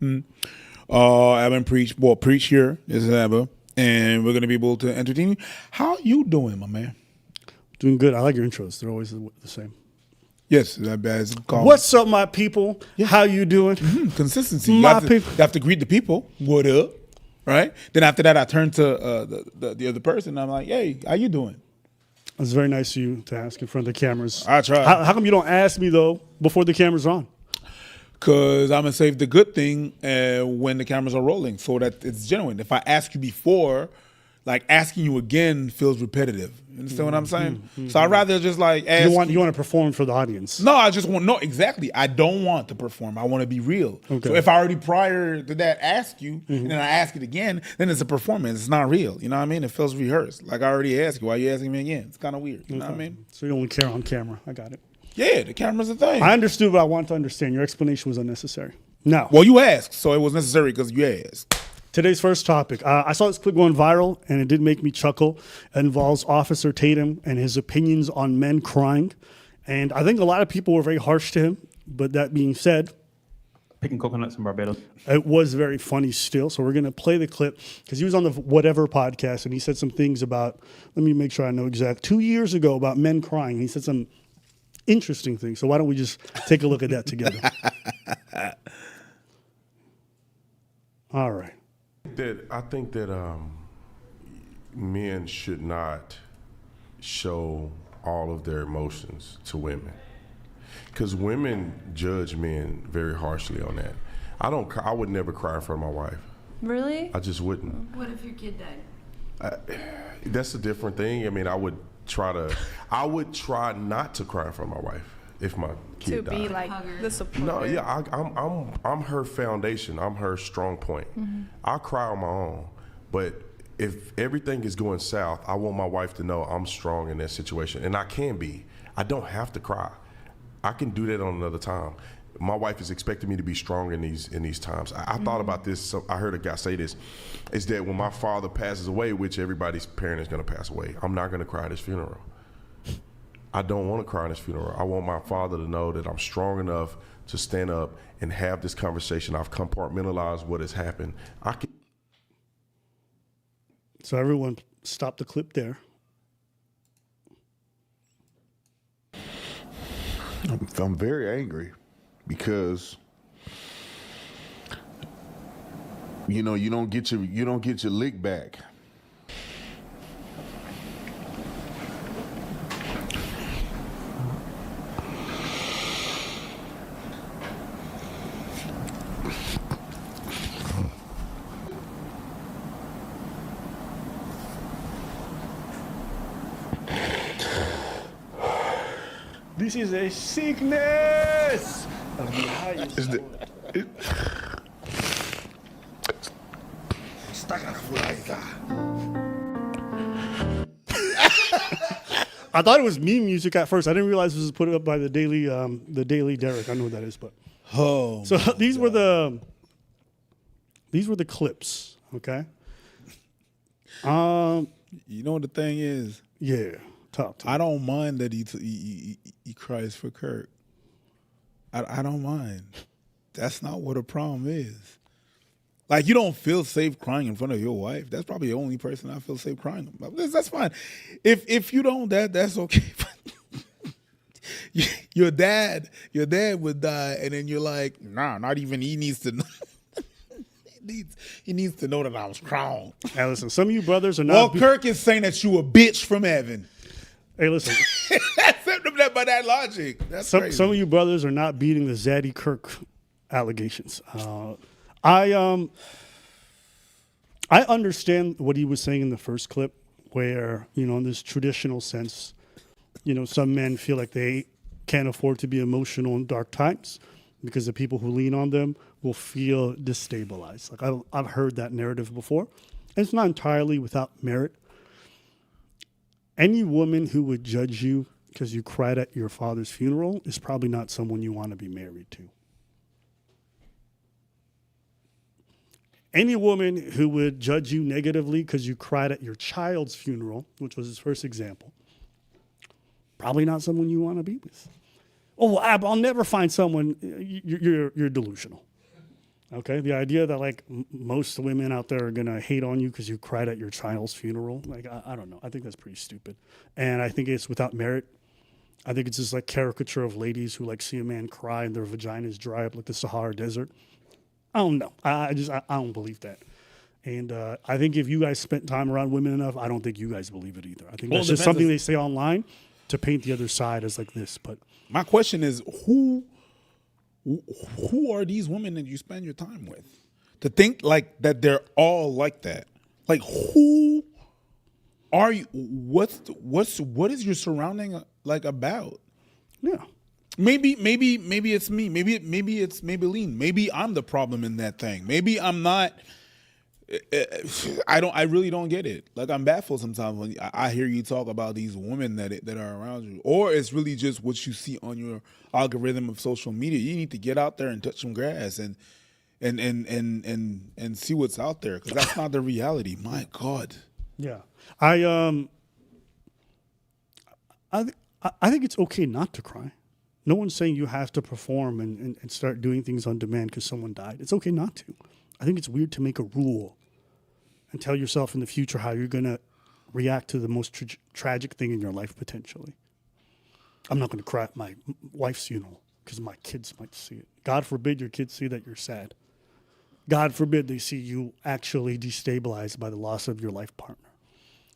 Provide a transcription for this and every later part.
Evan preach here is ever, and we're gonna be able to entertain you. How you doing, my man? Doing good. I like your intros. They're always the same. Yes, that bad. What's up, my people? Yeah. How you doing? Consistency. People. You have to greet the people. What up? Right. Then after that, I turn to the other person. And I'm like, hey, how you doing? It's very nice of you to ask in front of the cameras. I try. How come you don't ask me though before the camera's on? Because I'm gonna save the good thing when the cameras are rolling, so that it's genuine. If I ask you before, like asking you again feels repetitive. You understand what I'm saying? So I'd rather just like ask. You want to perform for the audience? No, I just want exactly. I don't want to perform. I want to be real. Okay. So if I already prior to that ask you and then I ask it again, then it's a performance. It's not real. You know what I mean? It feels rehearsed. Like I already asked you, why are you asking me again? It's kind of weird. You know what I mean? So you only care on camera. I got it. Yeah, the camera's a thing. I understood, but I want to understand. Your explanation was unnecessary. Now, well, you asked, so it was necessary because you asked. Today's first topic. I saw this clip going viral, and it did make me chuckle. It involves Officer Tatum and his opinions on men crying. And I think a lot of people were very harsh to him. But that being said, picking coconuts in Barbados. It was very funny still. So we're going to play the clip because he was on the Whatever podcast, and he said some things about, let me make sure I know exact, 2 years ago about men crying. He said some interesting things. So why don't we just take a look at that together? All right. I think that men should not show all of their emotions to women, because women judge men very harshly on that. I would never cry in front of my wife. Really? I just wouldn't. What if your kid died? That's a different thing. I mean, I would try not to cry in front of my wife if my kid died. To be like the support. No, yeah, I'm her foundation. I'm her strong point. I cry on my own, but if everything is going south, I want my wife to know I'm strong in that situation, and I can be. I don't have to cry. I can do that on another time. My wife is expecting me to be strong in these times. I thought about this. So I heard a guy say this: is that when my father passes away, which everybody's parent is going to pass away, I'm not going to cry at his funeral. I don't want to cry at his funeral. I want my father to know that I'm strong enough to stand up and have this conversation. I've compartmentalized what has happened. So everyone stop the clip there. I'm very angry because you don't get your lick back. This is a sickness of the highest order. I thought it was meme music at first. I didn't realize this was put up by the Daily Derek. I know what that is, but so these were the clips. Okay. You know what the thing is? Yeah. Top. I don't mind that he cries for Kirk. I don't mind. That's not what a problem is. Like, you don't feel safe crying in front of your wife. That's probably the only person I feel safe crying about. That's fine. If you don't, that's okay. Your dad would die, and then you're like, nah, not even he needs to know. He needs to know that I'm strong. Hey, listen, some of you brothers are not. Well, Kirk is saying that you a bitch from heaven. Hey, listen. By that logic, that's crazy. Some of you brothers are not beating the Zaddy Kirk allegations. I understand what he was saying in the first clip, where in this traditional sense, some men feel like they can't afford to be emotional in dark times because the people who lean on them will feel destabilized. Like I've heard that narrative before, and it's not entirely without merit. Any woman who would judge you because you cried at your father's funeral is probably not someone you want to be married to. Any woman who would judge you negatively because you cried at your child's funeral, which was his first example, probably not someone you want to be with. Oh, I'll never find someone. You're delusional. Okay, the idea that like most women out there are gonna hate on you because you cried at your child's funeral, like I don't know. I think that's pretty stupid, and I think it's without merit. I think it's just like caricature of ladies who like see a man cry and their vaginas dry up like the Sahara Desert. I don't know. I don't believe that. And I think if you guys spent time around women enough, I don't think you guys believe it either. I think that's just something they say online to paint the other side as like this. But my question is, who are these women that you spend your time with? To think like that they're all like that. Like who are you? What is your surrounding like about? yeah. Maybe it's me. Maybe it's Maybelline. Maybe I'm the problem in that thing. Maybe I'm not. I really don't get it. Like I'm baffled sometimes when I hear you talk about these women that are around you, or it's really just what you see on your algorithm of social media. You need to get out there and touch some grass and see what's out there, because that's not the reality. My God. Yeah. I think it's okay not to cry. No one's saying you have to perform and start doing things on demand because someone died. It's okay not to. I think it's weird to make a rule and tell yourself in the future how you're going to react to the most tragic thing in your life potentially. I'm not going to cry at my wife's funeral because my kids might see it. God forbid your kids see that you're sad. God forbid they see you actually destabilized by the loss of your life partner.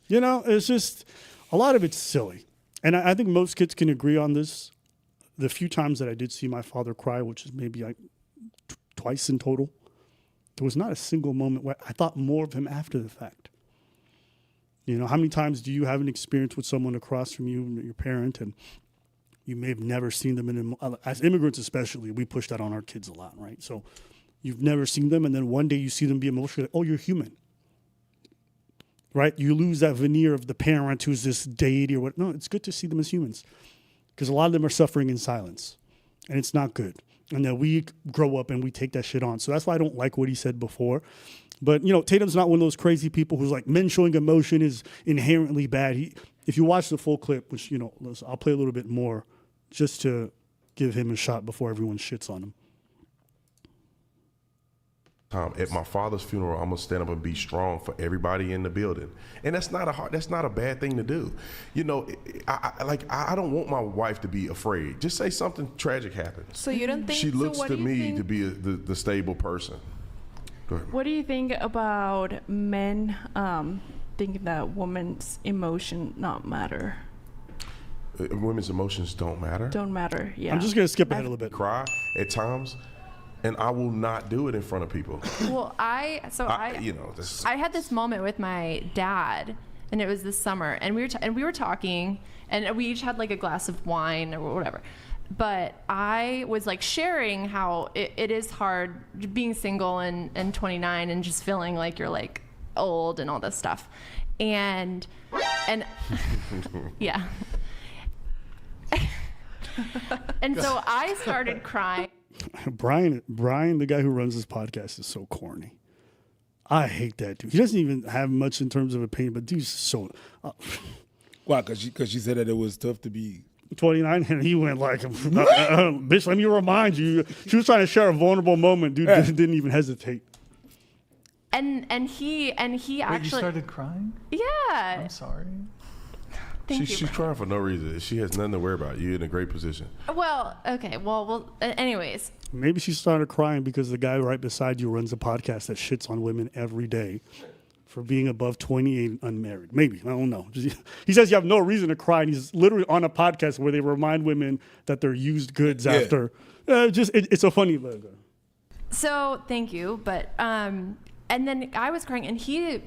You know, it's just, a lot of it's silly. And I think most kids can agree on this. The few times that I did see my father cry, which is maybe like twice in total, there was not a single moment where I thought more of him after the fact. You know, how many times do you have an experience with someone across from you, your parent, and you may have never seen them as immigrants especially, we push that on our kids a lot, right? So you've never seen them, and then one day you see them be emotional, like, oh, you're human. Right? You lose that veneer of the parent who's this deity or what. No, it's good to see them as humans, because a lot of them are suffering in silence, and it's not good. And then we grow up and we take that shit on. So that's why I don't like what he said before. But, you know, Tatum's not one of those crazy people who's like, men showing emotion is inherently bad. If you watch the full clip, which, you know, I'll play a little bit more just to give him a shot before everyone shits on him. At my father's funeral, I'm gonna stand up and be strong for everybody in the building, and that's not a bad thing to do. You know, I don't want my wife to be afraid. Just say something tragic happens. So you don't think she looks so to me to be the stable person? Go ahead. What do you think about men thinking that women's emotion not matter? Women's emotions don't matter. Don't matter. Yeah. I'm just gonna skip ahead a little bit. Cry at times. And I will not do it in front of people. Well, I had this moment with my dad, and it was this summer, and we were talking, and we each had like a glass of wine or whatever. But I was like sharing how it is hard being single and 29 and just feeling like you're like old and all this stuff, and yeah. And so I started crying. Brian, the guy who runs this podcast, is so corny. I hate that dude. He doesn't even have much in terms of opinion, but dude's so. Why? Because she said that it was tough to be 29, and he went like, bitch, let me remind you. She was trying to share a vulnerable moment. Dude didn't even hesitate. And he actually. Wait, you started crying? Yeah. I'm sorry. She's crying for no reason. She has nothing to worry about. You're in a great position. Well, okay. Well. Anyways. Maybe she started crying because the guy right beside you runs a podcast that shits on women every day for being above 28 and unmarried. Maybe. I don't know. He says you have no reason to cry, and he's literally on a podcast where they remind women that they're used goods after. It's a funny logo. So thank you, but and then I was crying, and he.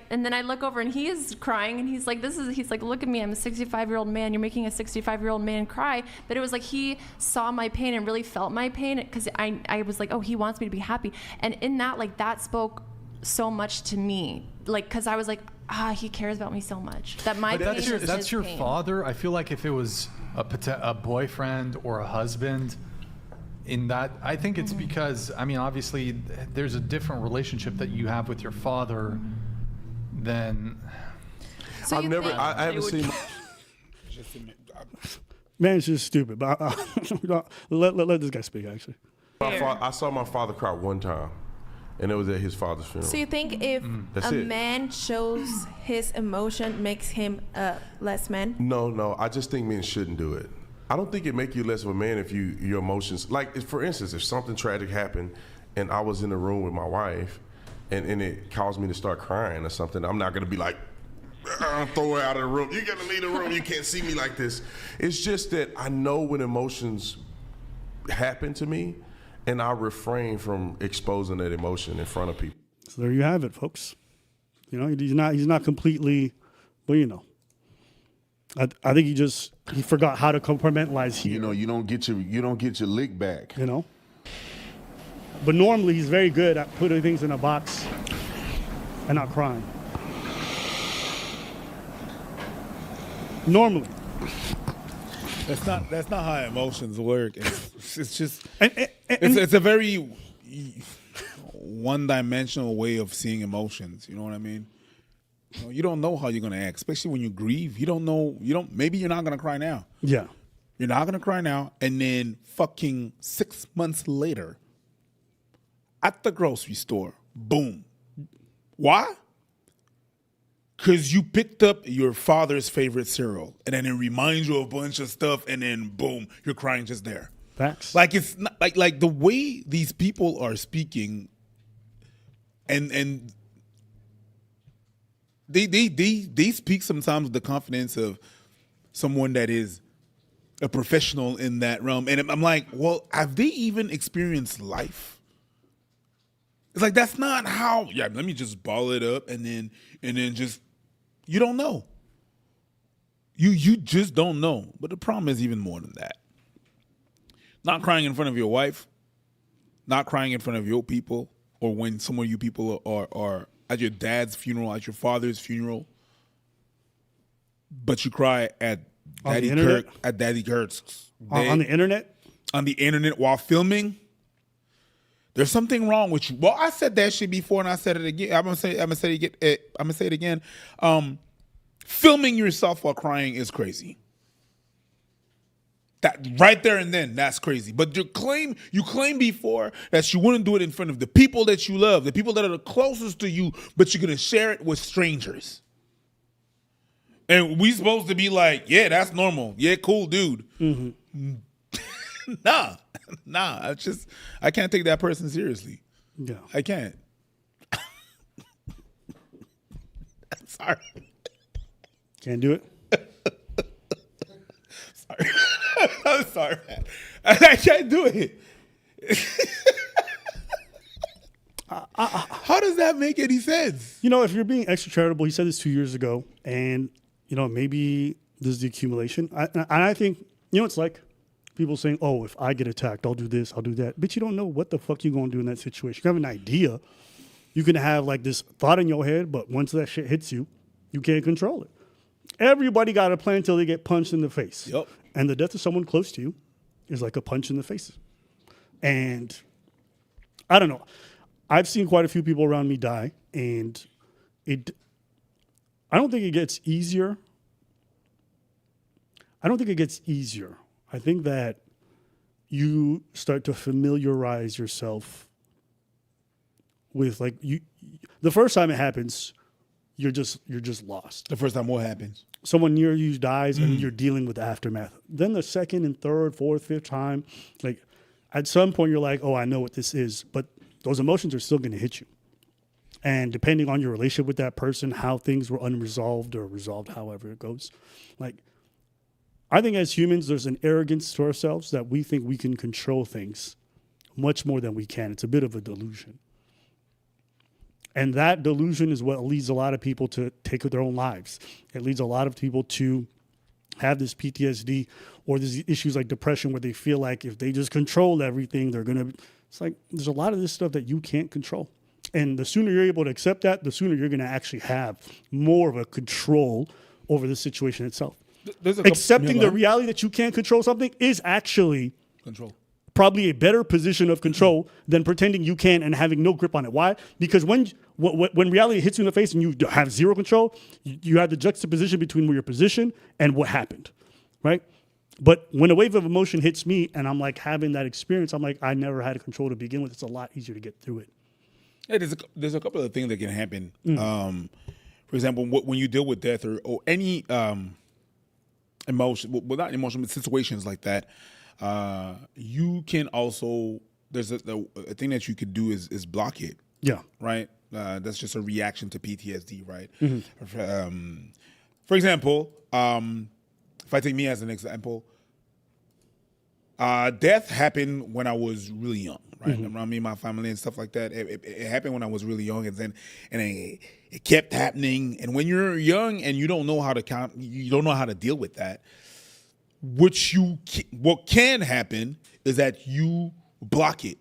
And then I look over and he is crying, and he's like, look at me, I'm a 65-year-old man, you're making a 65-year-old man cry. But it was like he saw my pain and really felt my pain, because I was like, oh, he wants me to be happy. And in that, like, that spoke so much to me, like, because I was like, he cares about me so much. That my pain is that's your pain. father. I feel like if it was a boyfriend or a husband, in that, I think it's because, I mean, obviously there's a different relationship that you have with your father than. So I haven't seen. Man, it's just stupid. But let this guy speak, actually. I saw my father cry one time, and it was at his father's funeral. So you think if That's a it. man shows his emotion makes him a less man? No, I just think men shouldn't do it. I don't think it make you less of a man if your emotions, like for instance, if something tragic happened and I was in the room with my wife and it caused me to start crying or something, I'm not gonna be like, throw her out of the room. You gotta leave the room. You can't see me like this. It's just that I know when emotions happen to me, and I refrain from exposing that emotion in front of people. So there you have it, folks. You know, he's not completely, well, you know. I think he forgot how to compartmentalize here. You know, you don't get your lick back. You know. But normally he's very good at putting things in a box and not crying. Normally. That's not how emotions work. It's just And it's a very one-dimensional way of seeing emotions. You know what I mean? You don't know how you're gonna act, especially when you grieve. You don't know. Maybe you're not gonna cry now. yeah. You're not gonna cry now, and then fucking 6 months later, at the grocery store, boom. Why? Because you picked up your father's favorite cereal, and then it reminds you of a bunch of stuff, and then boom, you're crying just there. Facts. Like it's not like the way these people are speaking, and they speak sometimes with the confidence of someone that is a professional in that realm, and I'm like, well, have they even experienced life? It's like that's not how. Yeah, let me just ball it up, and then just you don't know. You just don't know. But the problem is even more than that. Not crying in front of your wife, not crying in front of your people, or when some of you people are at your dad's funeral, at your father's funeral, but you cry at Daddy Kirk, at Daddy Kirk's On the internet? on the internet while filming. There's something wrong with you. Well, I said that shit before, and I said it again. I'm gonna say it again. Filming yourself while crying is crazy. That right there and then, that's crazy. But you claim before that you wouldn't do it in front of the people that you love, the people that are the closest to you, but you're gonna share it with strangers. And we supposed to be like, yeah, that's normal. Yeah, cool, dude. Mm-hmm. Nah. I can't take that person seriously. Yeah. I can't. Sorry. Can't do it? Sorry. I'm sorry, man. I can't do it. How does that make any sense? You know, if you're being extra charitable, he said this 2 years ago, and, you know, maybe this is the accumulation. And I think, you know, it's like people saying, oh, if I get attacked, I'll do this, I'll do that. But you don't know what the fuck you're going to do in that situation. You have an idea. You can have, like, this thought in your head, but once that shit hits you, you can't control it. Everybody got a plan until they get punched in the face. Yep. And the death of someone close to you is like a punch in the face. And I don't know. I've seen quite a few people around me die, and I don't think it gets easier. I think that you start to familiarize yourself with, like, the first time it happens, you're just lost. The first time what happens? Someone near you dies and you're dealing with the aftermath. Then the second and third, fourth, fifth time, like, at some point you're like, oh, I know what this is. But those emotions are still going to hit you. And depending on your relationship with that person, how things were unresolved or resolved, however it goes. Like, I think as humans, there's an arrogance to ourselves that we think we can control things much more than we can. It's a bit of a delusion. And that delusion is what leads a lot of people to take their own lives. It leads a lot of people to have this PTSD or these issues like depression where they feel like if they just control everything, they're going to... It's like there's a lot of this stuff that you can't control. And the sooner you're able to accept that, the sooner you're going to actually have more of a control over the situation itself. Accepting the reality that you can't control something is actually... Control. Probably a better position of control than pretending you can and having no grip on it. Why? Because when reality hits you in the face and you have zero control, you have the juxtaposition between where your position and what happened, right? But when a wave of emotion hits me and I'm like having that experience, I'm like, I never had control to begin with. It's a lot easier to get through it. Yeah, there's a couple of things that can happen. For example, when you deal with death or any emotion, well, not emotion, but situations like that, you can also, there's a thing that you could do is block it. Yeah. Right? That's just a reaction to PTSD, right? For example, if I take me as an example, death happened when I was really young, right? Around me and my family and stuff like that. It happened when I was really young, and it kept happening. And when you're young and you don't know how to count, you don't know how to deal with that. What can happen is that you block it,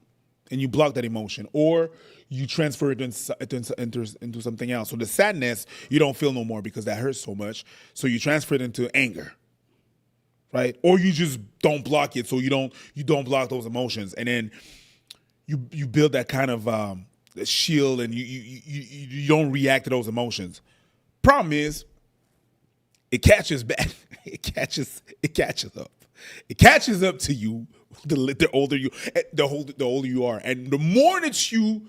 and you block that emotion, or you transfer it into something else. So the sadness you don't feel no more because that hurts so much. So you transfer it into anger, right? Or you just don't block it, so you don't block those emotions, and then you build that kind of shield, and you don't react to those emotions. Problem is, it catches back. It catches up. It catches up to you. The older you are, and the more that you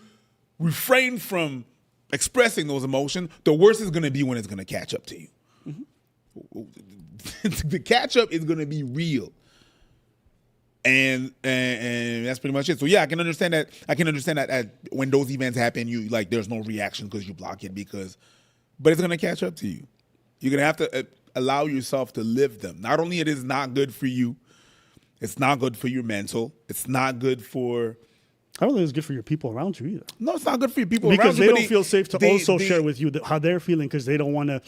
refrain from expressing those emotions, the worse it's going to be when it's going to catch up to you. The catch up is going to be real, and that's pretty much it. So yeah, I can understand that. When those events happen, you like there's no reaction because you block it but it's going to catch up to you. You're going to have to allow yourself to live them. Not only it is not good for you, it's not good for your mental. It's not good for. I don't think it's good for your people around you either. No, it's not good for your people because around you. Because they don't feel safe to also share with you how they're feeling because they don't want to.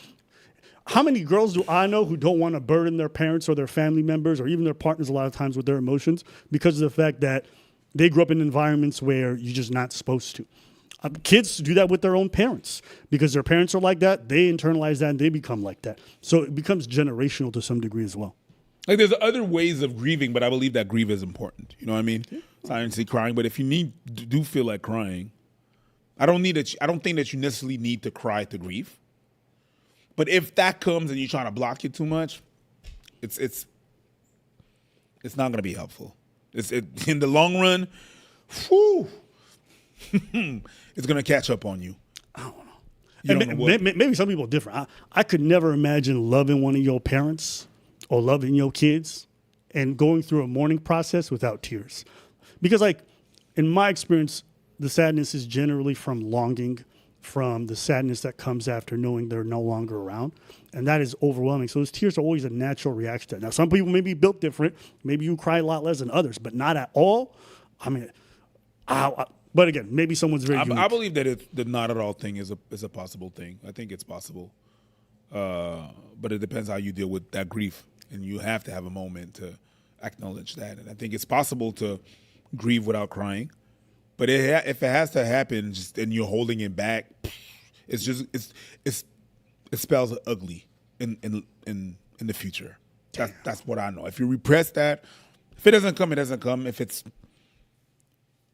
How many girls do I know who don't want to burden their parents or their family members or even their partners a lot of times with their emotions because of the fact that they grew up in environments where you're just not supposed to. Kids do that with their own parents because their parents are like that. They internalize that and they become like that. So it becomes generational to some degree as well. Like there's other ways of grieving, but I believe that grief is important. You know what I mean? Yeah. So I didn't say crying, but if you do feel like crying, I don't think that you necessarily need to cry to grieve. But if that comes and you're trying to block it too much, it's not going to be helpful. In the long run, whew, it's going to catch up on you. I don't know. Maybe some people are different. I could never imagine loving one of your parents or loving your kids and going through a mourning process without tears. Because like in my experience, the sadness is generally from longing, from the sadness that comes after knowing they're no longer around. And that is overwhelming. So those tears are always a natural reaction to that. Now, some people may be built different. Maybe you cry a lot less than others, but not at all. I mean, but again, maybe someone's very unique. I believe that the not at all thing is a possible thing. I think it's possible. But it depends how you deal with that grief. And you have to have a moment to acknowledge that. And I think it's possible to grieve without crying. But if it has to happen and you're holding it back, it spells ugly in the future. That's what I know. If you repress that, if it doesn't come, it doesn't come. If it's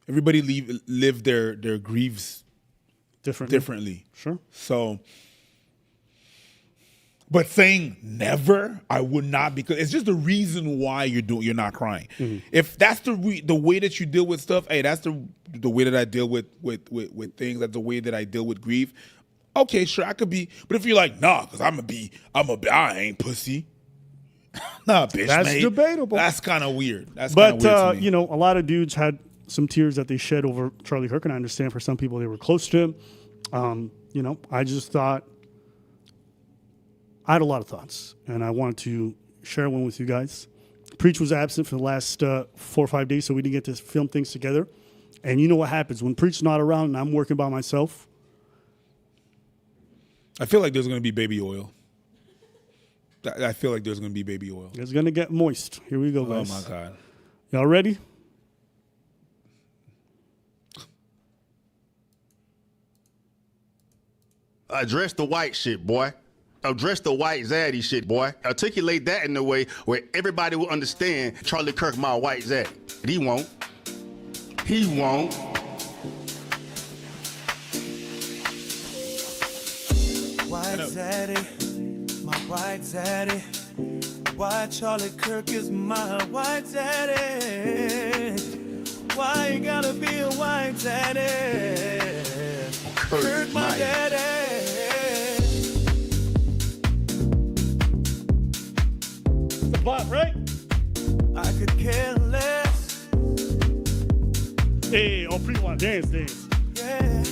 everybody live their griefs differently. Sure. So, but saying never, I would not, because it's just the reason why you're not crying. Mm-hmm. If that's the way that you deal with stuff, hey, that's the way that I deal with things. That's the way that I deal with grief. Okay, sure, I could be. But if you're like, nah, because I ain't pussy. Nah, bitch, that's mate. Debatable. That's kind of weird. But a lot of dudes had some tears that they shed over Charlie Kirk, and I understand for some people they were close to him. I just thought. I had a lot of thoughts, and I wanted to share one with you guys. Preach was absent for the last 4 or 5 days, so we didn't get to film things together. And you know what happens when Preach's not around and I'm working by myself? I feel like there's going to be baby oil. I feel like there's going to be baby oil. It's going to get moist. Here we go, guys. Oh, my God. Y'all ready? Address the white shit, boy. Address the white zaddy shit, boy. Articulate that in a way where everybody will understand Charlie Kirk my white zaddy. But he won't. He won't. White zaddy, my white zaddy. Why Charlie Kirk is my white daddy? Why you gotta be a white daddy? Kirk my daddy. The bot, right? I could care less. Hey, oh, pretty one, dance. Yeah.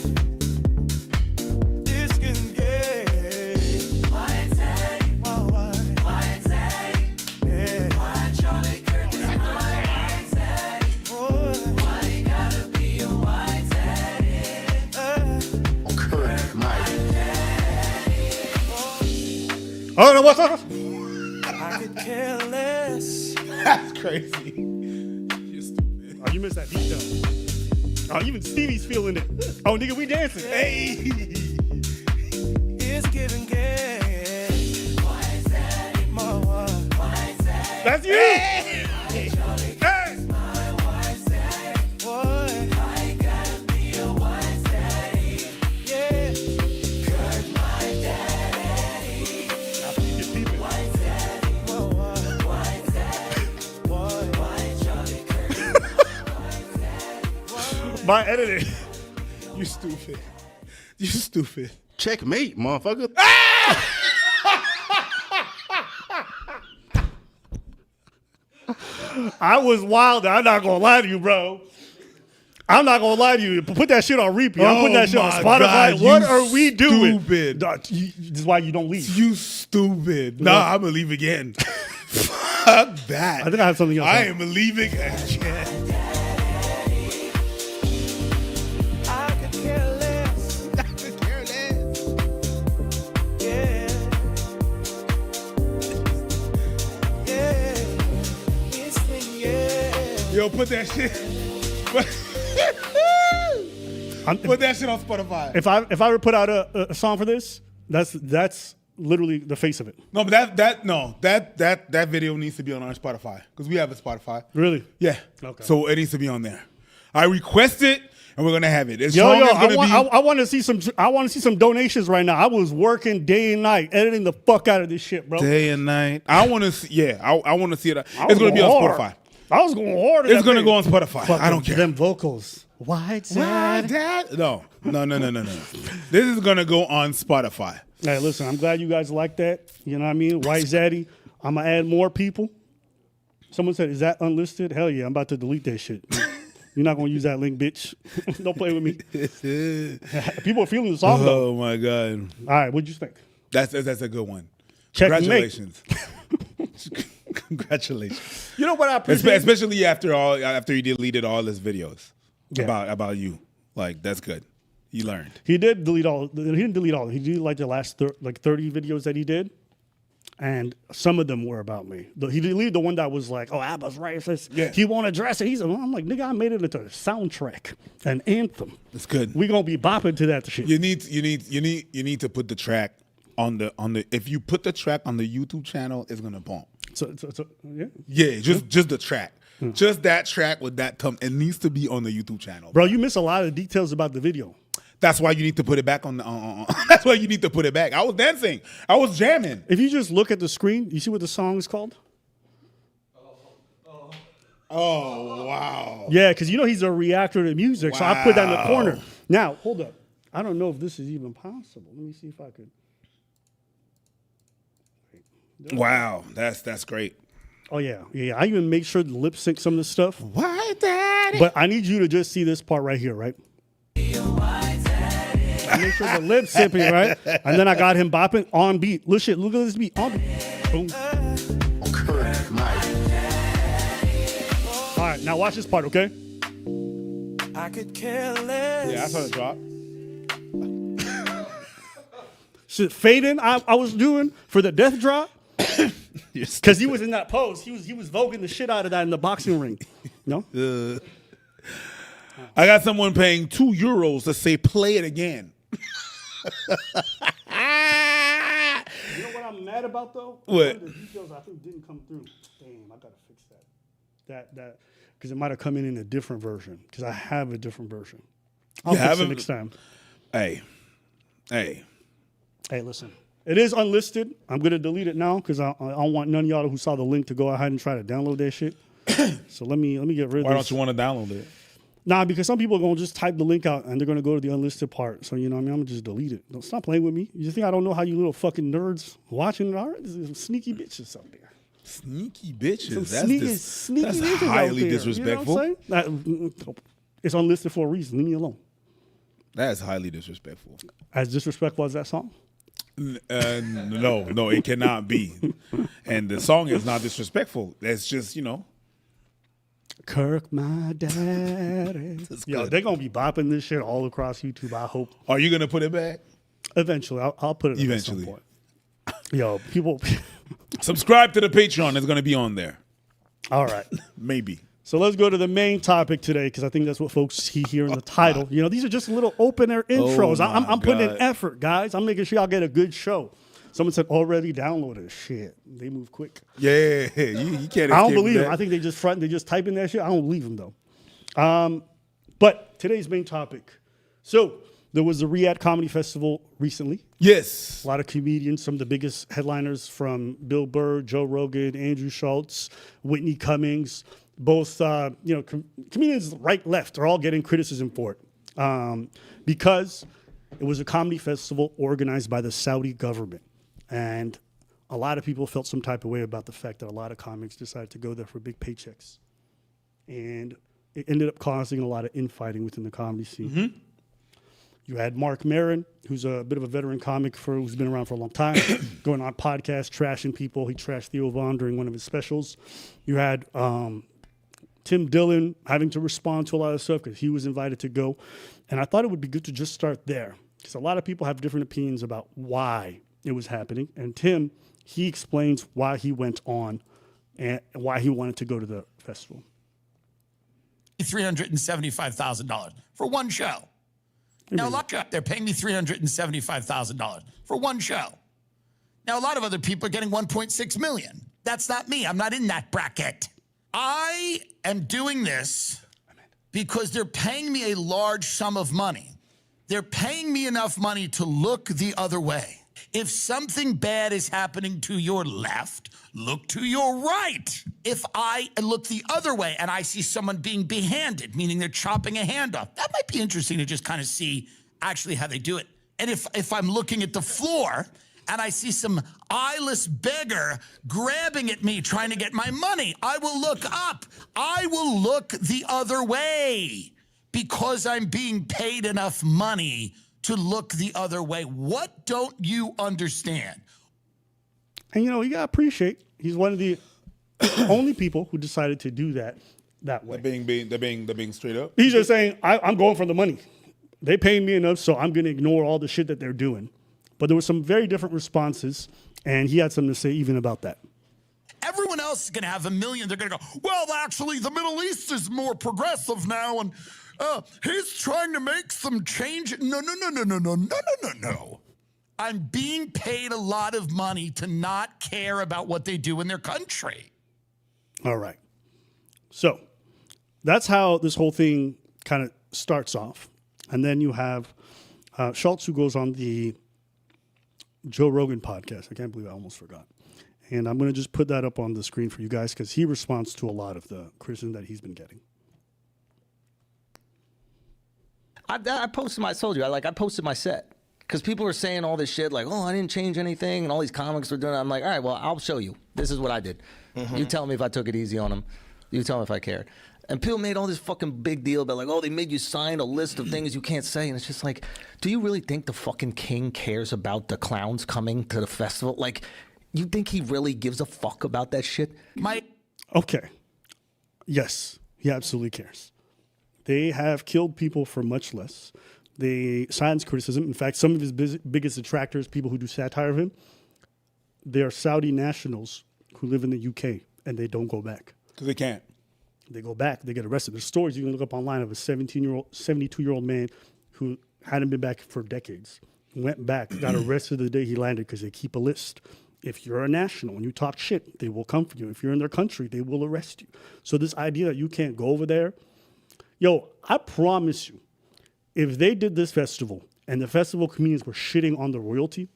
This can get white daddy. White daddy. Yeah. Why Charlie Kirk is my white daddy? Why you gotta be a white daddy? Kirk, my Oh, no, what's up? I could care less. That's crazy. You're stupid. Oh, you missed that detail. Oh, even Stevie's feeling it. Oh, nigga, we dancing. Hey. It's giving gay. White daddy. My white daddy. That's you. Hey. My white daddy. Boy. I gotta be a white daddy. Yeah. Kirk, my daddy. White daddy. White daddy. Boy. White Charlie Kirk. My editing. You stupid. You stupid. checkmate, motherfucker. I was wild. I'm not gonna lie to you, bro. I'm not gonna lie to you. Put that shit on repeat. I'm putting that shit on my Spotify. God, What you are we doing? stupid. Dog, this is why you don't leave. You stupid. Nah, I'm gonna leave again. Fuck that. I think I have something else. I am leaving again. I could care less. I could care less. Yeah. Yeah. This thing, yeah. Yo, put that shit. Put that shit on Spotify. If I were to put out a song for this, that's literally the face of it. No, but that video needs to be on our Spotify because we have a Spotify. Really? Yeah. Okay. So it needs to be on there. I request it, and we're gonna have it. As Yo, long as I want to see some. I want to see some donations right now. I was working day and night, editing the fuck out of this shit, bro. day and night. I want to see. Yeah, I want to see it. It's gonna be on Spotify. I was going hard. It's gonna go on Spotify. I don't care. Them vocals. White Dad? No. This is gonna go on Spotify. Hey, listen, I'm glad you guys like that. You know what I mean? White Zaddy. I'm going to add more people. Someone said, is that unlisted? Hell yeah, I'm about to delete that shit. You're not going to use that link, bitch. Don't play with me. People are feeling the song, though. Oh, my God. All right, what'd you think? That's a good one. Checkmate. Congratulations. Congratulations. You know what I appreciate? Especially after he deleted all his videos about you. Like, that's good. He learned. He did delete all. He didn't delete all. He deleted like the last 30 videos that he did, and some of them were about me. He deleted the one that was like, "Oh, Abba's racist." Yeah. He won't address it. I'm like, nigga, I made it into a soundtrack, an anthem. That's good. We gonna be bopping to that shit. You need to put the track on the. If you put the track on the YouTube channel, it's gonna bump. So yeah. Yeah, just the track. Just that track with that thumb. It needs to be on the YouTube channel. Bro, you miss a lot of details about the video. That's why you need to put it back on the. That's why you need to put it back. I was dancing. I was jamming. If you just look at the screen, you see what the song is called? Oh, wow. Yeah, because you know he's a reactor to music, so I put that in the corner. Now, hold up. I don't know if this is even possible. Let me see if I could. Wow, that's great. Oh, yeah. I even make sure to lip sync some of this stuff. White Daddy. But I need you to just see this part right here, right? I make sure the lip syncing, right? And then I got him bopping on beat. Look at this beat. On beat. Boom. All right, now watch this part, okay? I could care less. Yeah, I saw the drop. Shit, fading I was doing for the death drop. Because he was in that pose. He was voguing the shit out of that in the boxing ring. No? I got someone paying €2 to say play it again. You know what I'm mad about though? What? The details I think didn't come through. Damn, I gotta fix that. That because it might have come in a different version. Because I have a different version. I'll fix it next time. Hey. Hey, listen. It is unlisted. I'm going to delete it now because I don't want none of y'all who saw the link to go ahead and try to download that shit. So let me get rid of this. Why don't you want to download it? Nah, because some people are going to just type the link out and they're going to go to the unlisted part. So, you know what I mean? I'm going to just delete it. Don't stop playing with me. You think I don't know how you little fucking nerds watching it? All right, there's some sneaky bitches out there. Sneaky bitches. Some That's sneaky that's bitches out highly there. disrespectful. You know what I'm saying? It's unlisted for a reason. Leave me alone. That's highly disrespectful. As disrespectful as that song? No, it cannot be. And the song is not disrespectful. That's just, you know. Kirk, my daddy. Yo, they're going to be bopping this shit all across YouTube, I hope. Are you going to put it back? Eventually. I'll put it up Eventually. at some point. Yo, people. Subscribe to the Patreon. It's going to be on there. All right. Maybe. So let's go to the main topic today because I think that's what folks see here in the title. You know, these are just little open-air intros. I'm putting in effort, guys. I'm making sure y'all get a good show. Someone said already downloaded. Shit, they move quick. Yeah, you can't. I don't believe them. I think they just type in that shit. I don't believe them though. But today's main topic. So there was the Riyadh Comedy Festival recently. Yes, a lot of comedians, some of the biggest headliners from Bill Burr, Joe Rogan, Andrew Schultz, Whitney Cummings. Both, comedians right, left are all getting criticism for it because it was a comedy festival organized by the Saudi government. And a lot of people felt some type of way about the fact that a lot of comics decided to go there for big paychecks. And it ended up causing a lot of infighting within the comedy scene. Mm-hmm. You had Mark Maron, who's a bit of a veteran comic who's been around for a long time, going on podcasts, trashing people. He trashed Theo Von during one of his specials. You had Tim Dillon having to respond to a lot of stuff because he was invited to go. And I thought it would be good to just start there because a lot of people have different opinions about why it was happening. And Tim, he explains why he went on and why he wanted to go to the festival. $375,000 for one show. Now, they're paying me $375,000 for one show. Now, a lot of other people are getting $1.6 million. That's not me. I'm not in that bracket. I am doing this because they're paying me a large sum of money. They're paying me enough money to look the other way. If something bad is happening to your left, look to your right. If I look the other way and I see someone being behanded, meaning they're chopping a hand off, that might be interesting to just kind of see actually how they do it. And if I'm looking at the floor and I see some eyeless beggar grabbing at me, trying to get my money, I will look up. I will look the other way because I'm being paid enough money to look the other way. What don't you understand? And, you know, you got to appreciate he's one of the only people who decided to do that way. They're being straight up. He's just saying, I'm going for the money. They pay me enough, so I'm going to ignore all the shit that they're doing. But there were some very different responses, and he had something to say even about that. Everyone else is going to have $1 million. They're going to go, well, actually, the Middle East is more progressive now, and he's trying to make some change. No. I'm being paid a lot of money to not care about what they do in their country. All right. So that's how this whole thing kind of starts off. And then you have Schultz, who goes on the Joe Rogan podcast. I can't believe I almost forgot. And I'm going to just put that up on the screen for you guys because he responds to a lot of the criticism that he's been getting. I posted I posted my set because people are saying all this shit like, oh, I didn't change anything. And all these comics were doing it. I'm like, all right, well, I'll show you. This is what I did. Mm-hmm. You tell me if I took it easy on them. You tell me if I cared. And people made all this fucking big deal about like, oh, they made you sign a list of things you can't say. And it's just like, do you really think the fucking king cares about the clowns coming to the festival? Like, you think he really gives a fuck about that shit? Okay. Yes, he absolutely cares. They have killed people for much less. They silence criticism. In fact, some of his biggest detractors, people who do satire of him, they are Saudi nationals who live in the UK, and they don't go back. Because they can't. They go back, they get arrested. There's stories you can look up online of a 72-year-old man who hadn't been back for decades. Went back, got arrested the day he landed because they keep a list. If you're a national and you talk shit, they will come for you. If you're in their country, they will arrest you. So this idea that you can't go over there, yo, I promise you, if they did this festival and the festival comedians were shitting on the royalty,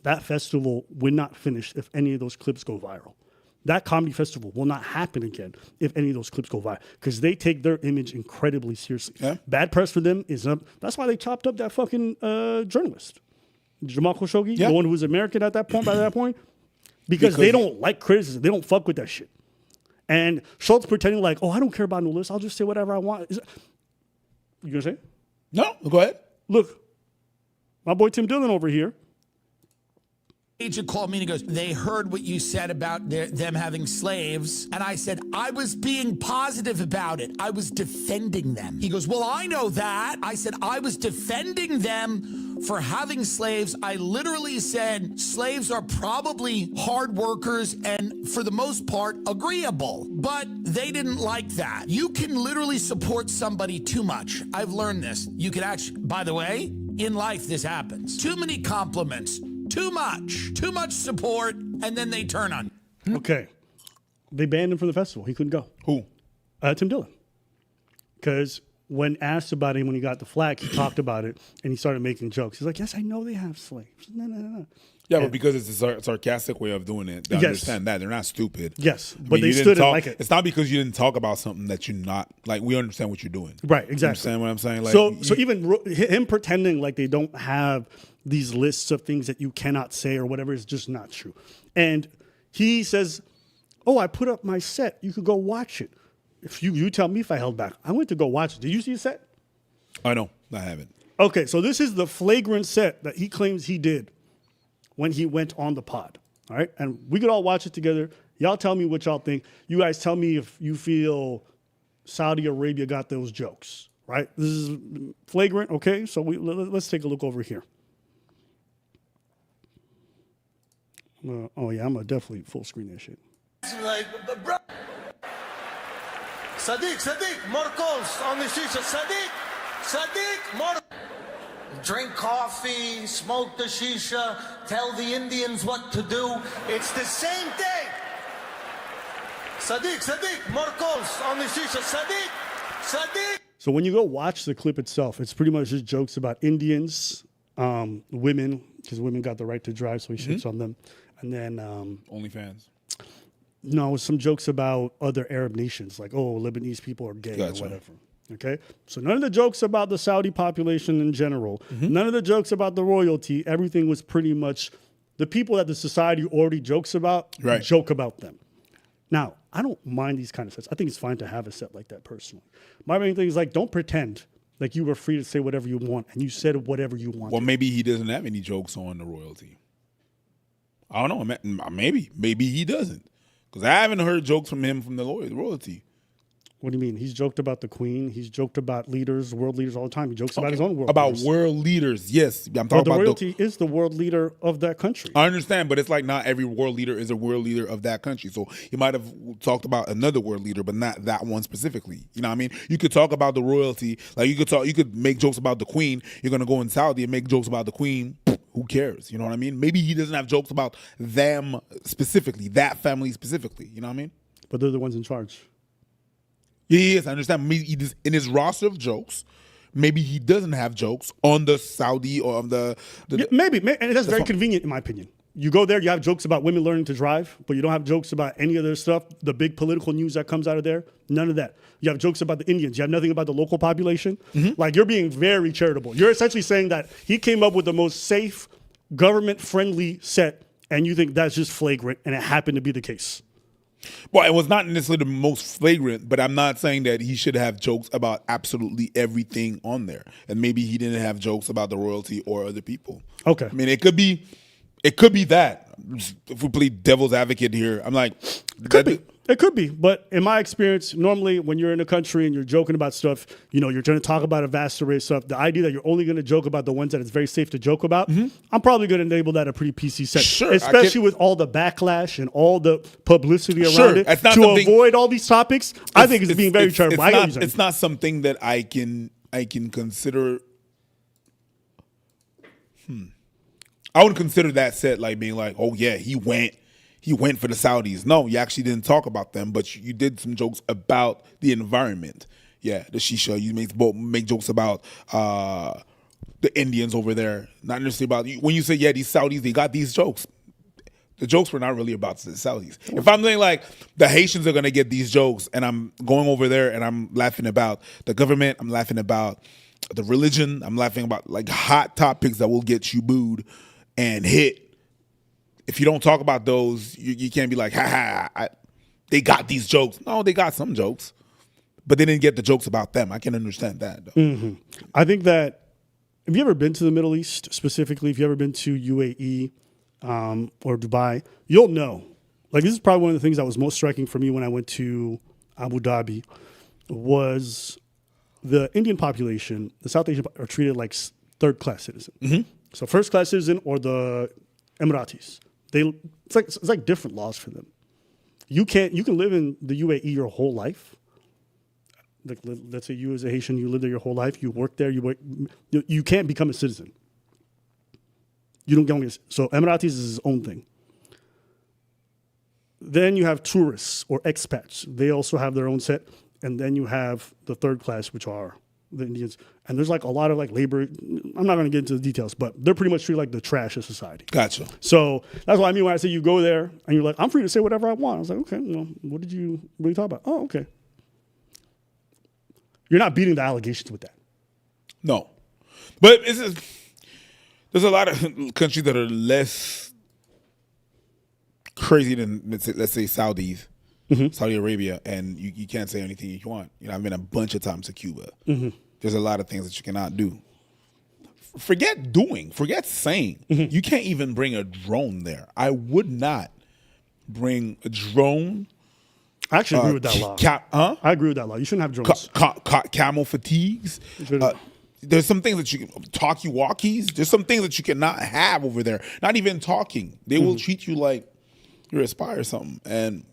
that festival would not finish if any of those clips go viral. That comedy festival will not happen again if any of those clips go viral because they take their image incredibly seriously. Yeah. Bad press for them is up. That's why they chopped up that fucking journalist, Jamal Khashoggi, Yeah. the one who was American at that point. By that point, because they don't like criticism, they don't fuck with that shit. And Schultz pretending like, oh, I don't care about no list. I'll just say whatever I want. You gonna say? No, go ahead. Look, my boy Tim Dillon over here. Agent called me and he goes, they heard what you said about them having slaves. And I said, I was being positive about it. I was defending them. He goes, well, I know that. I said, I was defending them for having slaves. I literally said slaves are probably hard workers and for the most part agreeable, but they didn't like that. You can literally support somebody too much. I've learned this. You can actually, by the way, in life, this happens. Too many compliments. Too much support, and then they turn on. Okay. They banned him from the festival. He couldn't go. Who? Tim Dillon. Because when asked about him when he got the flag, he talked about it, and he started making jokes. He's like, yes, I know they have slaves. No. Yeah, but because it's a sarcastic way of doing it, they understand that. They're not stupid. Yes, I but mean, they you still didn't didn't talk, like it. It's not because you didn't talk about something that you're not, like, we understand what you're doing. Right, You exactly. understand what I'm saying? Like, So even him pretending like they don't have these lists of things that you cannot say or whatever is just not true. And he says, oh, I put up my set. You could go watch it. If you tell me if I held back. I went to go watch it. Did you see the set? I know. I haven't. Okay, so this is the flagrant set that he claims he did when he went on the pod. All right, and we could all watch it together. Y'all tell me what y'all think. You guys tell me if you feel Saudi Arabia got those jokes, right? This is flagrant, okay? So let's take a look over here. Oh, yeah, I'm going to definitely full screen that shit. Like, bro. Sadiq, more calls on the shisha. Sadiq, more. Drink coffee, smoke the shisha, tell the Indians what to do. It's the same thing. Sadiq, more calls on the shisha. Sadiq. So when you go watch the clip itself, it's pretty much just jokes about Indians, women, because women got the right to drive, so he shits on them. And then OnlyFans. No, some jokes about other Arab nations, like, oh, Lebanese people are gay Gotcha. or whatever. Okay? So none of the jokes about the Saudi population in general, none of the jokes about the royalty, everything was pretty much the people that the society already jokes about, Right. joke about them. Now, I don't mind these kind of sets. I think it's fine to have a set like that personally. My main thing is, like, don't pretend like you were free to say whatever you want and you said whatever you want. Well, maybe he doesn't have any jokes on the royalty. I don't know. Maybe he doesn't. Because I haven't heard jokes from him from the royalty. What do you mean? He's joked about the queen. He's joked about leaders, world leaders all the time. He jokes about his own world About leaders. world leaders, yes. I'm But talking the about royalty is the world leader of that country. I understand, but it's like not every world leader is a world leader of that country. So he might have talked about another world leader, but not that one specifically. You know what I mean? You could talk about the royalty, like you could make jokes about the queen. You're gonna go in Saudi and make jokes about the queen. Who cares? You know what I mean? Maybe he doesn't have jokes about them specifically, that family specifically. You know what I mean? But they're the ones in charge. Yes, I understand. Maybe he does, in his roster of jokes, maybe he doesn't have jokes on the Saudi or on the Yeah, maybe, and that's very convenient in my opinion. You go there, you have jokes about women learning to drive, but you don't have jokes about any other stuff, the big political news that comes out of there. None of that. You have jokes about the Indians. You have nothing about the local population. Like, you're being very charitable. You're essentially saying that he came up with the most safe, government-friendly set, and you think that's just flagrant, and it happened to be the case. Well, it was not necessarily the most flagrant, but I'm not saying that he should have jokes about absolutely everything on there. And maybe he didn't have jokes about the royalty or other people. Okay. I mean, it could be that. If we play devil's advocate here, I'm like, It could be, but in my experience, normally when you're in a country and you're joking about stuff, you know, you're trying to talk about a vast array of stuff. The idea that you're only going to joke about the ones that it's very safe to joke about, I'm probably going to enable that a pretty PC set. Sure, especially with all the backlash and all the publicity around Sure, it. it's not To something- able all these topics, I think it's being very charitable. I get what you're saying. It's not something that I can consider. I wouldn't consider that set like being like, oh yeah, he went for the Saudis. No, you actually didn't talk about them, but you did some jokes about the environment. Yeah, the shisha. You make jokes about the the Indians over there. Not necessarily about you. When you say, yeah, these Saudis, they got these jokes. The jokes were not really about the Saudis. If I'm saying like the Haitians are gonna get these jokes, and I'm going over there and I'm laughing about the government, I'm laughing about the religion, I'm laughing about like hot topics that will get you booed and hit. If you don't talk about those, you can't be like, they got these jokes. No, they got some jokes, but they didn't get the jokes about them. I can understand that, though. Mm-hmm. I think that, have you ever been to the Middle East, specifically, if you ever been to UAE or Dubai, you'll know. Like, this is probably one of the things that was most striking for me when I went to Abu Dhabi was the Indian population, the South Asian are treated like third-class citizens. Mm-hmm. So first-class citizen or the Emiratis. It's like different laws for them. You can live in the UAE your whole life. Like, let's say you as a Haitian, you live there your whole life. You work there. You can't become a citizen. You don't get so Emiratis is his own thing. Then you have tourists or expats. They also have their own set. And then you have the third class, which are the Indians. And there's like a lot of like labor. I'm not going to get into the details, but they're pretty much treated like the trash of society. Gotcha. So that's what I mean when I say you go there and you're like, I'm free to say whatever I want. I was like, okay, well, what are you talking about? Oh, okay. You're not beating the allegations with that. No. But there's a lot of countries that are less crazy than, let's say Saudis. Mm-hmm. Saudi Arabia, and you can't say anything you want. You know, I've been a bunch of times to Cuba. Mm-hmm. There's a lot of things that you cannot do. Forget saying. Mm-hmm. You can't even bring a drone there. I would not bring a drone. I actually agree with that law. I agree with that law. You shouldn't have drones. Camel fatigues. There's some things that you can, talkie-walkies. There's some things that you cannot have over there. Not even talking. They will treat you like you're a spy or something. And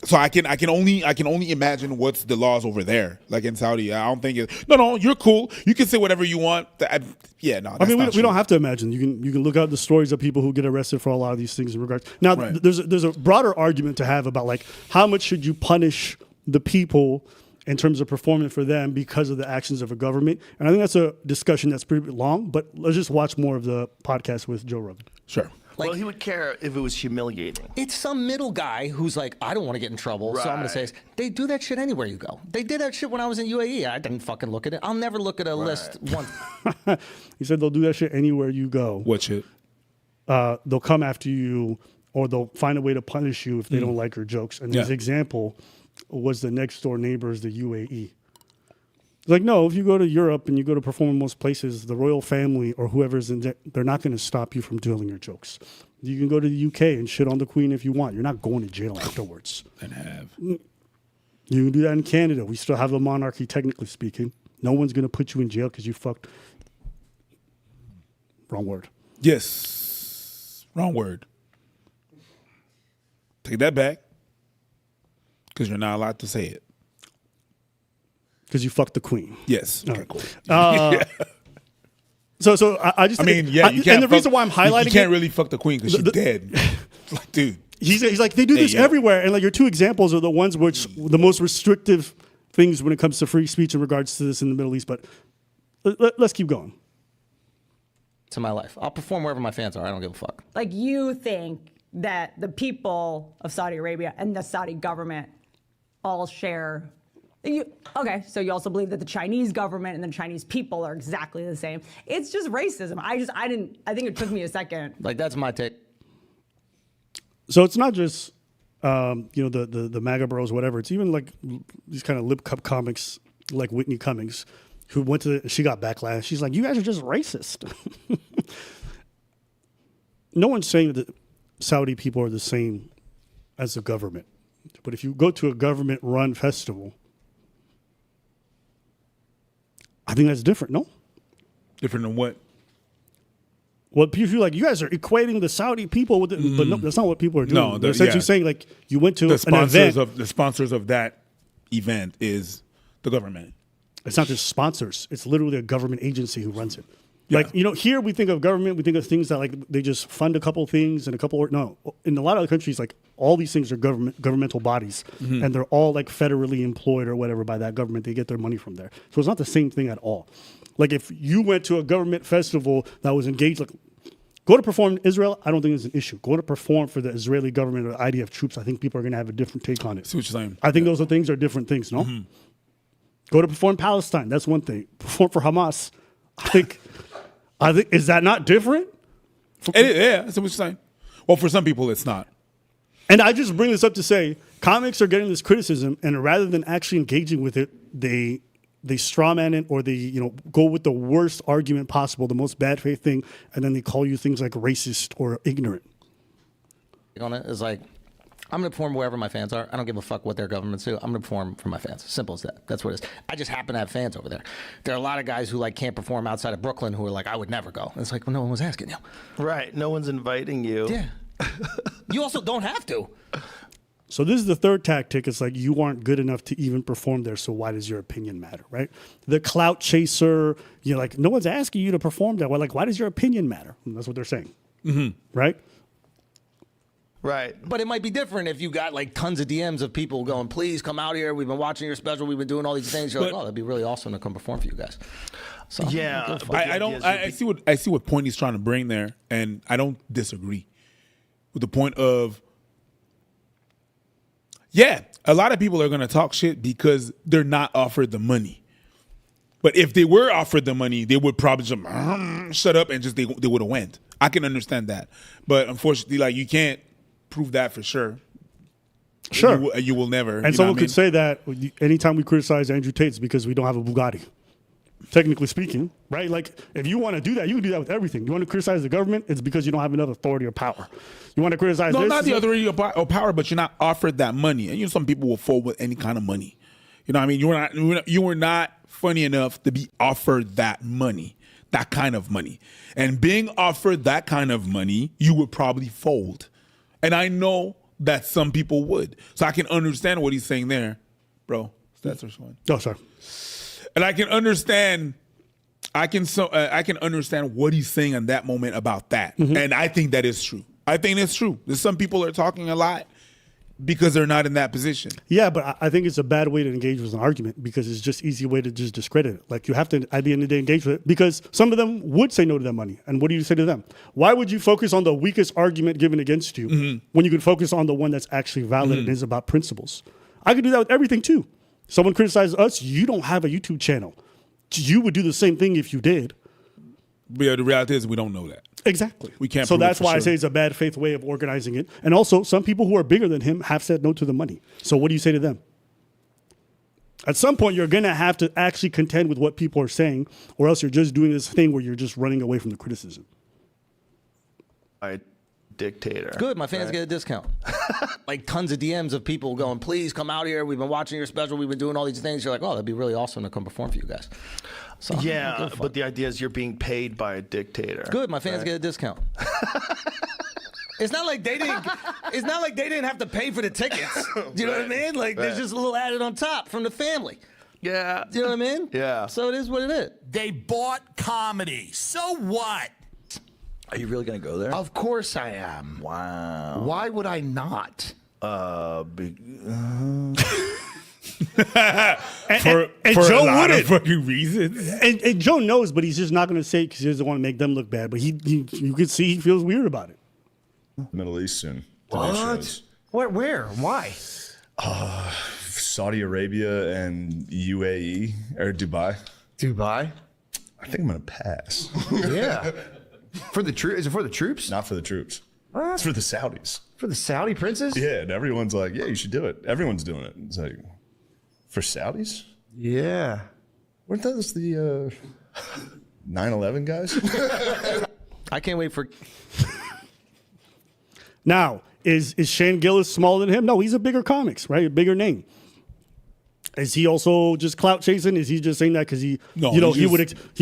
so I can only imagine what's the laws over there, like in Saudi. I don't think no, you're cool. You can say whatever you want. I mean, we don't have to imagine. You can look up the stories of people who get arrested for a lot of these things in regards. Now, right. There's a broader argument to have about like how much should you punish the people in terms of performing for them because of the actions of a government, and I think that's a discussion that's pretty long. But let's just watch more of the podcast with Joe Rogan. Sure. Well, he would care if it was humiliating. It's some middle guy who's like, I don't want to get in trouble, so I'm going to say this. They do that shit anywhere you go. They did that shit when I was in UAE. I didn't fucking look at it. I'll never look at a list once. He said they'll do that shit anywhere you go. What shit? They'll come after you, or they'll find a way to punish you if they don't like your jokes. And his example was the next door neighbors, the UAE. It's like, no, if you go to Europe and you go to perform in most places, the royal family or whoever's in there, they're not going to stop you from telling your jokes. You can go to the UK and shit on the Queen if you want. You're not going to jail afterwards. And have. You can do that in Canada. We still have a monarchy, technically speaking. No one's going to put you in jail because you fucked. Wrong word. Yes. Wrong word. Take that back. Because you're not allowed to say it. Because you fucked the Queen. Yes. Okay, cool. So I just. I mean, yeah. You can't and the reason why I'm highlighting you can't really fuck the Queen because she's dead. Like, dude. He's like, they do this everywhere. And like your two examples are the ones which the most restrictive things when it comes to free speech in regards to this in the Middle East. But let's keep going. To my life. I'll perform wherever my fans are. I don't give a fuck. Like, you think that the people of Saudi Arabia and the Saudi government all share. Okay, so you also believe that the Chinese government and the Chinese people are exactly the same. It's just racism. I think it took me a second. Like, that's my take. So it's not just, the MAGA bros, whatever. It's even like these kind of lip cup comics like Whitney Cummings, who she got backlash. She's like, you guys are just racist. No one's saying that Saudi people are the same as the government. But if you go to a government-run festival, I think that's different, no? Different than what? Well, people feel like you guys are equating the Saudi people with it, but no, that's not what people are doing. No, they're essentially saying like you went to the sponsors an event. The sponsors of that event is the government. It's not just sponsors. It's literally a government agency who runs it. Yeah. Like, here we think of government, we think of things that like they just fund a couple things and no. In a lot of other countries, like all these things are governmental bodies, and they're all like federally employed or whatever by that government. They get their money from there. So it's not the same thing at all. Like if you went to a government festival that was engaged, like go to perform in Israel, I don't think it's an issue. Go to perform for the Israeli government or the IDF troops, I think people are going to have a different take on it. See what you're saying? I think those are different things, no? Go to perform in Palestine, that's one thing. Perform for Hamas, I think is that not different? Yeah, that's what you're saying. Well, for some people, it's not. And I just bring this up to say, comics are getting this criticism, and rather than actually engaging with it, they strawman it, or they go with the worst argument possible, the most bad faith thing, and then they call you things like racist or ignorant. On it is like, I'm going to perform wherever my fans are. I don't give a fuck what their governments do. I'm going to perform for my fans. Simple as that. That's what it is. I just happen to have fans over there. There are a lot of guys who like can't perform outside of Brooklyn who are like, I would never go. And it's like, well, no one was asking you. Right. No one's inviting you. Yeah. You also don't have to. So this is the third tactic. It's like you aren't good enough to even perform there, so why does your opinion matter, right? The clout chaser, you're like, no one's asking you to perform there. Well, like, why does your opinion matter? And that's what they're saying, right? Right. But it might be different if you got like tons of DMs of people going, please come out here. We've been watching your special. We've been doing all these things. You're like, oh, that'd be really awesome to come perform for you guys. So, yeah. I see what point he's trying to bring there, and I don't disagree with the point of, yeah, a lot of people are going to talk shit because they're not offered the money. But if they were offered the money, they would probably just shut up and just they would have went. I can understand that. But unfortunately, like, you can't prove that for sure. Sure. You will never. And someone could say that anytime we criticize Andrew Tate, it's because we don't have a Bugatti. Technically speaking, right? Like, if you want to do that, you can do that with everything. You want to criticize the government, it's because you don't have enough authority or power. You want to criticize No, this, not the authority or power, but you're not offered that money. And some people will fold with any kind of money. You know what I mean? You were not funny enough to be offered that money, that kind of money. And being offered that kind of money, you would probably fold. And I know that some people would. So I can understand what he's saying there. Bro, that's first one. Oh, sorry. And I can understand understand what he's saying in that moment about that. And I think that is true. I think it's true. There's some people are talking a lot because they're not in that position. Yeah, but I think it's a bad way to engage with an argument because it's just easy way to just discredit it. Like, you have to, at the end of the day, engage with it because some of them would say no to that money. And what do you say to them? Why would you focus on the weakest argument given against you when you could focus on the one that's actually valid and is about principles? I could do that with everything too. Someone criticizes us, you don't have a YouTube channel. You would do the same thing if you did. But the reality is we don't know that. Exactly. We can't. So prove it that's for why I sure. say it's a bad faith way of organizing it. And also, some people who are bigger than him have said no to the money. So what do you say to them? At some point, you're going to have to actually contend with what people are saying, or else you're just doing this thing where you're just running away from the criticism. Dictator. Good, my fans get a discount. Like tons of DMs of people going, please come out here. We've been watching your special. We've been doing all these things. You're like, oh, that'd be really awesome to come perform for you guys. So, yeah, but the idea is you're being paid by a dictator. Good, my fans get a discount. It's not like they didn't. It's not like they didn't have to pay for the tickets. Do you know what I mean? Like, there's just a little added on top from the family. Yeah. Do you know what I mean? Yeah. So it is what it is. They bought comedy. So what? Are you really going to go there? Of course I am. Wow. Why would I not? And For Joe a lot wouldn't. of fucking reasons. And Joe knows, but he's just not going to say it because he doesn't want to make them look bad. But you can see he feels weird about it. Middle Eastern. What? Where? Why? Saudi Arabia and UAE or Dubai. Dubai? I think I'm gonna pass. Yeah. For the troops? Is it for the troops? Not for the troops. What? It's for the Saudis. For the Saudi princes? Yeah, and everyone's like, yeah, you should do it. Everyone's doing it. It's like, for Saudis? Yeah. Weren't those the 9/11 guys? I can't wait for. Now, is Shane Gillis smaller than him? No, he's a bigger comics, right? A bigger name. Is he also just clout chasing? Is he just saying that because he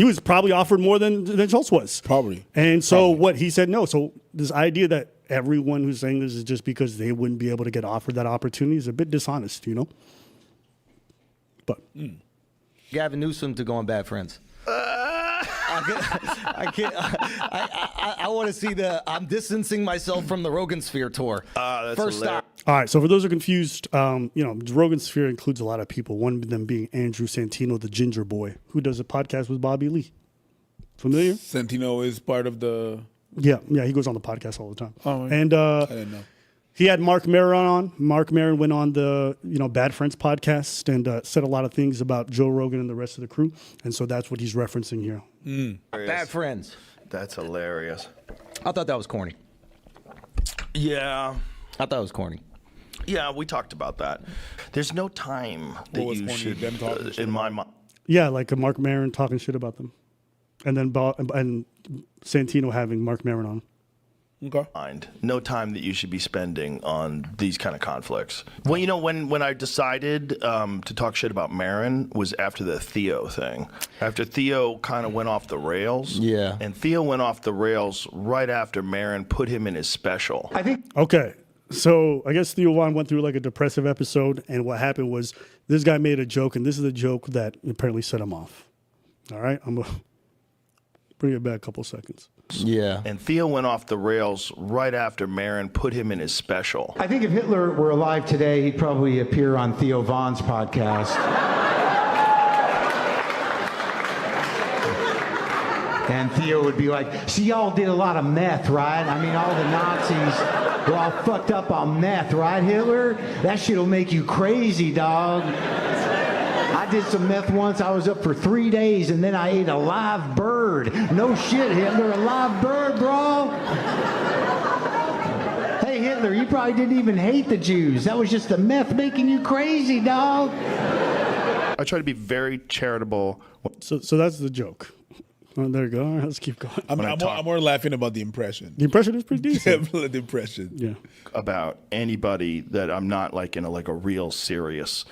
was probably offered more than Schultz was? Probably. And so what he said no. So this idea that everyone who's saying this is just because they wouldn't be able to get offered that opportunity is a bit dishonest, you know? But Gavin Newsom to go on Bad Friends. I can't. I want to see the. I'm distancing myself from the Rogan Sphere tour. That's First stop. All right, so for those who are confused, Rogan's sphere includes a lot of people, one of them being Andrew Santino, the ginger boy, who does a podcast with Bobby Lee. Familiar? Santino is part of the... Yeah, he goes on the podcast all the time. Oh, and I didn't know. he had Mark Maron on. Mark Maron went on the Bad Friends podcast and said a lot of things about Joe Rogan and the rest of the crew, and so that's what he's referencing here. Bad Friends. That's hilarious. I thought that was corny. Yeah. I thought it was corny. Yeah, we talked about that. There's no time that What was you corny? should, Them talking shit in my mind. Yeah, like Mark Maron talking shit about them, and then and Santino having Mark Maron on. Okay. No time that you should be spending on these kind of conflicts. Well, when I decided to talk shit about Marin was after the Theo thing. After Theo kind of went off the rails. Yeah. And Theo went off the rails right after Marin put him in his special. Okay, so I guess Theo Von went through like a depressive episode, and what happened was this guy made a joke, and this is a joke that apparently set him off. All right, I'm gonna bring it back a couple seconds. Yeah. And Theo went off the rails right after Marin put him in his special. I think if Hitler were alive today, he'd probably appear on Theo Von's podcast. And Theo would be like, see, y'all did a lot of meth, right? I mean, all the Nazis were all fucked up on meth, right, Hitler? That shit'll make you crazy, dog. I did some meth once. I was up for 3 days, and then I ate a live bird. No shit, Hitler, a live bird, bro. Hey, Hitler, you probably didn't even hate the Jews. That was just the meth making you crazy, dog. I try to be very charitable. So that's the joke. Oh, there you go. All right, let's keep going. I'm more laughing about the impression. The impression is pretty decent. The impression. Yeah. About anybody that I'm not like in a real serious,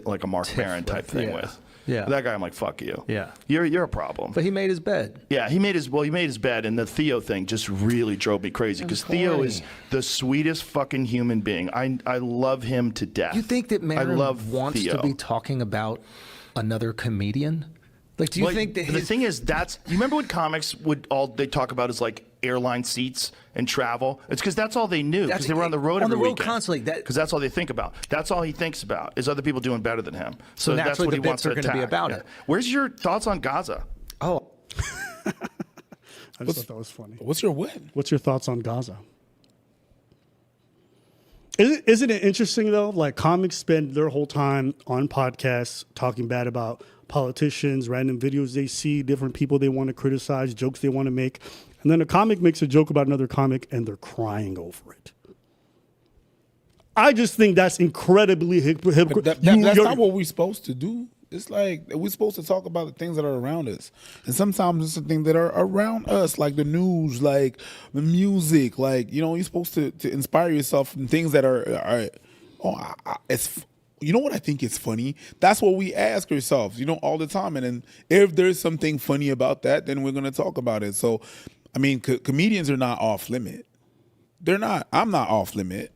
like a Mark Maron type thing with. Yeah. That guy, I'm like, fuck you. Yeah. You're a problem. But he made his bed. Yeah, he made his bed, and the Theo thing just really drove me crazy because Theo is the sweetest fucking human being. I love him to death. You think that I Maron love wants Theo. to be talking about another comedian? Like, do you think that the thing is you remember when comics they talk about is like airline seats and travel? It's because that's all they knew because they were on the road every weekend. Constantly. Because that's all they think about. That's all he thinks about is other people doing better than him. So that's naturally what he the wants bits to are gonna be attack. about Yeah. it. Where's your thoughts on Gaza? Oh. I just thought that was funny. What's your what? What's your thoughts on Gaza? Isn't it interesting though? Like comics spend their whole time on podcasts talking bad about politicians, random videos they see, different people they want to criticize, jokes they want to make, and then a comic makes a joke about another comic and they're crying over it. I just think that's incredibly hypocritical. That's not what we're supposed to do. It's like we're supposed to talk about the things that are around us, and sometimes it's the things that are around us, like the news, like the music, like you're supposed to inspire yourself from things that are it's. You know what I think is funny? That's what we ask ourselves, all the time. And then if there's something funny about that, then we're going to talk about it. So, I mean, comedians are not off limit. They're not. I'm not off limit.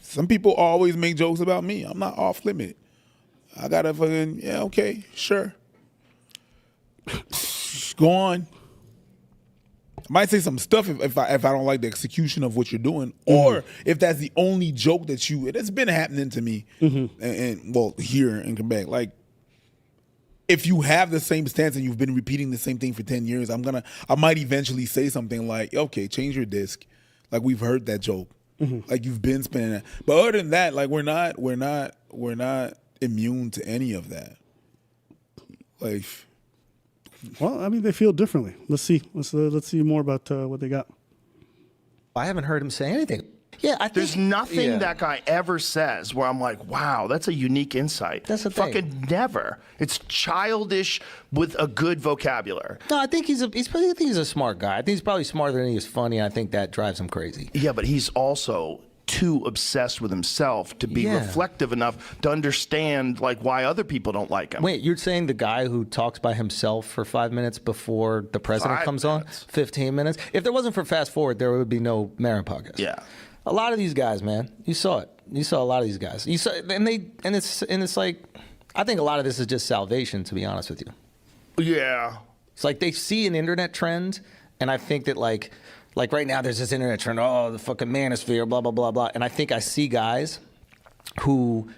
Some people always make jokes about me. I'm not off limit. I got to fucking, yeah, okay, sure. Go on. I might say some stuff if I don't like the execution of what you're doing, or if that's the only joke that it's been happening to me, and well, here in Quebec, like if you have the same stance and you've been repeating the same thing for 10 years, I might eventually say something like, okay, change your disc, like we've heard that joke, like you've been spinning that, but other than that, like we're not immune to any of that, like. Well, I mean, they feel differently. Let's see. Let's see more about what they got. I haven't heard him say anything. Yeah, I think there's nothing that guy ever says where I'm like, wow, that's a unique insight. That's the thing. Fucking never. It's childish with a good vocabulary. No, I think he's a smart guy. I think he's probably smarter than he is funny. I think that drives him crazy. Yeah, but he's also too obsessed with himself to be reflective enough to understand why other people don't like him. Wait, you're saying the guy who talks by himself for 5 minutes before the president comes on? 15 minutes? If there wasn't for Fast Forward, there would be no Maron podcast. Yeah. A lot of these guys, man. You saw it. You saw a lot of these guys. You saw, and it's like, I think a lot of this is just salvation, to be honest with you. Yeah. It's like they see an internet trend, and I think that Like right now, there's this internet trend, oh, the fucking manosphere, blah, blah, blah, blah. And I think I see guys who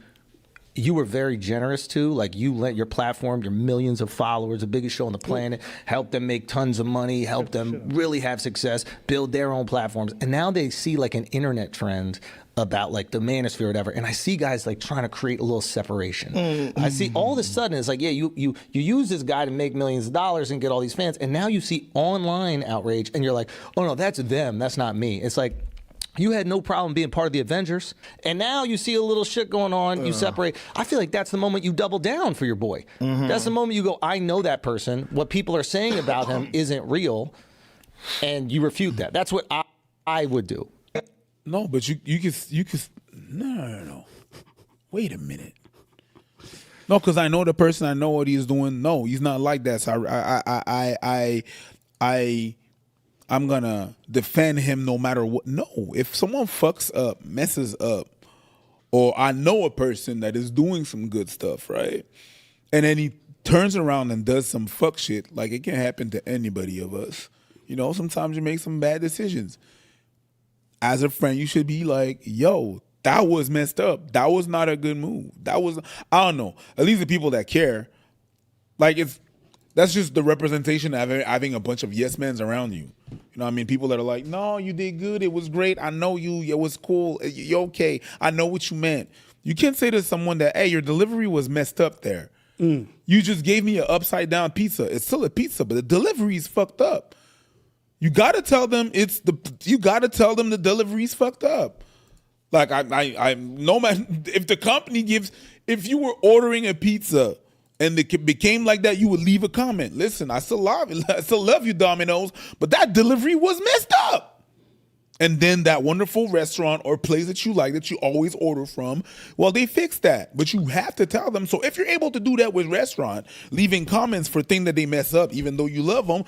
you were very generous to, like you let your platform, your millions of followers, the biggest show on the planet, help them make tons of money, help them really have success, build their own platforms. And now they see like an internet trend about like the manosphere or whatever. And I see guys like trying to create a little separation. I see all of a sudden it's like, yeah, you use this guy to make millions of dollars and get all these fans. And now you see online outrage and you're like, oh no, that's them. That's not me. It's like, you had no problem being part of the Avengers, and now you see a little shit going on, you separate. I feel like that's the moment you double down for your boy. That's the moment you go, I know that person. What people are saying about him isn't real, and you refute that. That's what I would do. No, but you could no. Wait a minute. No, because I know the person. I know what he's doing. No, he's not like that. So I'm gonna defend him no matter what. No, if someone fucks up, messes up, or I know a person that is doing some good stuff, right? And then he turns around and does some fuck shit, like it can happen to anybody of us. You know, sometimes you make some bad decisions. As a friend, you should be like, yo, that was messed up. That was not a good move. That was, I don't know. At least the people that care, like that's just the representation of having a bunch of yes men around you. You know what I mean? People that are like, no, you did good. It was great. I know you. It was cool. You're okay. I know what you meant. You can't say to someone that, hey, your delivery was messed up there. You just gave me an upside down pizza. It's still a pizza, but the delivery is fucked up. You gotta tell them the delivery's fucked up. Like I no matter if the company if you were ordering a pizza and it became like that, you would leave a comment. Listen, I still love you, Domino's, but that delivery was messed up. And then that wonderful restaurant or place that you like, that you always order from, well, they fixed that. But you have to tell them. So if you're able to do that with restaurant, leaving comments for things that they mess up, even though you love them,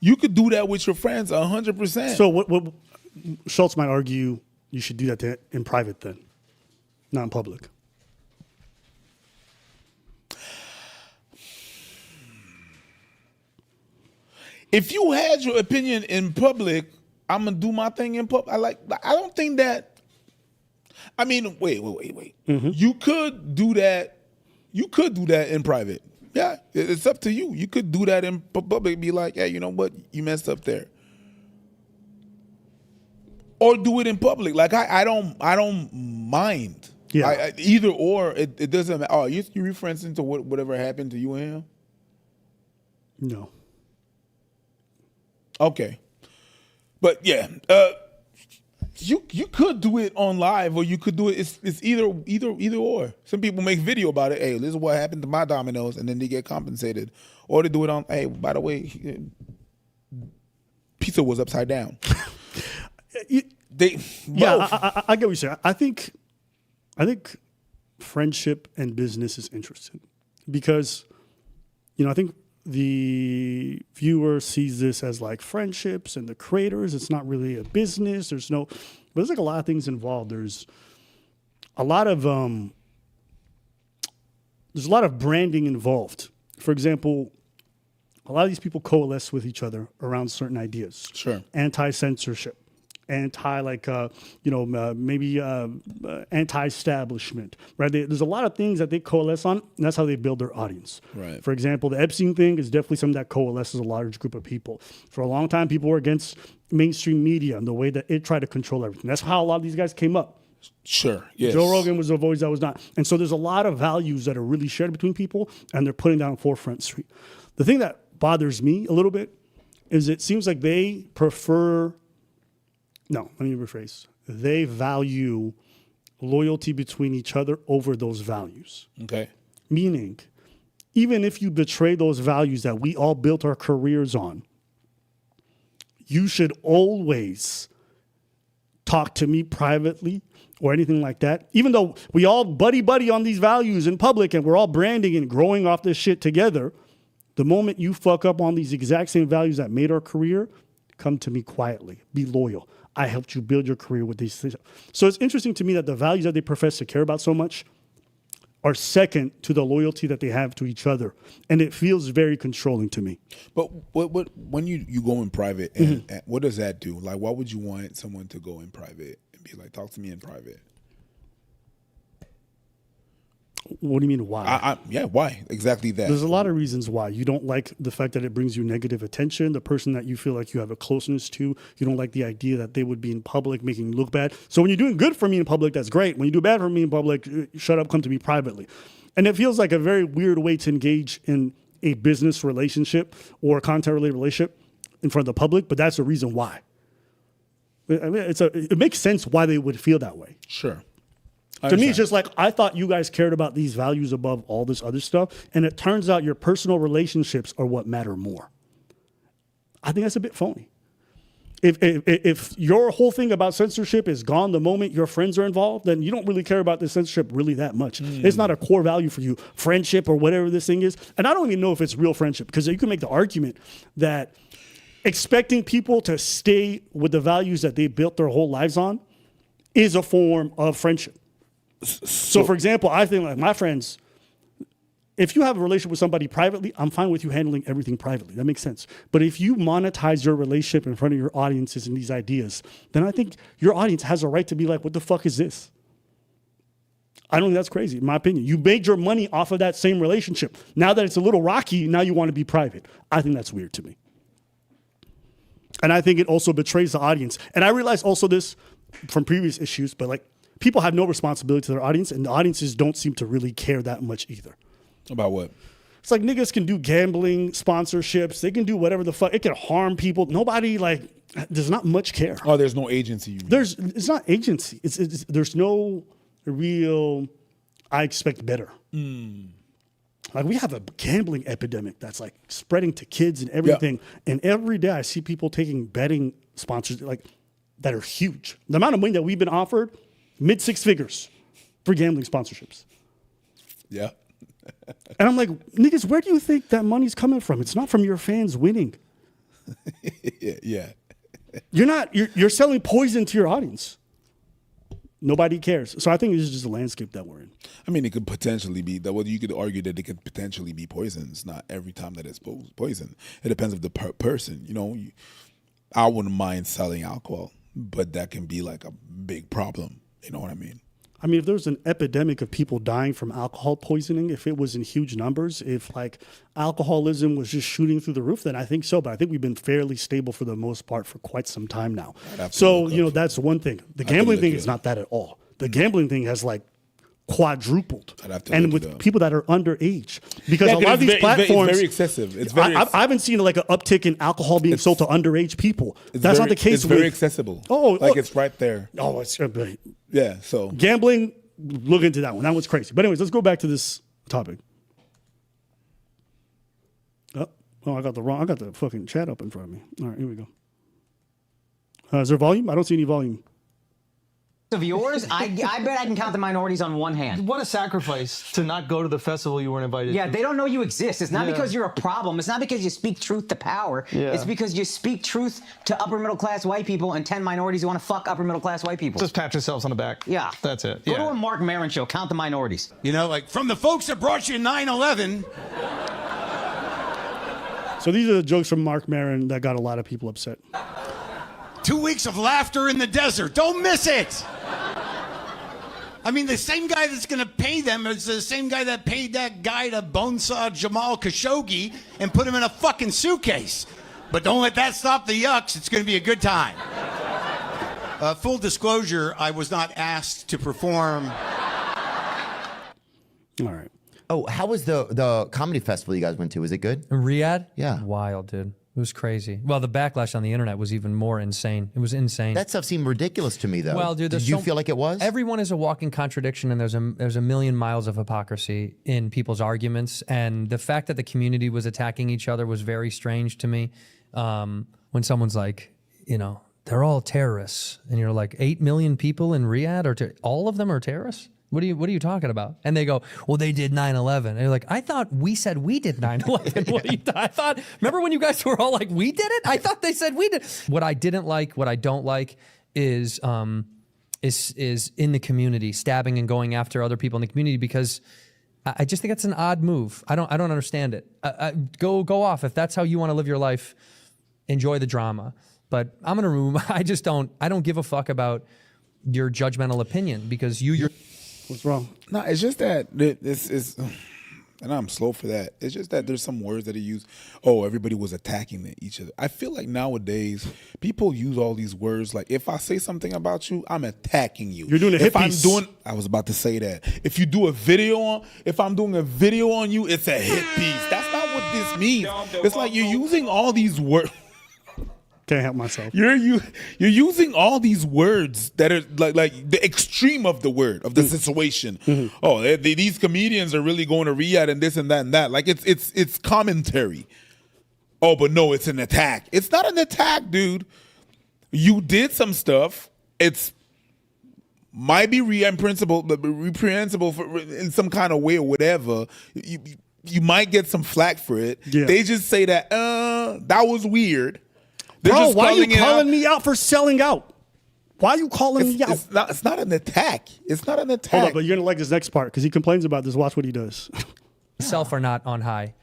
you could do that with your friends 100%. So what Schultz might argue, you should do that in private then, not in public. If you had your opinion in public, I'm gonna do my thing in public. I don't think that. I mean, wait. You could do that. You could do that in private. Yeah, it's up to you. You could do that in public. Be like, hey, you know what? You messed up there. Or do it in public. Like I don't mind. Yeah. Either or, it doesn't matter. Oh, you referencing to whatever happened to you and him? No. Okay. But yeah, you could do it on live, or you could do it. It's either or. Some people make video about it. Hey, this is what happened to my Domino's, and then they get compensated. Or they do it on. Hey, by the way, pizza was upside down. I get what you're saying. I think friendship and business is interesting because, I think the viewer sees this as like friendships and the creators. It's not really a business. There's like a lot of things involved. There's a lot of branding involved. For example, a lot of these people coalesce with each other around certain ideas. Sure. Anti-censorship. Anti-establishment, right? There's a lot of things that they coalesce on, and that's how they build their audience. Right. For example, the Epstein thing is definitely something that coalesces a large group of people. For a long time, people were against mainstream media and the way that it tried to control everything. That's how a lot of these guys came up. Sure. Yes. Joe Rogan was a voice that was not. And so there's a lot of values that are really shared between people, and they're putting that on Forefront Street. The thing that bothers me a little bit is it seems like they prefer... No, let me rephrase. They value loyalty between each other over those values. Okay. Meaning, even if you betray those values that we all built our careers on, you should always talk to me privately or anything like that. Even though we all buddy on these values in public and we're all branding and growing off this shit together, the moment you fuck up on these exact same values that made our career, come to me quietly. Be loyal. I helped you build your career with these things. So it's interesting to me that the values that they profess to care about so much are second to the loyalty that they have to each other. And it feels very controlling to me. But when you go in private, and what does that do? Like, why would you want someone to go in private and be like, talk to me in private? What do you mean, why? Yeah, why? Exactly that. There's a lot of reasons why. You don't like the fact that it brings you negative attention. The person that you feel like you have a closeness to, you don't like the idea that they would be in public making you look bad. So when you're doing good for me in public, that's great. When you do bad for me in public, shut up, come to me privately. And it feels like a very weird way to engage in a business relationship or a content-related relationship in front of the public, but that's the reason why. I mean, it makes sense why they would feel that way. Sure. To me, it's just like, I thought you guys cared about these values above all this other stuff. And it turns out your personal relationships are what matter more. I think that's a bit phony. If your whole thing about censorship is gone the moment your friends are involved, then you don't really care about the censorship really that much. It's not a core value for you, friendship or whatever this thing is. And I don't even know if it's real friendship, because you can make the argument that expecting people to stay with the values that they built their whole lives on is a form of friendship. So, for example, I think, like, my friends, if you have a relationship with somebody privately, I'm fine with you handling everything privately. That makes sense. But if you monetize your relationship in front of your audiences and these ideas, then I think your audience has a right to be like, what the fuck is this? I don't think that's crazy, in my opinion. You made your money off of that same relationship. Now that it's a little rocky, now you want to be private. I think that's weird to me. And I think it also betrays the audience. And I realize also this from previous issues, but like, people have no responsibility to their audience, and the audiences don't seem to really care that much either. About what? It's like, niggas can do gambling sponsorships. They can do whatever the fuck. It can harm people. Nobody, like, there's not much care. Oh, there's no agency. You mean. It's not agency. It's there's no real, I expect better. Like, we have a gambling epidemic that's like spreading to kids and everything. Yeah. And every day I see people taking betting sponsors like that are huge. The amount of money that we've been offered, mid-six figures for gambling sponsorships. Yeah. And I'm like, niggas, where do you think that money's coming from? It's not from your fans winning. Yeah. You're selling poison to your audience. Nobody cares. So I think this is just a landscape that we're in. I mean, it could potentially be that. Well, you could argue that it could potentially be poison. It's not every time that it's poison. It depends on the person. You know, I wouldn't mind selling alcohol, but that can be like a big problem. You know what I mean? I mean, if there was an epidemic of people dying from alcohol poisoning, if it was in huge numbers, if like alcoholism was just shooting through the roof, then I think so. But I think we've been fairly stable for the most part for quite some time now. So, that's one thing. The gambling thing is not that at all. The gambling thing has like quadrupled. And with people that are underage. Because a lot of these platforms. It's very excessive. It's very I haven't seen like an uptick in alcohol being sold to underage people. That's not the case. It's very accessible. It's right there. Oh, it's yeah. So gambling, look into that one. That one's crazy. But anyways, let's go back to this topic. Oh, I got the fucking chat up in front of me. All right, here we go. Is there volume? I don't see any volume. Of yours, I bet I can count the minorities on one hand. What a sacrifice to not go to the festival you weren't invited to. Yeah, they don't know you exist. It's not because you're a problem. It's not because you speak truth to power. Yeah. It's because you speak truth to upper middle class white people and 10 minorities who want to fuck upper middle class white people. Just pat yourselves on the back. Yeah. That's it. Go to a Mark Maron show, count the minorities. You know, like from the folks that brought you 9/11. So these are the jokes from Mark Maron that got a lot of people upset. 2 weeks of laughter in the desert. Don't miss it. I mean, the same guy that's going to pay them is the same guy that paid that guy to bonesaw Jamal Khashoggi and put him in a fucking suitcase. But don't let that stop the yucks. It's going to be a good time. Full disclosure, I was not asked to perform. All right. Oh, how was the comedy festival you guys went to? Was it good? In Riyadh? Yeah. Wild, dude. It was crazy. Well, the backlash on the internet was even more insane. It was insane. That stuff seemed ridiculous to me, though. Well, dude, did you feel like it was? Everyone is a walking contradiction, and there's a million miles of hypocrisy in people's arguments. And the fact that the community was attacking each other was very strange to me. When someone's like, they're all terrorists, and you're like, 8 million people in Riyadh all of them are terrorists? What are you talking about? And they go, well, they did 9/11. And you're like, I thought we said we did 9/11. I thought, remember when you guys were all like, we did it? I thought they said we did. What I didn't like, what I don't like is in the community, stabbing and going after other people in the community, because I just think that's an odd move. I don't understand it. Go off if that's how you want to live your life. Enjoy the drama, but I'm gonna remove. I don't give a fuck about your judgmental opinion because you're. What's wrong? No, it's just that this is, and I'm slow for that. It's just that there's some words that he used. Oh, everybody was attacking each other. I feel like nowadays people use all these words. Like if I say something about you, I'm attacking you. You're doing a hit piece. I was about to say that. If you do a video if I'm doing a video on you, it's a hit piece. That's not what this means. It's like you're using all these words. Can't help myself. You're using all these words that are like the extreme of the word of the situation. Mm-hmm. Oh, these comedians are really going to Riyadh and this and that and that. Like it's commentary. Oh, but no, it's an attack. It's not an attack, dude. You did some stuff. It's might be reprehensible in some kind of way or whatever. You might get some flack for it. Yeah. They just say that that was weird. They're Bro, just why are you calling it calling me out for selling out? Why are you calling me out? It's not an attack. It's not an attack. Hold up, but you're gonna like this next part because he complains about this. Watch what he does. Self are not on high.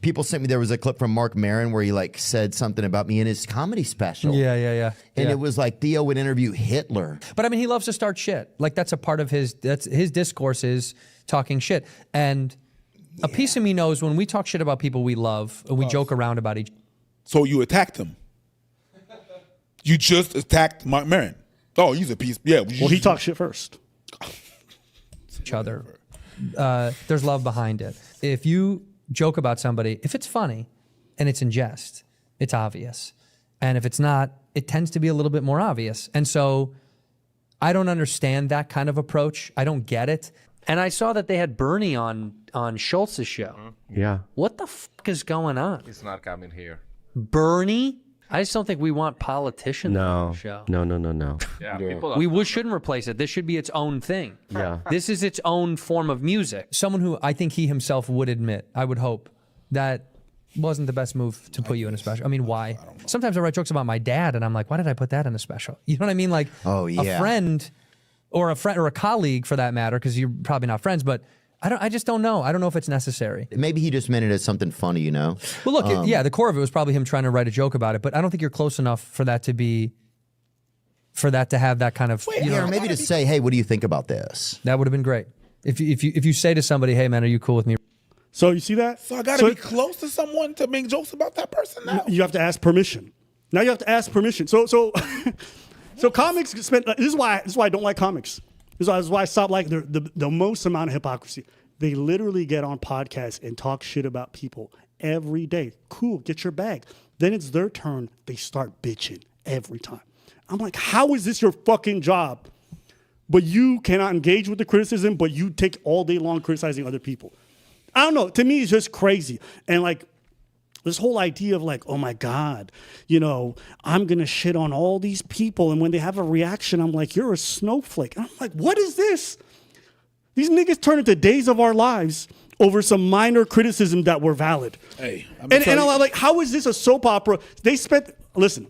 People sent me, there was a clip from Mark Maron where he like said something about me in his comedy special. Yeah. And it was like Theo would interview Hitler. But I mean, he loves to start shit. Like that's a part of his discourse is talking shit. And a piece of me knows when we talk shit about people we love, and we joke around about each. So you attacked him. You just attacked Mark Maron. Oh, he's a piece. Yeah. Well, he talked shit first. Each other. There's love behind it. If you joke about somebody, if it's funny and it's in jest, it's obvious. And if it's not, it tends to be a little bit more obvious. And so I don't understand that kind of approach. I don't get it. And I saw that they had Bernie on Schultz's show. Yeah. What the fuck is going on? He's not coming here. Bernie? I just don't think we want politicians on the show. No. Yeah, we shouldn't replace it. This should be its own thing. Yeah. This is its own form of music. Someone who I think he himself would admit, I would hope, that wasn't the best move to put you in a special. I mean, why? Sometimes I write jokes about my dad, and I'm like, why did I put that in a special? You know what I mean? Like, a friend or a colleague, for that matter, because you're probably not friends, but I just don't know. I don't know if it's necessary. Maybe he just meant it as something funny, you know? Well, look, the core of it was probably him trying to write a joke about it, but I don't think you're close enough for that to have that kind of. Or maybe to say, hey, what do you think about this? That would have been great. If you say to somebody, hey man, are you cool with me? So you see that? So I gotta be close to someone to make jokes about that person now. You have to ask permission. Now you have to ask permission. So comics spend. This is why I don't like comics. This is why I stopped liking the most amount of hypocrisy. They literally get on podcasts and talk shit about people every day. Cool, get your bag. Then it's their turn. They start bitching every time. I'm like, how is this your fucking job? But you cannot engage with the criticism, but you take all day long criticizing other people. I don't know. To me, it's just crazy. And like this whole idea of like, oh my God, I'm going to shit on all these people. And when they have a reaction, I'm like, you're a snowflake. And I'm like, what is this? These niggas turn into days of our lives over some minor criticism that were valid. Hey, and I'm like, how is this a soap opera? Listen,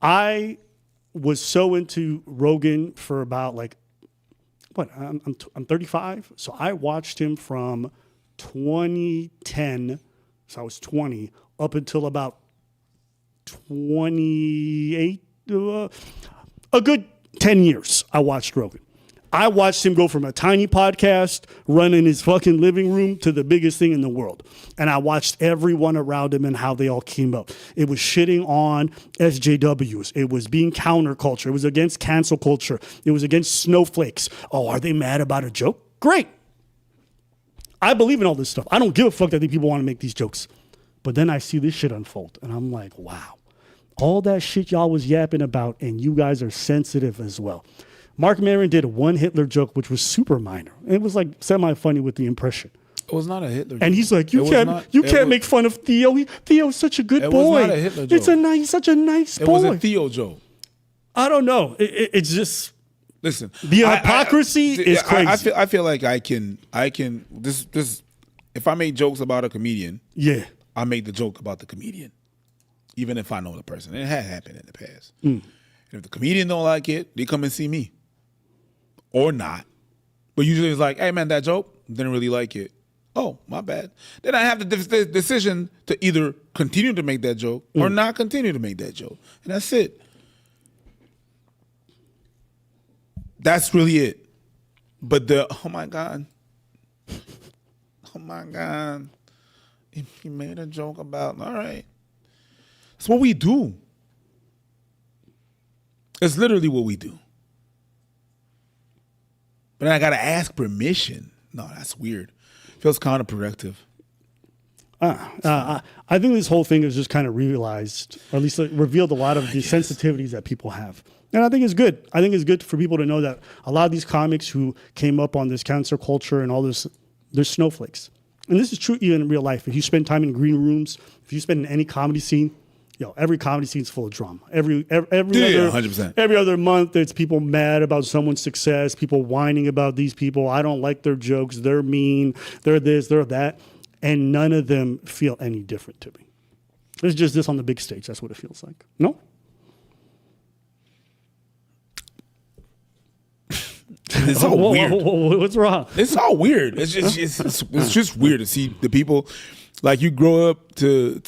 I was so into Rogan for about like, I'm 35. So I watched him from 2010, so I was 20, up until about 28, a good 10 years I watched Rogan. I watched him go from a tiny podcast running his fucking living room to the biggest thing in the world. And I watched everyone around him and how they all came up. It was shitting on SJWs. It was being counterculture. It was against cancel culture. It was against snowflakes. Oh, are they mad about a joke? Great. I believe in all this stuff. I don't give a fuck that people want to make these jokes. But then I see this shit unfold. And I'm like, wow. All that shit y'all was yapping about, and you guys are sensitive as well. Mark Maron did one Hitler joke, which was super minor. It was like semi-funny with the impression. It was not a Hitler joke. And he's like, you can't make fun of Theo. Theo's such a good boy. It was not a Hitler joke. He's such a nice boy. It was a Theo joke. I don't know. It's just. Listen, the hypocrisy is crazy. I feel like I can. This. If I make jokes about a comedian, I make the joke about the comedian, even if I know the person. It had happened in the past. And if the comedian don't like it, they come and see me. Or not. But usually it's like, hey man, that joke, didn't really like it. Oh, my bad. Then I have the decision to either continue to make that joke or not continue to make that joke. And that's it. That's really it. But oh my God. Oh my God. If he made a joke about, all right. It's what we do. It's literally what we do. But then I got to ask permission. No, that's weird. Feels counterproductive. I think this whole thing is just kind of realized, or at least revealed a lot of the sensitivities that people have. And I think it's good. I think it's good for people to know that a lot of these comics who came up on this cancel culture and all this, they're snowflakes. And this is true even in real life. If you spend time in green rooms, if you spend in any comedy scene, every comedy scene is full of drama. Every 100%. Every other month, it's people mad about someone's success, people whining about these people. I don't like their jokes. They're mean. They're this, they're that. And none of them feel any different to me. It's just this on the big stage. That's what it feels like. No? It's all weird. What's wrong? It's all weird. It's just weird to see the people. Like, you grow up to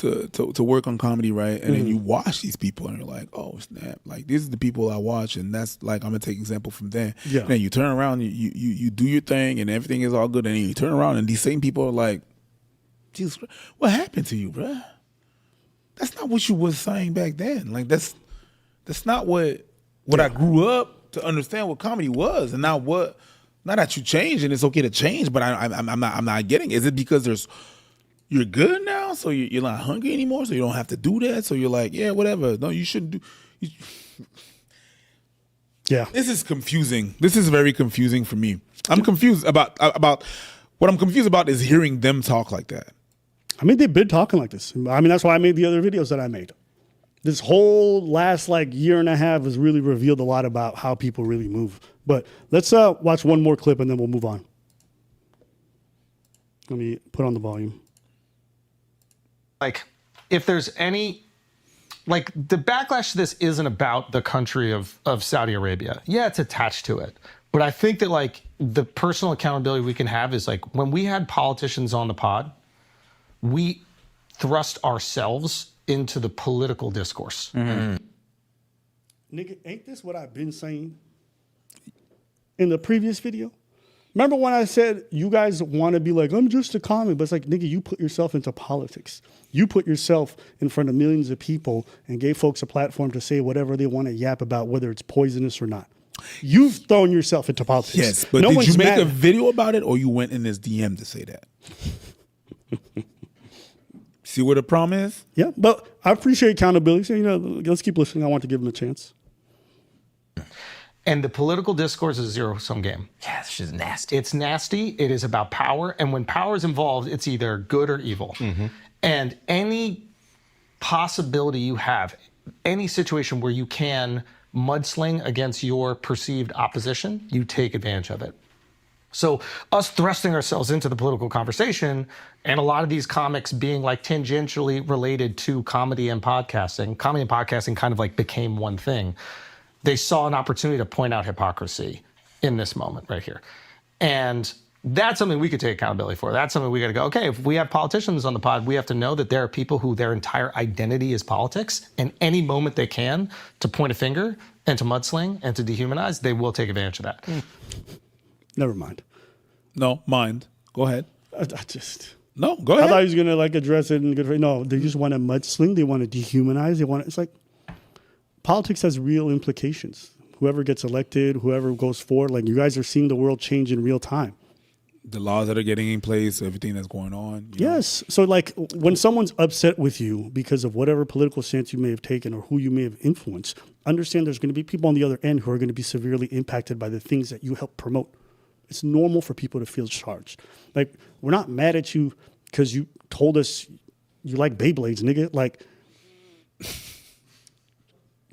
work on comedy, right? And then you watch these people and you're like, oh snap! Like, these are the people I watch, and that's like, I'm gonna take example from them. Yeah. And then you turn around, you do your thing, and everything is all good, and then you turn around and these same people are like, Jesus, what happened to you, bruh? That's not what you was saying back then. Like, that's not what I grew up to understand what comedy was, and now what? Not that you changed, and it's okay to change, but I'm not getting. Is it because you're good now, so you're not hungry anymore, so you don't have to do that? So you're like, yeah, whatever. No, you shouldn't do. Yeah, this is confusing. This is very confusing for me. I'm confused about what I'm confused about is hearing them talk like that. I mean, they've been talking like this. I mean, that's why I made the other videos that I made. This whole last year and a half has really revealed a lot about how people really move. But let's watch one more clip and then we'll move on. Let me put on the volume. Like, if there's any, like, the backlash to this isn't about the country of Saudi Arabia. Yeah, it's attached to it. But I think that, like, the personal accountability we can have is, like, when we had politicians on the pod, we thrust ourselves into the political discourse. Nigga, ain't this what I've been saying in the previous video? Remember when I said you guys want to be like, I'm just a comic, but it's like, nigga, you put yourself into politics. You put yourself in front of millions of people and gave folks a platform to say whatever they want to yap about, whether it's poisonous or not. You've thrown yourself into politics. Yes, but did you make a video about it, or you went in his DM to say that? See what the problem is? Yeah, but I appreciate accountability. So, let's keep listening. I want to give him a chance. And the political discourse is a zero-sum game. Yeah, this shit's nasty. It's nasty. It is about power. And when power is involved, it's either good or evil. And any possibility you have, any situation where you can mudsling against your perceived opposition, you take advantage of it. So us thrusting ourselves into the political conversation, and a lot of these comics being like tangentially related to comedy and podcasting kind of like became one thing. They saw an opportunity to point out hypocrisy in this moment right here. And that's something we could take accountability for. That's something we got to go, okay, if we have politicians on the pod, we have to know that there are people who their entire identity is politics, and any moment they can to point a finger and to mudsling and to dehumanize, they will take advantage of that. Never mind. No, mind. Go ahead. No, go I ahead. thought he was going to address it in good way. No, they just want to mudsling. They want to dehumanize. It's like politics has real implications. Whoever gets elected, whoever goes forward, you guys are seeing the world change in real time. The laws that are getting in place, everything that's going on. Yes. So when someone's upset with you because of whatever political stance you may have taken or who you may have influenced, understand there's going to be people on the other end who are going to be severely impacted by the things that you help promote. It's normal for people to feel charged. We're not mad at you because you told us you like Beyblades, nigga.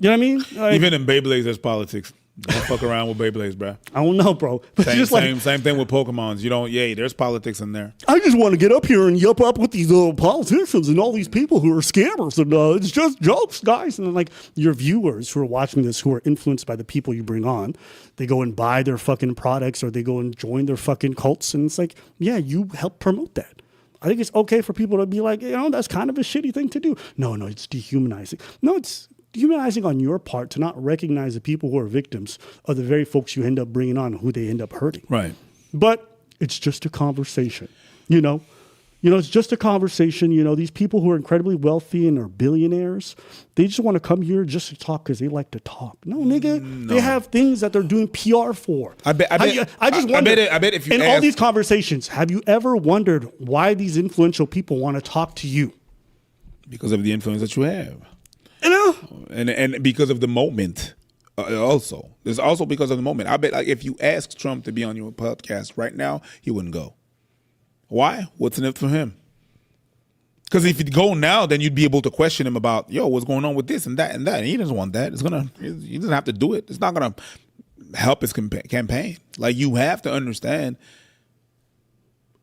You know what I mean? Even in Beyblades, there's politics. Don't fuck around with Beyblades, bro. I don't know, bro. But Same, just like, same thing with Pokemons. You don't. Yeah, there's politics in there. I just want to get up here and yup up with these politicians and all these people who are scammers, and it's just jokes, guys. And then, like, your viewers who are watching this, who are influenced by the people you bring on, they go and buy their fucking products or they go and join their fucking cults, and it's like, yeah, you help promote that. I think it's okay for people to be like, that's kind of a shitty thing to do. No, it's dehumanizing. No, it's dehumanizing on your part to not recognize the people who are victims of the very folks you end up bringing on, who they end up hurting. Right. But it's just a conversation, it's just a conversation. These people who are incredibly wealthy and are billionaires, they just want to come here just to talk because they like to talk. No, nigga, they have things that they're doing PR for. I bet if you in all these conversations, have you ever wondered why these influential people want to talk to you? Because of the influence that you have. And because of the moment also. There's also because of the moment. I bet like if you ask Trump to be on your podcast right now, he wouldn't go. Why? What's in it for him? Because if he'd go now, then you'd be able to question him about, what's going on with this and that and that. And he doesn't want that. He doesn't have to do it. It's not going to help his campaign. Like, you have to understand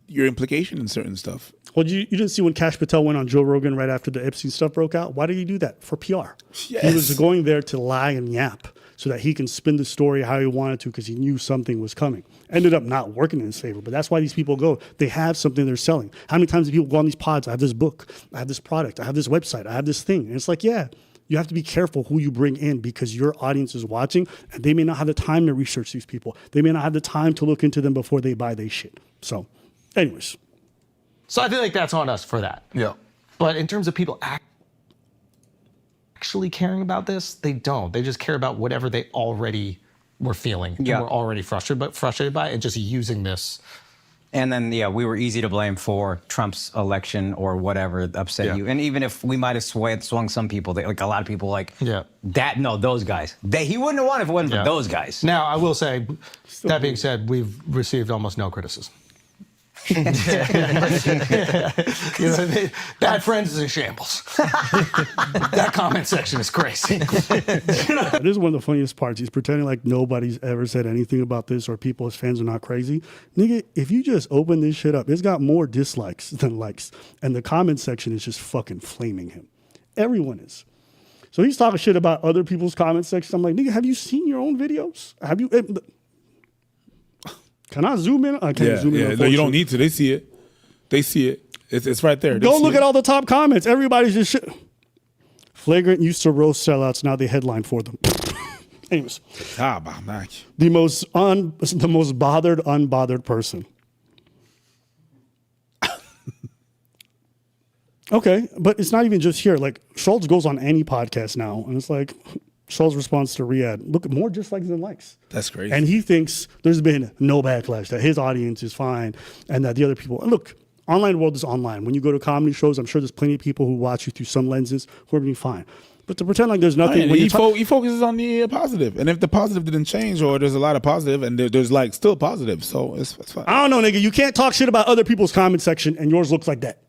your implication in certain stuff. Well, you didn't see when Kash Patel went on Joe Rogan right after the Epstein stuff broke out? Why did he do that? For PR. Yes. He was going there to lie and yap so that he can spin the story how he wanted to because he knew something was coming. Ended up not working in his favor, but that's why these people go. They have something they're selling. How many times do people go on these pods? I have this book. I have this product. I have this website. I have this thing. And it's like, yeah, you have to be careful who you bring in because your audience is watching and they may not have the time to research these people. They may not have the time to look into them before they buy their shit. So, anyways. So I feel like that's on us for that. Yeah. But in terms of people actually caring about this, they don't. They just care about whatever they already were feeling and were already frustrated by it, and just using this. And then, we were easy to blame for Trump's election or whatever upset you. And even if we might have swung some people, like a lot of people those guys. He wouldn't have won if it wasn't for those guys. Now, I will say, that being said, we've received almost no criticism. Bad friends is in shambles. That comment section is crazy. This is one of the funniest parts. He's pretending like nobody's ever said anything about this or people, his fans, are not crazy. Nigga, if you just open this shit up, it's got more dislikes than likes. And the comment section is just fucking flaming him. Everyone is. So he's talking shit about other people's comment sections. I'm like, nigga, have you seen your own videos? Have you... Can I zoom in? I can't zoom in. Yeah, no, you don't need to. They see it. It's right there. Go look at all the top comments. Everybody's just shit. Flagrant used to roast sellouts. Now they headline for them. Anyways, the most bothered, unbothered person. Okay, but it's not even just here. Like, Schultz goes on any podcast now, and it's like, Schultz's response to Riyadh, look at more dislikes than likes. That's crazy. And he thinks there's been no backlash, that his audience is fine, and that the other people, look, online world is online. When you go to comedy shows, I'm sure there's plenty of people who watch you through some lenses who are being fine. But to pretend like there's nothing. He focuses on the positive. And if the positive didn't change, or there's a lot of positive, and there's like still positive, so it's fine. I don't know, nigga. You can't talk shit about other people's comment section and yours looks like that.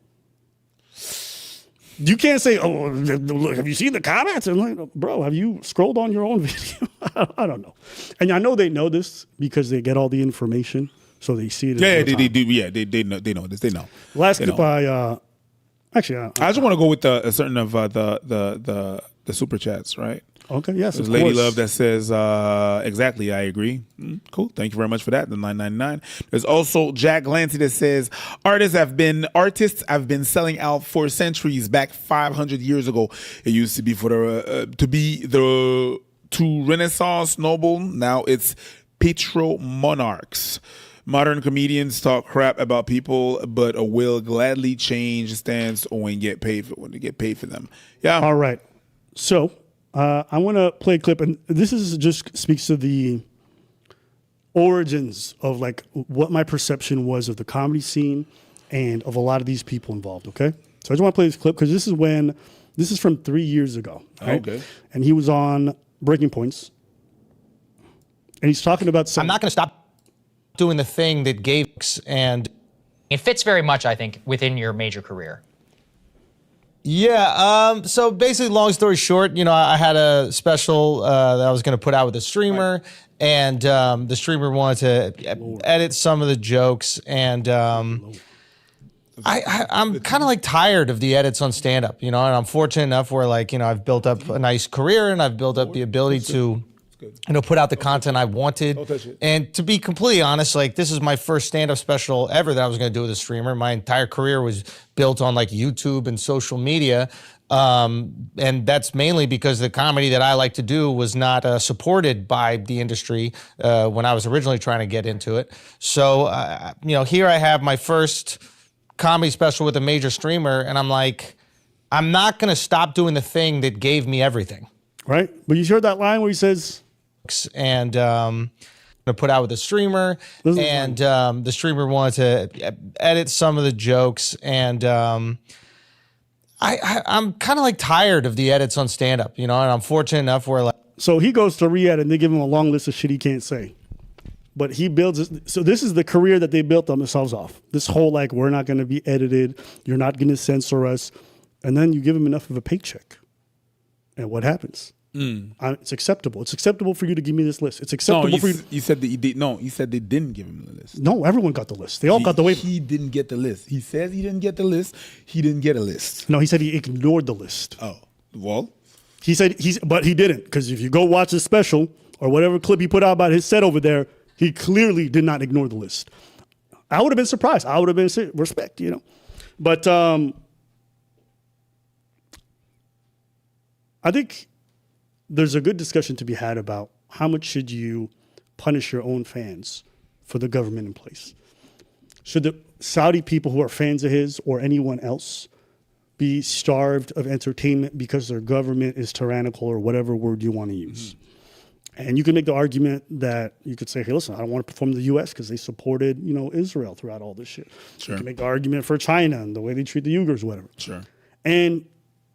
You can't say, oh, look, have you seen the comments? And like, bro, have you scrolled on your own video? I don't know. And I know they know this because they get all the information, so they see it. Yeah, they do. Yeah, they know this. They know. Last clip, I just want to go with a certain of the super chats, right? Okay, yes. There's Lady Love that says, exactly, I agree. Cool. Thank you very much for that. The 999. There's also Jack Lancy that says, artists have been selling out for centuries. Back 500 years ago, it used to be to Renaissance noble. Now it's petro monarchs. Modern comedians talk crap about people, but will gladly change stance when they get paid for them. Yeah. All right. So I want to play a clip, and this is just speaks to the origins of like what my perception was of the comedy scene and of a lot of these people involved. Okay. So I just want to play this clip because this is from 3 years ago. Right? Okay. And he was on Breaking Points, and he's talking about I'm not going to stop doing the thing that gave, and it fits very much, I think, within your major career. Yeah. So basically, long story short, I had a special that I was going to put out with a streamer, and the streamer wanted to edit some of the jokes, and I'm kind of like tired of the edits on stand up, and I'm fortunate enough where I've built up a nice career and I've built up the ability to put out the content I wanted. And to be completely honest, this is my first stand-up special ever that I was going to do with a streamer. My entire career was built on YouTube and social media. And that's mainly because the comedy that I like to do was not supported by the industry when I was originally trying to get into it. So, here I have my first comedy special with a major streamer, and I'm like, I'm not going to stop doing the thing that gave me everything. Right? But you heard that line where he says, and to put out with a streamer, and the streamer wanted to edit some of the jokes, and I'm kind of tired of the edits on stand-up, and I'm fortunate enough where so he goes to re-edit and they give him a long list of shit he can't say. But he builds so this is the career that they built themselves off. This whole we're not going to be edited, you're not going to censor us, and then you give him enough of a paycheck, and what happens? It's acceptable. It's acceptable for you to give me this list. It's acceptable for you. You said that you did. No, you said they didn't give him the list. No, everyone got the list. They all got the way. He didn't get the list. He says he didn't get the list. He didn't get a list. No, he said he ignored the list. Oh, well. He said but he didn't, because if you go watch the special or whatever clip he put out about his set over there, he clearly did not ignore the list. I would have been surprised. I would have been respect, But I think there's a good discussion to be had about how much should you punish your own fans for the government in place. Should the Saudi people who are fans of his or anyone else be starved of entertainment because their government is tyrannical, or whatever word you want to use? And you can make the argument that you could say, hey, listen, I don't want to perform in the U.S. because they supported, Israel throughout all this shit. Sure. You can make the argument for China and the way they treat the Uyghurs, whatever. Sure. And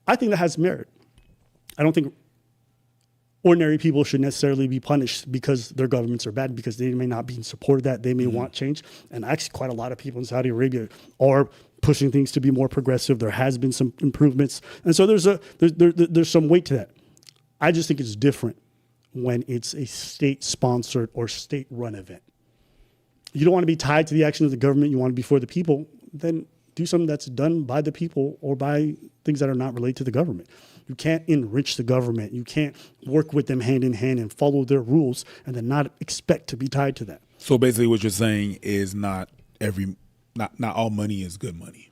I think that has merit. I don't think ordinary people should necessarily be punished because their governments are bad, because they may not be in support of that. They may want change. And actually quite a lot of people in Saudi Arabia are pushing things to be more progressive. There has been some improvements. And so there's some weight to that. I just think it's different when it's a state-sponsored or state-run event. You don't want to be tied to the action of the government. You want to be for the people. Then do something that's done by the people or by things that are not related to the government. You can't enrich the government. You can't work with them hand in hand and follow their rules and then not expect to be tied to that. So basically what you're saying is not all money is good money.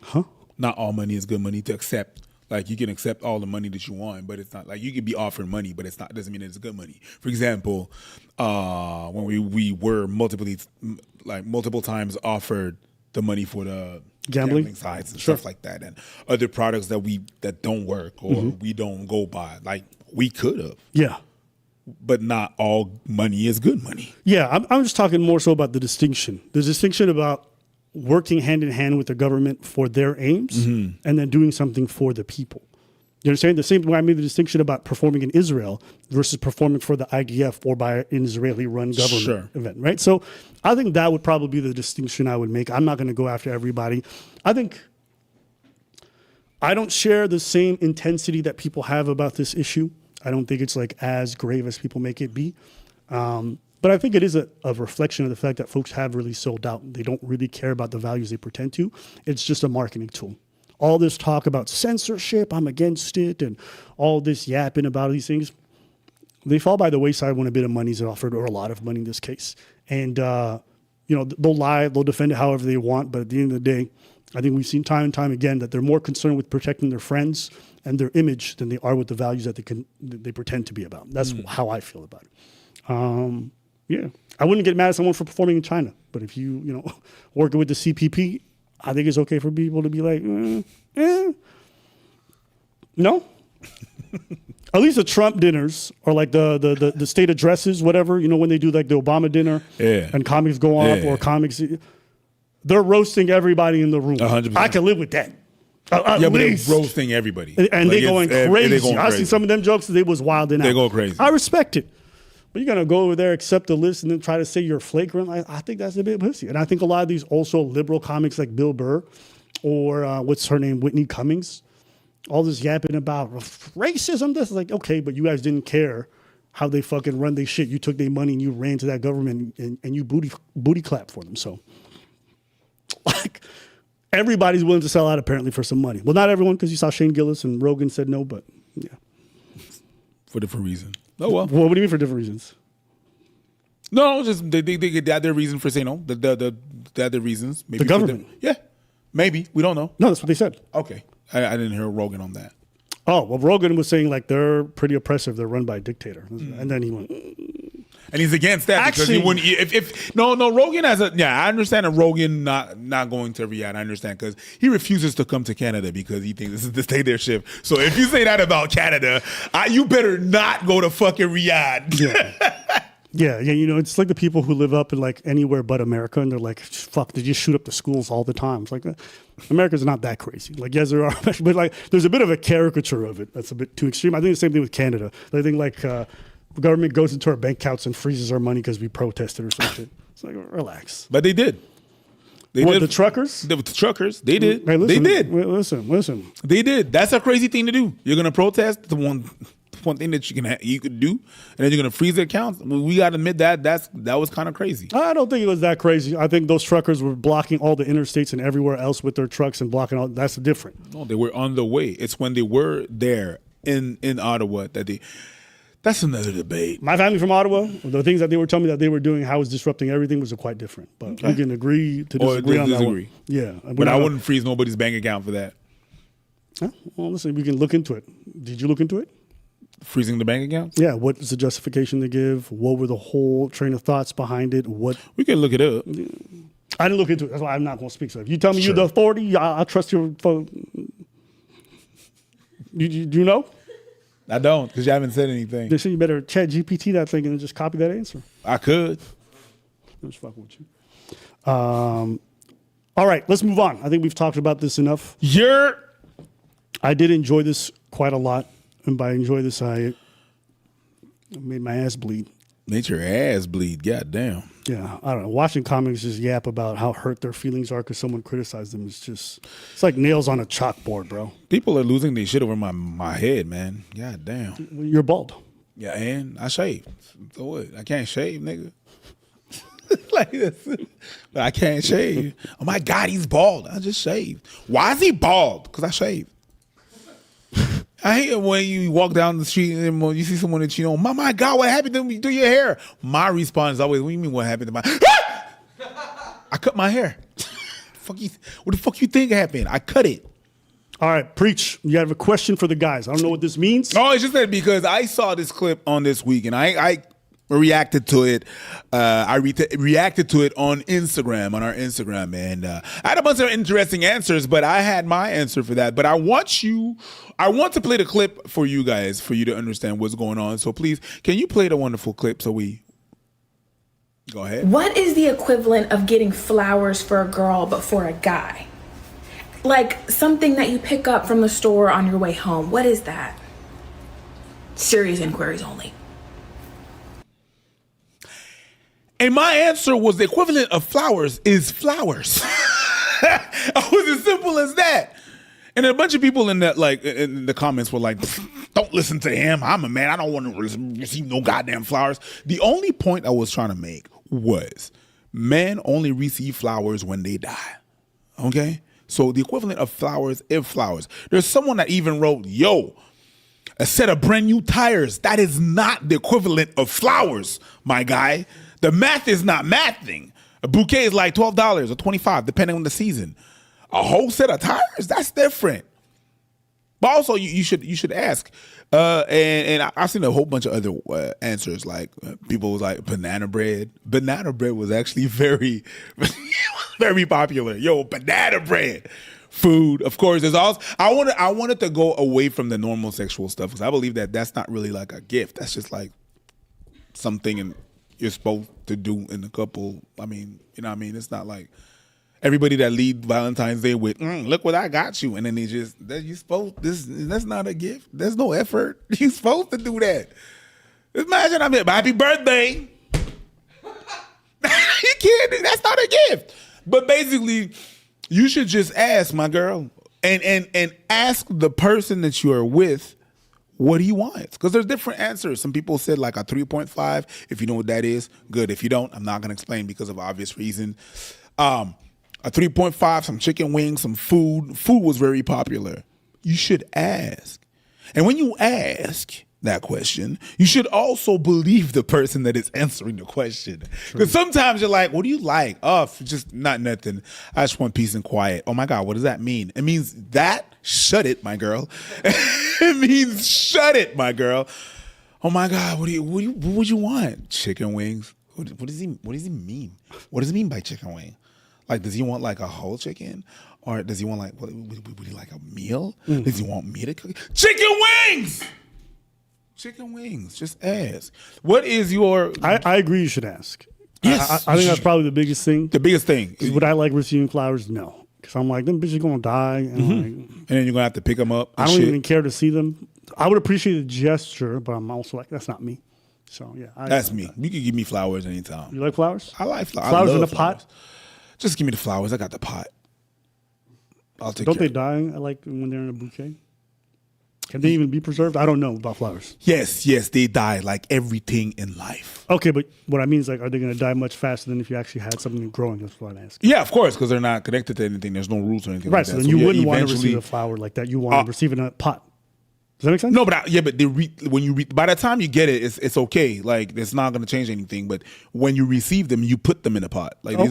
Huh? Not all money is good money to accept. You can accept all the money that you want, but it's not you could be offered money, but doesn't mean it's good money. For example, when we were multiple times offered the money for the gambling sites and stuff like that, and other products that don't work or we don't go by. We could have. Yeah. But not all money is good money. Yeah, I'm just talking more so about the distinction. The distinction about working hand in hand with the government for their aims and then doing something for the people. You understand? The same way I made the distinction about performing in Israel versus performing for the IDF or by an Israeli-run government event, right? So I think that would probably be the distinction I would make. I'm not going to go after everybody. I think I don't share the same intensity that people have about this issue. I don't think it's as grave as people make it be. But I think it is a reflection of the fact that folks have really sold out. They don't really care about the values they pretend to. It's just a marketing tool. All this talk about censorship, I'm against it, and all this yapping about these things, they fall by the wayside when a bit of money is offered, or a lot of money in this case. And, they'll lie, they'll defend it however they want, but at the end of the day, I think we've seen time and time again that they're more concerned with protecting their friends and their image than they are with the values that they pretend to be about. That's how I feel about it. Yeah, I wouldn't get mad at someone for performing in China, but if you working with the CPP, I think it's okay for people to be like, no. At least the Trump dinners or the state addresses, whatever, when they do the Obama dinner and comics go off or comics, they're roasting everybody in the room. 100%. I can live with that. But they're roasting everybody. And they going crazy. I see some of them jokes that they was wilding out. They go crazy. I respect it. But you're going to go over there, accept the list, and then try to say you're flagrant. I think that's a bit pussy. And I think a lot of these also liberal comics like Bill Burr or what's her name, Whitney Cummings, all this yapping about racism. This is like, okay, but you guys didn't care how they fucking run their shit. You took their money and you ran to that government and you booty clap for them. So, like, everybody's willing to sell out apparently for some money. Well, not everyone, because you saw Shane Gillis and Rogan said no, but yeah. For different reasons. Oh, well. What do you mean for different reasons? No, just they had their reason for saying no. The other reasons. Maybe The government. Yeah, maybe. We don't know. No, that's what they said. Okay. I didn't hear Rogan on that. Oh, well, Rogan was saying like they're pretty oppressive. They're run by a dictator. And then he went. And he's against that because he wouldn't. If Rogan has I understand a Rogan not going to Riyadh. I understand because he refuses to come to Canada because he thinks this is the dictatorship. So if you say that about Canada, you better not go to fucking Riyadh. Yeah. Yeah, it's like the people who live up in like anywhere but America, and they're like, "Fuck, they just shoot up the schools all the time." It's like America's not that crazy. Like, yes, there are, but like, there's a bit of a caricature of it that's a bit too extreme. I think the same thing with Canada. I think like the government goes into our bank accounts and freezes our money because we protested or something. It's like, relax. But they did. The truckers? The truckers. They did. Hey, listen, they did. Listen. They did. That's a crazy thing to do. You're gonna protest the one thing that you could do, and then you're gonna freeze the accounts. We gotta admit that was kind of crazy. I don't think it was that crazy. I think those truckers were blocking all the interstates and everywhere else with their trucks and blocking all. That's different. No, they were on the way. It's when they were there in Ottawa that they. That's another debate. My family from Ottawa, the things that they were telling me that they were doing, how it was disrupting everything, was quite different. But we can agree to disagree on that one. Yeah, but I wouldn't freeze nobody's bank account for that. Huh? Well, listen, we can look into it. Did you look into it? Freezing the bank account? Yeah. What is the justification they give? What were the whole train of thoughts behind it? What we can look it up. I didn't look into it. That's why I'm not going to speak. So if you tell me you're the authority, I'll trust your phone. Do you know? I don't, because you haven't said anything. They say you better chat GPT that thing and just copy that answer. I could. I'm just fucking with you. All right, let's move on. I think we've talked about this enough. I did enjoy this quite a lot. And by enjoy this, I made my ass bleed. Made your ass bleed. God damn. Yeah, I don't know. Watching comics just yap about how hurt their feelings are because someone criticized them. It's like nails on a chalkboard, bro. People are losing their shit over my head, man. God damn. You're bald. Yeah, and I shave. So what? I can't shave, nigga. Like this. But I can't shave. Oh my God, he's bald. I just shaved. Why is he bald? Because I shaved. I hate it when you walk down the street and you see someone that you know, my God, what happened to me? Do your hair? My response is always, what do you mean what happened to my I cut my hair. What the fuck you think happened? I cut it. All right, preach. You have a question for the guys. I don't know what this means. Oh, it's just that because I saw this clip on this week and I reacted to it. I reacted to it on Instagram, on our Instagram, and I had a bunch of interesting answers, but I had my answer for that. But I want to play the clip for you guys, for you to understand what's going on. So please, can you play the wonderful clip so we go ahead? What is the equivalent of getting flowers for a girl but for a guy? Like something that you pick up from the store on your way home. What is that? Serious inquiries only. And my answer was the equivalent of flowers is flowers. I was as simple as that. And a bunch of people in the comments were like, don't listen to him. I'm a man. I don't want to receive no goddamn flowers. The only point I was trying to make was men only receive flowers when they die. Okay? So the equivalent of flowers is flowers. There's someone that even wrote, a set of brand new tires. That is not the equivalent of flowers, my guy. The math is not mathing. A bouquet is like $12 or $25, depending on the season. A whole set of tires, that's different. But also, you should ask. And I've seen a whole bunch of other answers. Like people was like banana bread. Banana bread was actually very, very popular. Banana bread. Food, of course. There's also I wanted to go away from the normal sexual stuff because I believe that that's not really like a gift. That's just like something you're supposed to do in a couple. I mean, you know what I mean? It's not like everybody that lead Valentine's Day with, look what I got you. And then that's not a gift. There's no effort. You're supposed to do that. Imagine happy birthday. You can't do that's not a gift. But basically, You should just ask, my girl, and ask the person that you are with what he wants, because there's different answers. Some people said like a 3.5. If you know what that is, good. If you don't, I'm not gonna explain because of obvious reason. A 3.5, some chicken wings, some food. Food was very popular. You should ask, and when you ask that question, you should also believe the person that is answering the question. Because sometimes you're like, what do you like? Oh, just not nothing. I just want peace and quiet. Oh my God, what does that mean? It means that, shut it, my girl. It means shut it, my girl. Oh my God, what would you want? Chicken wings? What does he mean? What does he mean by chicken wing? Like, does he want like a whole chicken? Or does he want like, would he like a meal? Does he want me to cook? Chicken wings! Chicken wings. Just ask. What is your... I agree you should ask. Yes. I think that's probably the biggest thing. The biggest thing. Would I like receiving flowers? No. Because I'm like, them bitches going to die. And, and then you're going to have to pick them up. I don't even care to see them. I would appreciate the gesture, but I'm also like, that's not me. So, yeah. That's me. You can give me flowers anytime. You like flowers? I like flowers. Flowers I in love a pot? flowers. Just give me the flowers. I got the pot. I'll take Don't care they die? I like when they're in a bouquet. Can they even be preserved? I don't know about flowers. Yes, they die like everything in life. Okay, but what I mean is, like, are they going to die much faster than if you actually had something growing? That's what I'm asking. Yeah, of course, because they're not connected to anything. There's no roots or anything Right, like so that. then you yeah, wouldn't want to eventually- receive a flower like that. You want to receive it in a pot. Does that make sense? No, but by the time you get it, it's okay. Like, it's not going to change anything. But when you receive them, you put them in a pot. Like, you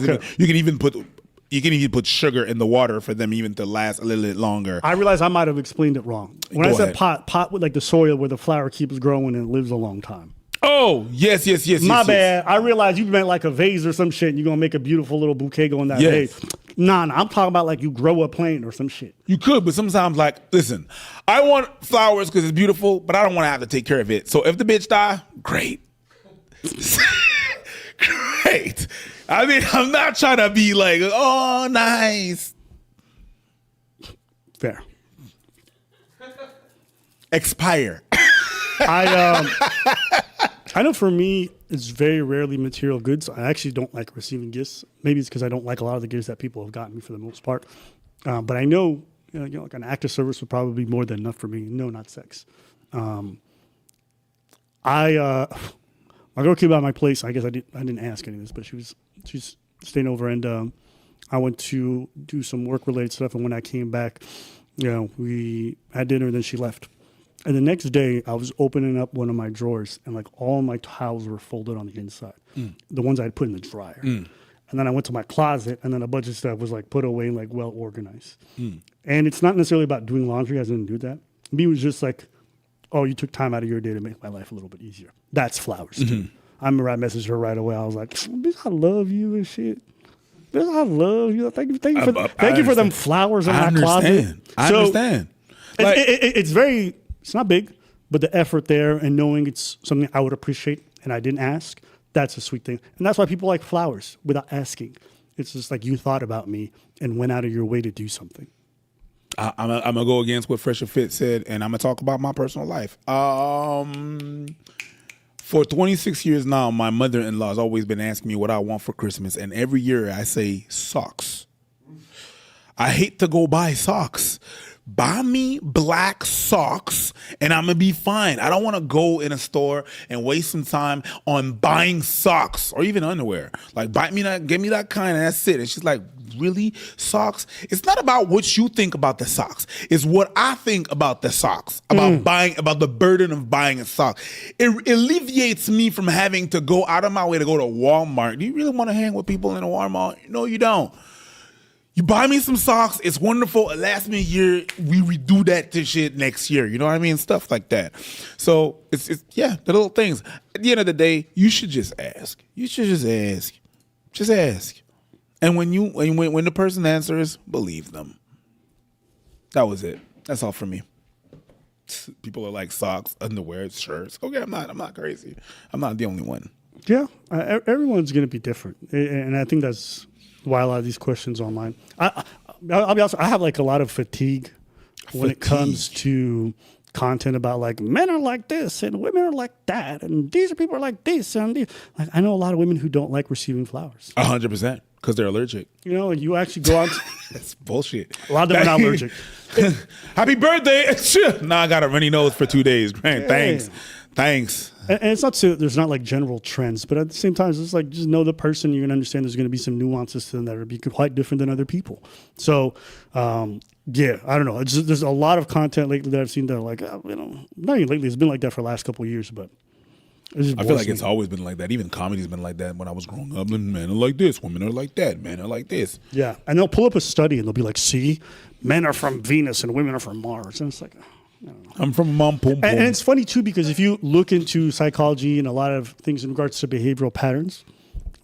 can even put sugar in the water for them even to last a little bit longer. I realize I might have explained it wrong. When I Go said ahead. pot with like the soil where the flower keeps growing and it lives a long time. Oh, yes. My bad. I realized you meant like a vase or some shit and you're going to make a beautiful little bouquet go in that Yes. vase. Nah, I'm talking about like you grow a plant or some shit. You could, but sometimes, like, listen, I want flowers because it's beautiful, but I don't want to have to take care of it. So if the bitch die, great. Great. I mean, I'm not trying to be like, oh, nice. Fair. Expire. I know for me, it's very rarely material goods. I actually don't like receiving gifts. Maybe it's because I don't like a lot of the gifts that people have gotten me for the most part. But I know, like an act of service would probably be more than enough for me. No, not sex. My girl came by my place. I guess I didn't ask any of this, but she's staying over, and I went to do some work related stuff. And when I came back, we had dinner, and then she left. And the next day, I was opening up one of my drawers, and like all my towels were folded on the inside, the ones I had put in the dryer. And then I went to my closet, and then a bunch of stuff was like put away, like well organized. And it's not necessarily about doing laundry. I didn't do that. Me, it was just like, oh, you took time out of your day to make my life a little bit easier. That's flowers too. I remember I messaged her right away. I was like, bitch, I love you and shit. Bitch, I love you. Thank you for them flowers in my closet. I understand. Like, it's not big, but the effort there and knowing it's something I would appreciate and I didn't ask, that's a sweet thing. And that's why people like flowers without asking. It's just like you thought about me and went out of your way to do something. I'm going to go against what Fresher Fit said, and I'm going to talk about my personal life. For 26 years now, my mother-in-law has always been asking me what I want for Christmas, and every year I say socks. I hate to go buy socks. Buy me black socks and I'm going to be fine. I don't want to go in a store and waste some time on buying socks or even underwear. Like, give me that kind and that's it. And she's like, really? Socks? It's not about what you think about the socks. It's what I think about the socks, about the burden of buying a sock. It alleviates me from having to go out of my way to go to Walmart. Do you really want to hang with people in a Walmart? No, you don't. You buy me some socks, it's wonderful, it lasts me a year, we redo that to shit next year, you know what I mean? Stuff like that. So, it's the little things. At the end of the day, you should just ask. You should just ask. Just ask. And when the person answers, believe them. That was it. That's all for me. People are like socks, underwear, shirts. Okay, I'm not crazy. I'm not the only one. Yeah, everyone's going to be different. And I think that's why a lot of these questions online. I'll be honest, I have like a lot of fatigue when it comes to content about like men are like this and women are like that and these people are like this and these. Like, I know a lot of women who don't like receiving flowers. 100%. Because they're allergic. You know, you actually go out. That's bullshit. A lot of them are not allergic. Happy birthday! Nah, I got a runny nose for 2 days. Man, thanks. And it's not so there's not like general trends, but at the same time, it's like just know the person. You're gonna understand there's gonna be some nuances to them that are be quite different than other people. So, yeah, I don't know. It's just, there's a lot of content lately that I've seen that are like, you know, not even lately. It's been like that for the last couple of years, but I feel like it's always been like that. Even comedy's been like that when I was growing up. And men are like this, women are like that, men are like this. Yeah, and they'll pull up a study and they'll be like, "See, men are from Venus and women are from Mars," and it's like. I'm from Mom Pum Pum. And it's funny too because if you look into psychology and a lot of things in regards to behavioral patterns,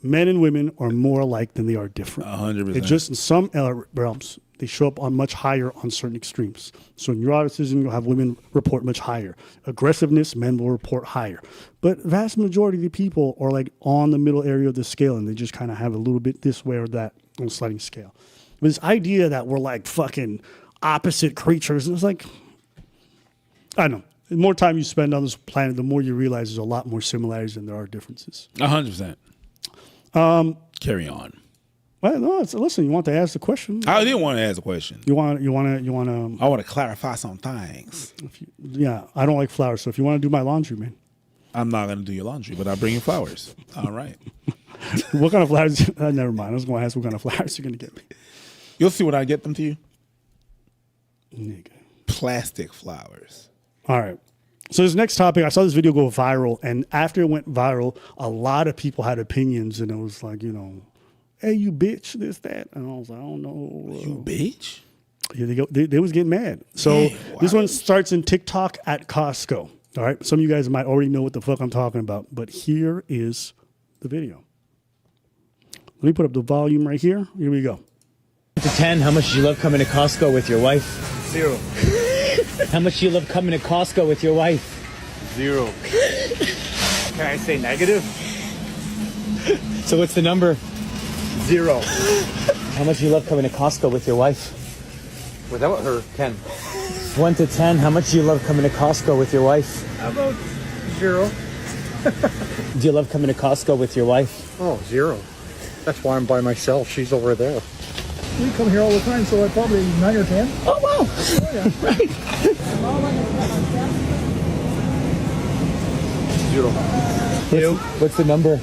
men and women are more alike than they are different. 100%. It's just in some realms they show up on much higher on certain extremes. So in neuroticism, you'll have women report much higher. Aggressiveness, men will report higher. But vast majority of the people are like on the middle area of the scale, and they just kind of have a little bit this way or that on a sliding scale. But this idea that we're like fucking opposite creatures, and it's like. I know. The more time you spend on this planet, the more you realize there's a lot more similarities than there are differences. 100%. Carry on. Well, no. Listen. You want to ask the question? I didn't want to ask a question. You want to. I want to clarify some things. Yeah, I don't like flowers. So if you want to do my laundry, man, I'm not going to do your laundry, but I'll bring you flowers. All right. What kind of flowers? Never mind. I was going to ask what kind of flowers you're going to get me. You'll see when I get them to you. Nigga. Plastic flowers. All right. So this next topic, I saw this video go viral, and after it went viral, a lot of people had opinions, and it was like, you know, hey, you bitch, this, that. And I was like, I don't know. You bitch? Yeah, they was getting mad. So this one starts in TikTok at Costco. All right. Some of you guys might already know what the fuck I'm talking about, but here is the video. Let me put up the volume right here. Here we go. To 10, how much do you love coming to Costco with your wife? 0. How much do you love coming to Costco with your wife? 0. Can I say negative? So what's the number? 0. How much do you love coming to Costco with your wife? Without her, Ken. 1 to 10, how much do you love coming to Costco with your wife? About 0. Do you love coming to Costco with your wife? Oh, 0. That's why I'm by myself. She's over there. We come here all the time, so I probably 9 or 10. Oh, wow. Oh, yeah. Right. 0. What's the number?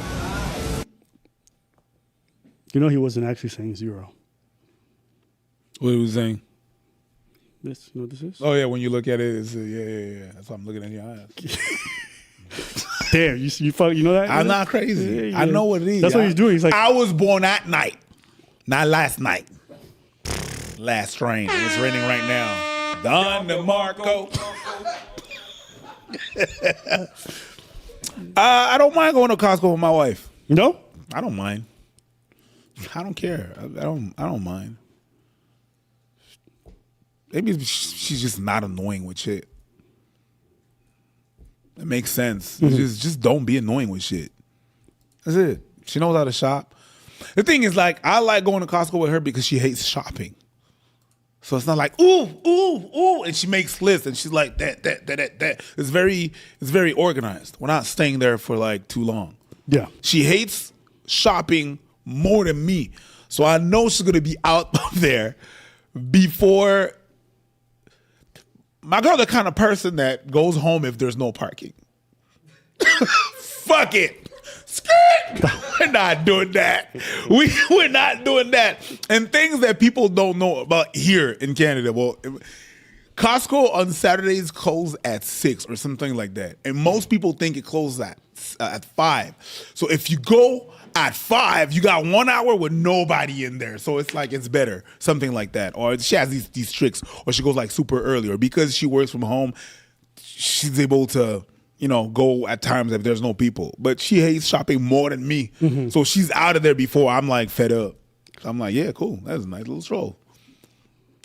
You know he wasn't actually saying 0. What was he saying? This, you know what this is? Oh, yeah, when you look at it, it's yeah. That's why I'm looking at your eyes. Damn, you know that? I'm not crazy. Yeah. I know what it is. That's what he's doing. He's like, I was born at night, not last night. Last train. It's raining right now. Don DeMarco. I don't mind going to Costco with my wife. No? I don't mind. I don't care. I don't mind. Maybe she's just not annoying with shit. It makes sense. Mm-hmm. Just don't be annoying with shit. That's it. She knows how to shop. The thing is, like, I like going to Costco with her because she hates shopping. So it's not like, ooh, and she makes lists and she's like that. It's very organized. We're not staying there for like too long. Yeah. She hates shopping more than me. So I know she's gonna be out there before. My girl, the kind of person that goes home if there's no parking. Fuck it. We're not doing that. We're not doing that. And things that people don't know about here in Canada. Well, Costco on Saturdays close at 6 or something like that. And most people think it closes at 5. So if you go at 5, you got 1 hour with nobody in there. So it's like it's better. Something like that. Or she has these tricks. Or she goes like super early. Or because she works from home, she's able to, you know, go at times if there's no people. But she hates shopping more than me. Mm-hmm. So she's out of there before I'm like fed up. So I'm like, yeah, cool. That was a nice little stroll.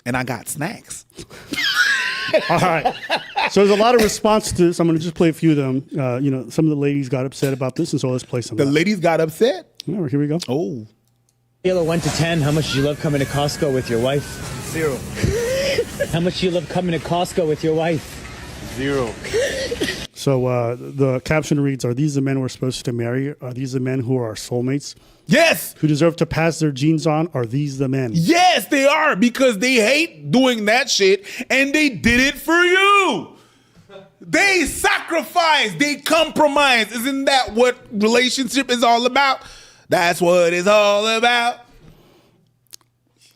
And I got snacks. All right. So there's a lot of response to this. I'm going to just play a few of them. Some of the ladies got upset about this, and so let's play some. The ladies got upset? Yeah, here we go. Oh. Scale of 1 to 10, how much do you love coming to Costco with your wife? 0. How much do you love coming to Costco with your wife? 0. So the caption reads, "Are these the men we're supposed to marry? Are these the men who are our soulmates? Yes. Who deserve to pass their genes on? Are these the men?" Yes, they are, because they hate doing that shit and they did it for you. They sacrifice, they compromise. Isn't that what relationship is all about? That's what it's all about.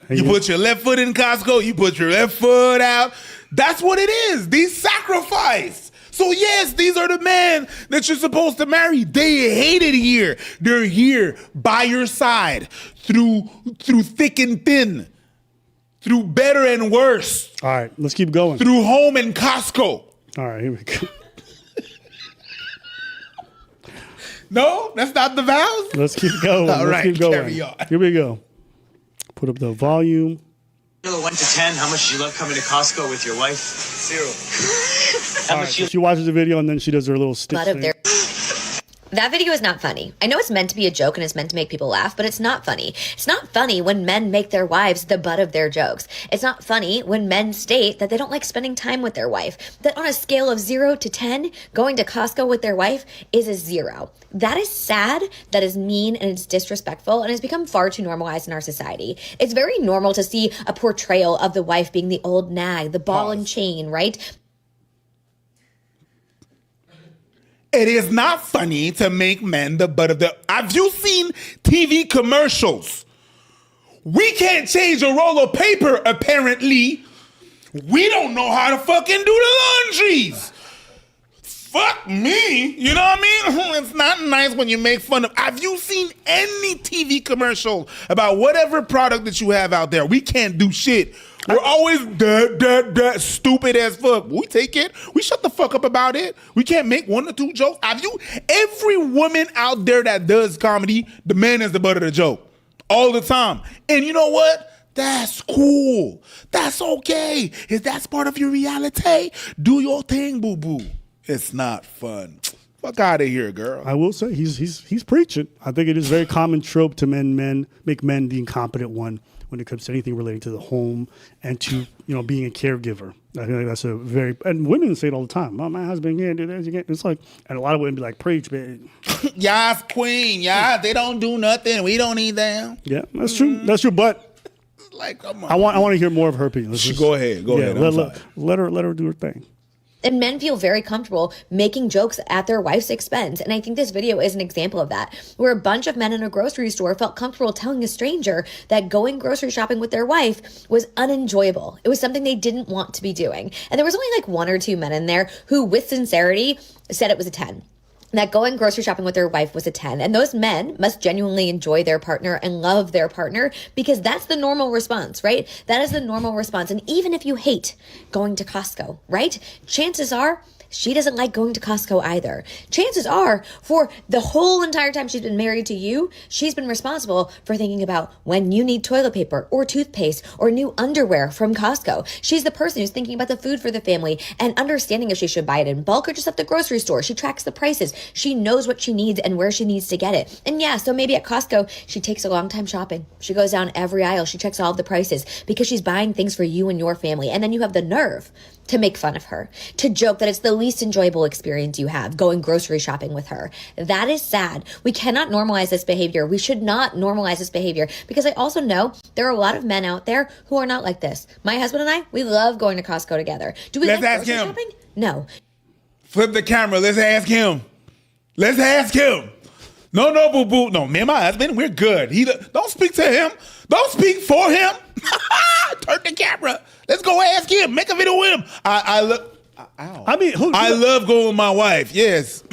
You put your left foot in Costco, you put your left foot out. That's what it is. They sacrifice. So yes, these are the men that you're supposed to marry. They hate it here. They're here by your side through thick and thin, through better and worse. All right, let's keep going. Through home and Costco. All right, here we go. No, that's not the vows. Let's keep going. All Let's right, keep going. carry on. Here we go. Put up the volume. 1 to 10, how much do you love coming to Costco with your wife? 0. All right, so she watches the video and then she does her little stitch Butt of thing. their. That video is not funny. I know it's meant to be a joke and it's meant to make people laugh, but it's not funny. It's not funny when men make their wives the butt of their jokes. It's not funny when men state that they don't like spending time with their wife. That on a scale of 0 to 10, going to Costco with their wife is a 0. That is sad, that is mean, and it's disrespectful, and has become far too normalized in our society. It's very normal to see a portrayal of the wife being the old nag, the ball and chain, right? It is not funny to make men the butt of the... Have you seen TV commercials? We can't change a roll of paper, apparently. We don't know how to fucking do the laundries. Fuck me. You know what I mean? It's not nice when you make fun of... Have you seen any TV commercial about whatever product that you have out there? We can't do shit. We're always stupid as fuck. We take it. We shut the fuck up about it. We can't make 1 or 2 jokes. Have you? Every woman out there that does comedy, the man is the butt of the joke all the time. And you know what? That's cool. That's okay. If that's part of your reality, do your thing, boo boo. It's not fun. Fuck out of here, girl. I will say he's preaching. I think it is a very common trope to make men the incompetent one when it comes to anything relating to the home and to being a caregiver. I think that's a very, and women say it all the time. Oh, my husband can't do this. It's like, and a lot of women be like, preach, man. Yes, queen. Yeah, they don't do nothing. We don't need them. Yeah, that's true. That's true. But like, come on. I want to hear more of her opinion. Go ahead. Go ahead. Let her do her thing. And men feel very comfortable making jokes at their wife's expense. And I think this video is an example of that, where a bunch of men in a grocery store felt comfortable telling a stranger that going grocery shopping with their wife was unenjoyable. It was something they didn't want to be doing. And there was only like 1 or 2 men in there who, with sincerity, said it was a 10. That going grocery shopping with their wife was a 10. And those men must genuinely enjoy their partner and love their partner, because that's the normal response, right? That is the normal response. And even if you hate going to Costco, right? Chances are she doesn't like going to Costco either. Chances are, for the whole entire time she's been married to you, she's been responsible for thinking about when you need toilet paper or toothpaste or new underwear from Costco. She's the person who's thinking about the food for the family and understanding if she should buy it in bulk or just at the grocery store. She tracks the prices. She knows what she needs and where she needs to get it. And yeah, so maybe at Costco, she takes a long time shopping. She goes down every aisle. She checks all of the prices because she's buying things for you and your family. And then you have the nerve to make fun of her, to joke that it's the least enjoyable experience you have, going grocery shopping with her. That is sad. We cannot normalize this behavior. We should not normalize this behavior, because I also know there are a lot of men out there who are not like this. My husband and I, we love going to Costco together. Do we Let's like ask grocery him. shopping? No. Flip the camera. Let's ask him. Let's ask him. No, boo boo. No, me and my husband, we're good. Don't speak to him. Don't speak for him. Turn the camera. Let's go ask him. Make a video with him. I love going with my wife. Yes.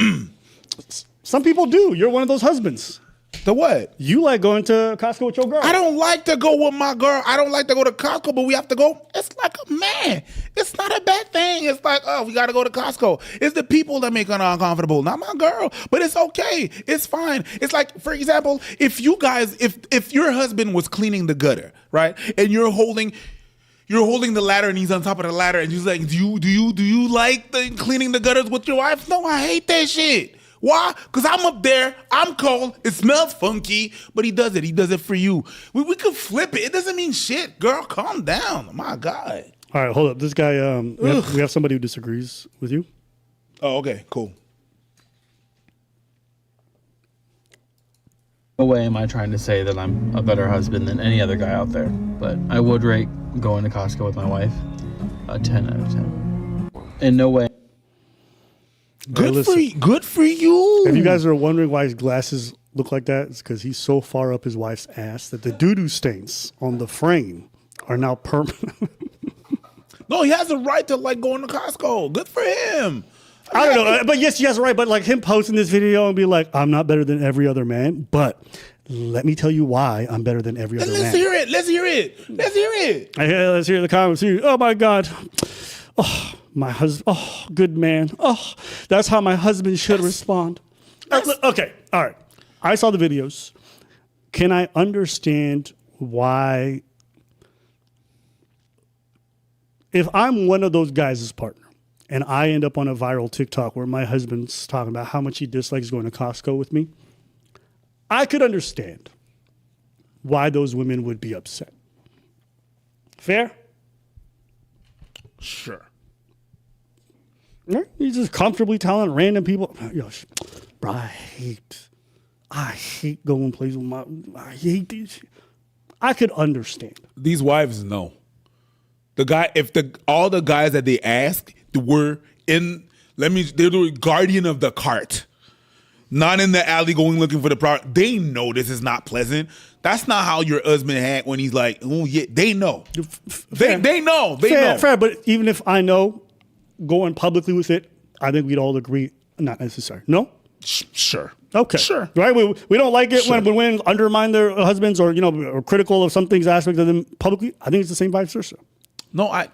Some people do. You're one of those husbands. The what? You like going to Costco with your girl. I don't like to go with my girl. I don't like to go to Costco, but we have to go. It's like a man. It's not a bad thing. It's like, oh, we got to go to Costco. It's the people that make it uncomfortable, not my girl. But it's okay. It's fine. It's like, for example, if you guys, if your husband was cleaning the gutter, right, and you're holding the ladder and he's on top of the ladder and he's like, do you like cleaning the gutters with your wife? No, I hate that shit. Why? Because I'm up there, I'm cold, it smells funky, but he does it for you. We could flip it. It doesn't mean shit. Girl, calm down. My God. All right, hold up. This guy, we have somebody who disagrees with you. Oh, okay, cool. No way am I trying to say that I'm a better husband than any other guy out there, but I would rate going to Costco with my wife a 10 out of 10. In no way. Good for you. If you guys are wondering why his glasses look like that, it's because he's so far up his wife's ass that the doo-doo stains on the frame are now permanent. No, he has a right to like going to Costco. Good for him. I don't know, but yes, he has a right. But like him posting this video and be like, I'm not better than every other man, but let me tell you why I'm better than every other man. Let's hear it. Let's hear it. Let's hear it. Let's hear the comments. Oh my God. Oh, my husband. Oh, good man. Oh, that's how my husband should respond. Okay. All right. I saw the videos. Can I understand why, if I'm one of those guys' partner and I end up on a viral TikTok where my husband's talking about how much he dislikes going to Costco with me, I could understand why those women would be upset. Fair? Sure. Right? He's just comfortably telling random people, yo, bro, I hate going places with I hate this shit. I could understand. These wives know. The guy, all the guys that they asked were they're the guardian of the cart. Not in the alley going looking for the product. They know this is not pleasant. That's not how your husband had when he's like, oh yeah, they know. They know. They know. Fair, but even if I know, going publicly with it, I think we'd all agree, not necessary. No? Sure. Okay. Sure. Right? We don't like it when women undermine their husbands or, or critical of some things, aspects of them publicly. I think it's the same vice versa. No, I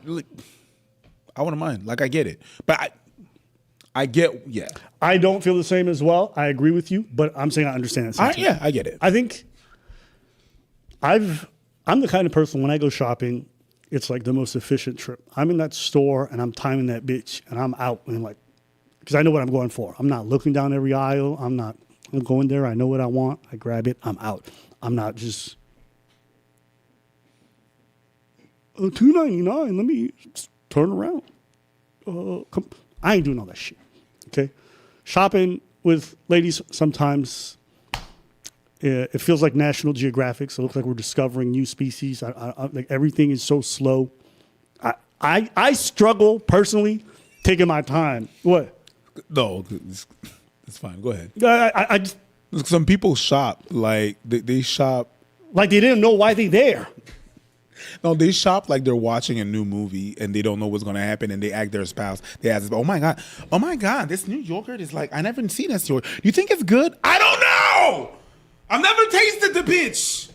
wouldn't mind. Like, I get it. But I get, yeah. I don't feel the same as well. I agree with you, but I'm saying I understand that. Yeah, I get it. I think I'm the kind of person, when I go shopping, it's like the most efficient trip. I'm in that store and I'm timing that bitch and I'm out and like, because I know what I'm going for. I'm not looking down every aisle. I'm going there. I know what I want. I grab it. I'm out. I'm not just $2.99. Let me turn around. I ain't doing all that shit. Okay, shopping with ladies sometimes it feels like National Geographic. So it looks like we're discovering new species. Like everything is so slow. I struggle personally taking my time. What? No, it's fine. Go ahead. I just, some people shop like they shop like they didn't know why they there. No, they shop like they're watching a new movie and they don't know what's going to happen and they ask their spouse. They ask, oh my God, this new yogurt is like, I never seen this yogurt. Do you think it's good? I don't know. I've never tasted the bitch.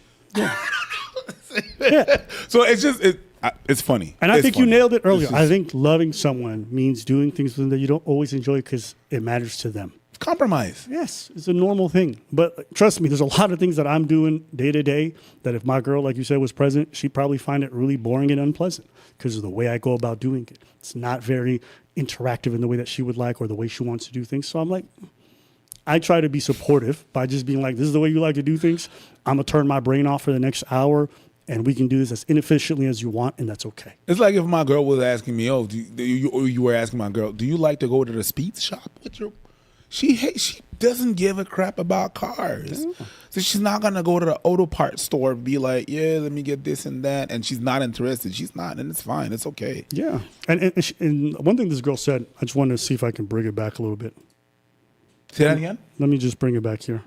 Yeah. So it's funny. And I think funny. you nailed it earlier. I think loving someone means doing things with them that you don't always enjoy because it matters to them. Compromise. Yes, it's a normal thing. But trust me, there's a lot of things that I'm doing day to day that if my girl, like you said, was present, she'd probably find it really boring and unpleasant because of the way I go about doing it. It's not very interactive in the way that she would like or the way she wants to do things. So I'm like, I try to be supportive by just being like, this is the way you like to do things. I'm going to turn my brain off for the next hour and we can do this as inefficiently as you want, and that's okay. It's like if my girl was asking me, or you were asking my girl, do you like to go to the speed shop with your... She doesn't give a crap about cars. Yeah. So she's not going to go to the auto parts store and be like, yeah, let me get this and that. And she's not interested. She's not, and it's fine. It's okay. Yeah. And one thing this girl said, I just wanted to see if I can bring it back a little bit. Say that again? Let me just bring it back here.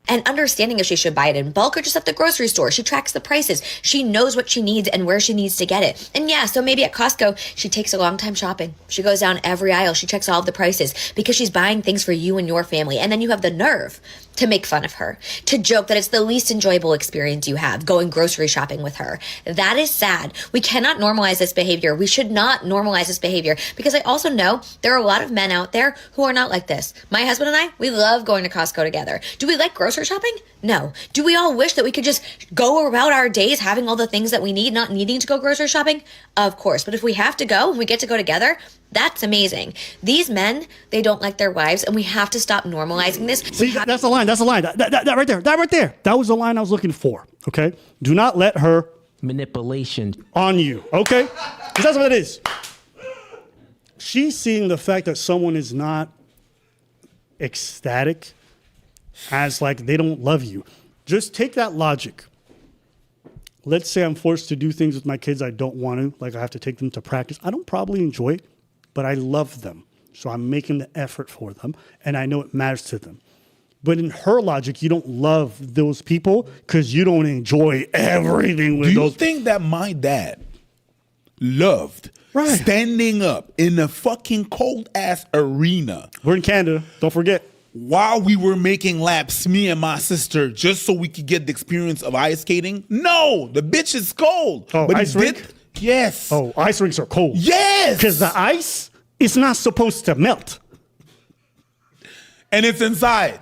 And understanding if she should buy it in bulk or just at the grocery store. She tracks the prices. She knows what she needs and where she needs to get it. And yeah, so maybe at Costco, she takes a long time shopping. She goes down every aisle. She checks all of the prices because she's buying things for you and your family. And then you have the nerve to make fun of her, to joke that it's the least enjoyable experience you have, going grocery shopping with her. That is sad. We cannot normalize this behavior. We should not normalize this behavior because I also know there are a lot of men out there who are not like this. My husband and I, we love going to Costco together. Do we like grocery shopping? No. Do we all wish that we could just go about our days having all the things that we need, not needing to go grocery shopping? Of course. But if we have to go and we get to go together, that's amazing. These men, they don't like their wives, and we have to stop normalizing this. See, that's the line. That's the line. That right there. That right there. That was the line I was looking for. Okay? Do not let her manipulation on you. Okay? Because that's what it is. she's seeing the fact that someone is not ecstatic as like they don't love you. Just take that logic. Let's say I'm forced to do things with my kids I don't want to, like I have to take them to practice. I don't probably enjoy it, but I love them. So I'm making the effort for them, and I know it matters to them. But in her logic, you don't love those people because you don't enjoy everything with those. Do you think that my dad loved standing up in a fucking cold-ass arena? We're in Canada, don't forget. While we were making laps, me and my sister, just so we could get the experience of ice skating? No, the bitch is cold. Oh, but ice rink? Yes. Oh, ice rinks are cold. Yes. Because the ice is not supposed to melt. And it's inside.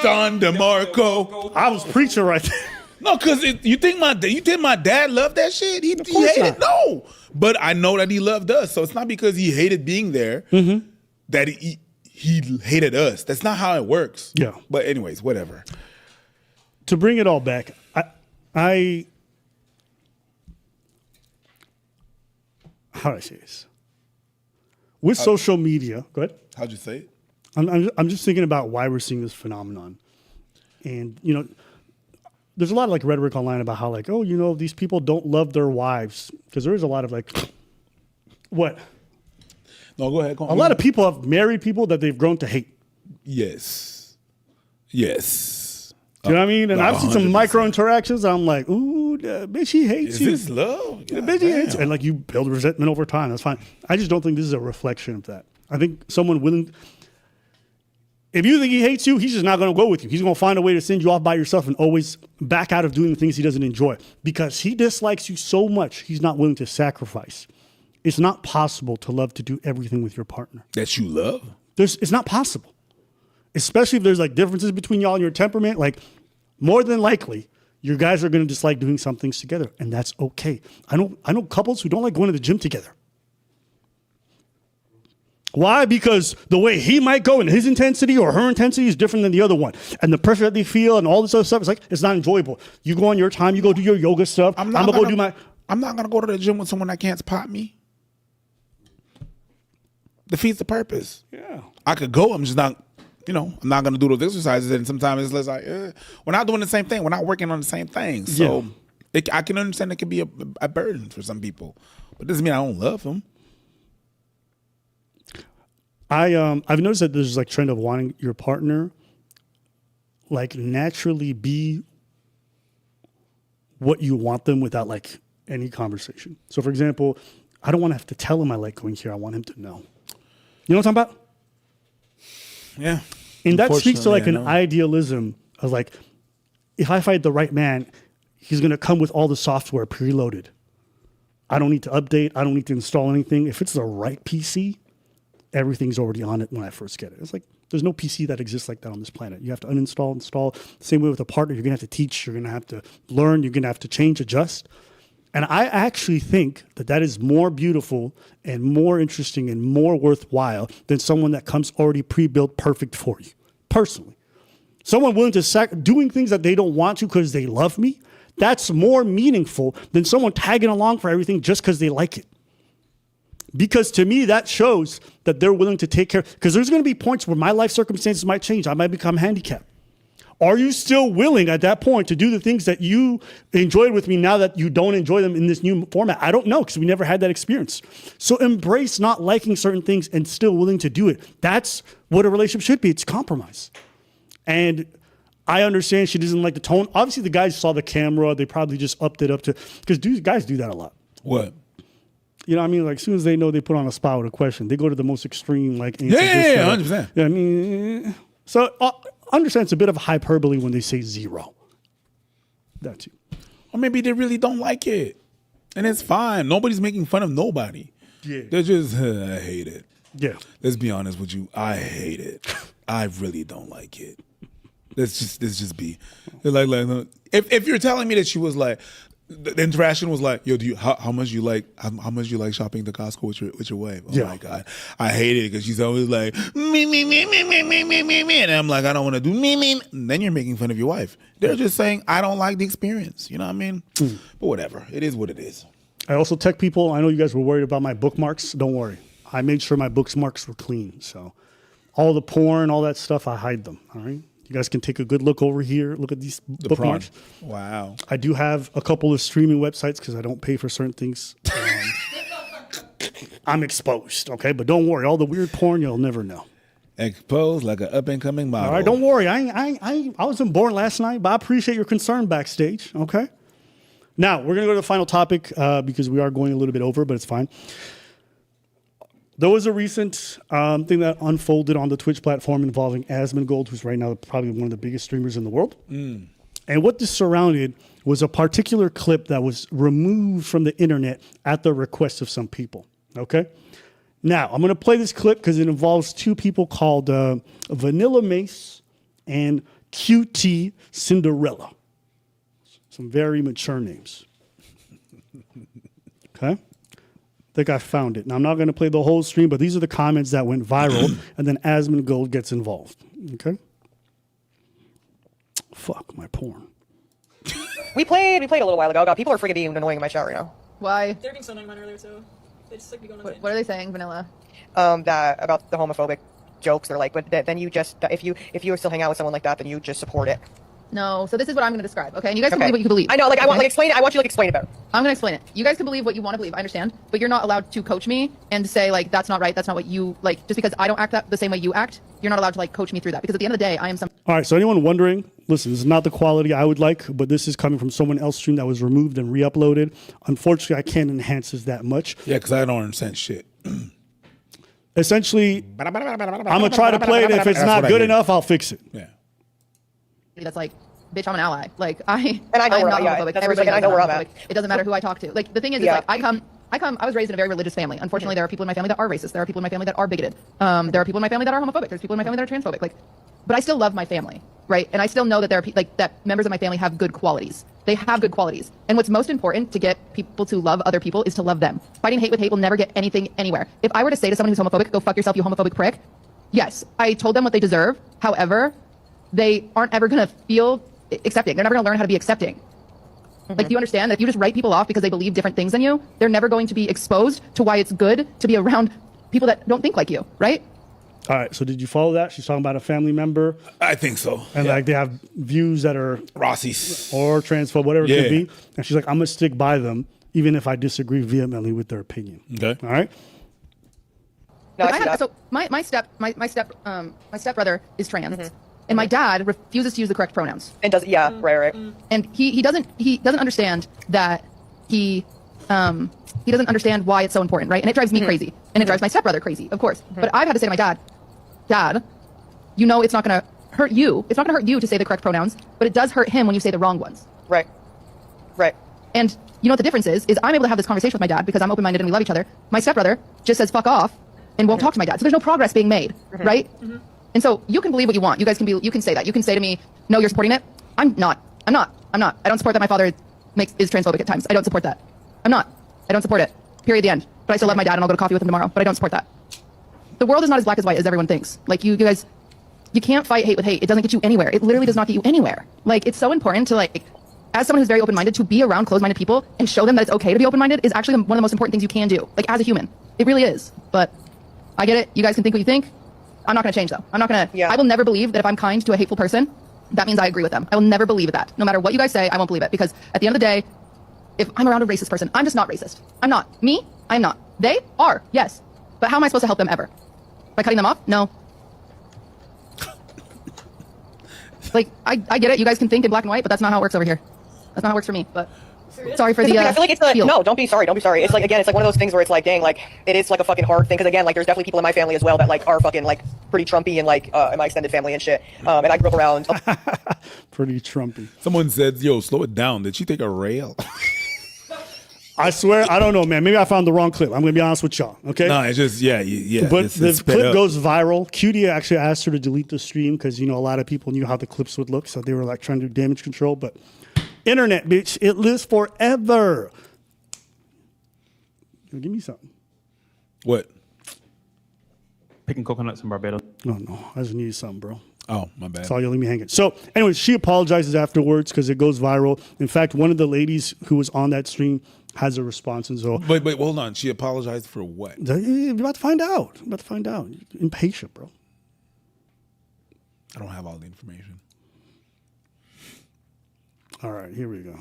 Don DeMarco. I was preaching right there. No, because you think my dad loved that shit? He hated it? No. But I know that he loved us. So it's not because he hated being there that he hated us. That's not how it works. Yeah. But anyways, whatever. To bring it all back, I how do I say this? With social media, go ahead. How'd you say it? I'm just thinking about why we're seeing this phenomenon. And, you know, there's a lot of like rhetoric online about how like, oh, you know, these people don't love their wives. Because there is a lot of like, what? No, go ahead. A lot of people have married people that they've grown to hate. Yes. Yes. Do you know what I mean? And I've seen some micro interactions. I'm like, ooh, bitch, he hates Is you. this love? Yeah, bitch, he hates you. And like you build resentment over time. That's fine. I just don't think this is a reflection of that. I think someone willing. If you think he hates you, he's just not going to go with you. He's going to find a way to send you off by yourself and always back out of doing the things he doesn't enjoy because he dislikes you so much. He's not willing to sacrifice. It's not possible to love to do everything with your partner. That you love? It's not possible. Especially if there's like differences between y'all and your temperament. Like more than likely, your guys are going to dislike doing some things together, and that's okay. I know couples who don't like going to the gym together. Why? Because the way he might go and his intensity or her intensity is different than the other one. And the pressure that they feel and all this other stuff, it's not enjoyable. You go on your time, you go do your yoga stuff. I'm not going to go to the gym with someone that can't spot me. Defeats the purpose. Yeah. I could go, I'm just not, I'm not going to do those exercises. And sometimes it's less like, we're not doing the same thing. We're not working on the same thing. So I can understand it can be a burden for some people. But it doesn't mean I don't love them. I've noticed that there's like trend of wanting your partner like naturally be what you want them without like any conversation. So for example, I don't want to have to tell him I like going here. I want him to know. You know what I'm talking about? Yeah. And that speaks to like an idealism of like, if I find the right man, he's going to come with all the software preloaded. I don't need to update. I don't need to install anything. If it's the right PC, everything's already on it when I first get it. It's like there's no PC that exists like that on this planet. You have to uninstall, install. Same way with a partner, you're going to have to teach, you're going to have to learn, you're going to have to change, adjust. And I actually think that is more beautiful and more interesting and more worthwhile than someone that comes already pre-built perfect for you, personally. Someone willing to doing things that they don't want to because they love me, that's more meaningful than someone tagging along for everything just because they like it. Because to me, that shows that they're willing to take care. Because there's going to be points where my life circumstances might change. I might become handicapped. Are you still willing at that point to do the things that you enjoyed with me now that you don't enjoy them in this new format? I don't know because we never had that experience. So embrace not liking certain things and still willing to do it. That's what a relationship should be. It's compromise. And I understand she doesn't like the tone. Obviously, the guys saw the camera. They probably just upped it up to, because guys do that a lot. What? You know what I mean? Like, as soon as they know they put on a spot with a question, they go to the most extreme, like... Yeah, 100%. I mean, so understand it's a bit of hyperbole when they say zero. That too. Or maybe they really don't like it. And it's fine. Nobody's making fun of nobody. Yeah. They're just, I hate it. Yeah. Let's be honest with you. I hate it. I really don't like it. Let's just be. Like if you're telling me that she was like, the interaction was like, yo, how much you like shopping at Costco with your wife? Oh my God, I hate it because she's always like me, and I'm like, I don't want to do me. And then you're making fun of your wife. They're just saying I don't like the experience. You know what I mean? But whatever, it is what it is. I also tech people. I know you guys were worried about my bookmarks. Don't worry. I made sure my bookmarks were clean. So all the porn, all that stuff, I hide them. All right. You guys can take a good look over here. Look at these bookmarks. Wow. I do have a couple of streaming websites because I don't pay for certain things. I'm exposed. Okay. But don't worry. All the weird porn, you'll never know. Exposed like an up-and-coming model. All right. Don't worry. I wasn't born last night, but I appreciate your concern backstage. Okay. Now, we're going to go to the final topic because we are going a little bit over, but it's fine. There was a recent thing that unfolded on the Twitch platform involving Asmongold, who's right now probably one of the biggest streamers in the world. And what this surrounded was a particular clip that was removed from the internet at the request of some people. Okay? Now, I'm going to play this clip because it involves two people called Vanilla Mace and QTCinderella. Some very mature names. Okay? I think I found it. Now, I'm not going to play the whole stream, but these are the comments that went viral, and then Asmongold gets involved. Okay? Fuck my porn. We played a little while ago. God, people are freaking being annoying in my chat right now. Why? They're being so annoying earlier too. They just like be going on. What are they saying, Vanilla? That about the homophobic jokes. They're like, but then you just if you still hang out with someone like that, then you just support it. No, so this is what I'm going to describe, okay? And you guys can believe what you believe. I know, like I want explain it. I want you to explain it better. I'm going to explain it. You guys can believe what you want to believe. I understand, but you're not allowed to coach me and say like that's not right. That's not what you like. Just because I don't act the same way you act, you're not allowed to like coach me through that. Because at the end of the day, I am some. All right. So anyone wondering? Listen, this is not the quality I would like, but this is coming from someone else's stream that was removed and re-uploaded. Unfortunately, I can't enhance this that much. Yeah, because I don't understand shit. Essentially, I'm gonna try to play it. If it's not good enough, I'll fix it. Yeah. That's like, bitch, I'm an ally. Like I know I'm where not I'm at. homophobic. That's Everybody I know knows where I'm I'm not at. homophobic. It doesn't matter who I talk to. Like the thing is, Yeah. like I was raised in a very religious family. Unfortunately, there are people in my family that are racist. There are people in my family that are bigoted. There are people in my family that are homophobic. There's people in my family that are transphobic. Like, but I still love my family, right? And I still know that there are that members of my family have good qualities. They have good qualities. And what's most important to get people to love other people is to love them. Fighting hate with hate will never get anything anywhere. If I were to say to someone who's homophobic, go fuck yourself, you homophobic prick, yes, I told them what they deserve. However, they aren't ever going to feel accepting. They're never going to learn how to be accepting. Like, do you understand that if you just write people off because they believe different things than you, they're never going to be exposed to why it's good to be around people that don't think like you, right? All right. So did you follow that? She's talking about a family member. I think so. And like they have views that are Rossi's or transphobe, whatever it Yeah. could be. And she's like, I'm gonna stick by them even if I disagree vehemently with their opinion. Okay. All right. No, Like, I see that. so my stepbrother is trans, and my dad refuses to use the correct pronouns. And does right. And he doesn't understand that he doesn't understand why it's so important, right? And it drives me crazy, and it drives my stepbrother crazy, of course. But I've had to say to my dad, you know, it's not going to hurt you. It's not going to hurt you to say the correct pronouns, but it does hurt him when you say the wrong ones. Right. And you know what the difference is I'm able to have this conversation with my dad because I'm open-minded and we love each other. My stepbrother just says fuck off and won't talk to my dad. So there's no progress being made, right? And so you can believe what you want. You guys you can say that. You can say to me, no, you're supporting it. I'm not. I don't support that my father is transphobic at times. I don't support that. I'm not. I don't support it. Period. The end. But I still love my dad and I'll go to coffee with him tomorrow. But I don't support that. The world is not as black as white as everyone thinks. Like you guys, you can't fight hate with hate. It doesn't get you anywhere. It literally does not get you anywhere. Like it's so important to like, as someone who's very open-minded, to be around closed-minded people and show them that it's okay to be open-minded is actually one of the most important things you can do. Like as a human, it really is. But I get it. You guys can think what you think. I'm not going to change though. I'm not going to. I will never believe that if I'm kind to a hateful person, that means I agree with them. I will never believe that. No matter what you guys say, I won't believe it because at the end of the day, if I'm around a racist person, I'm just not racist. I'm not. Me, I'm not. They are, yes. But how am I supposed to help them ever? By cutting them off? No. Like, I get it. You guys can think in black and white, but that's not how it works over here. That's not how it works for me. But sorry for the. I feel like it's no. Don't be sorry. Don't be sorry. It's like again, it's like one of those things where it's like, dang, like it is like a fucking hard thing because again, like there's definitely people in my family as well that like are fucking like pretty Trumpy and like in my extended family and shit. And I grew up around. Pretty Trumpy. Someone said, "Yo, slow it down." Did she take a rail? I swear, I don't know, man. Maybe I found the wrong clip. I'm gonna be honest with y'all. Okay. No, it's just yeah. But it's the sped clip up. goes viral. QT actually asked her to delete the stream because a lot of people knew how the clips would look, so they were like trying to do damage control. But internet, bitch, it lives forever. Give me something. What? Picking coconuts in Barbados. No, I just needed something, bro. Oh, my bad. Saw you leave me hanging. So, anyways, she apologizes afterwards because it goes viral. In fact, one of the ladies who was on that stream has a response. And so, But hold on. She apologized for what? you're about to find out. You're about to find out. You're impatient, bro. I don't have all the information. All right, here we go.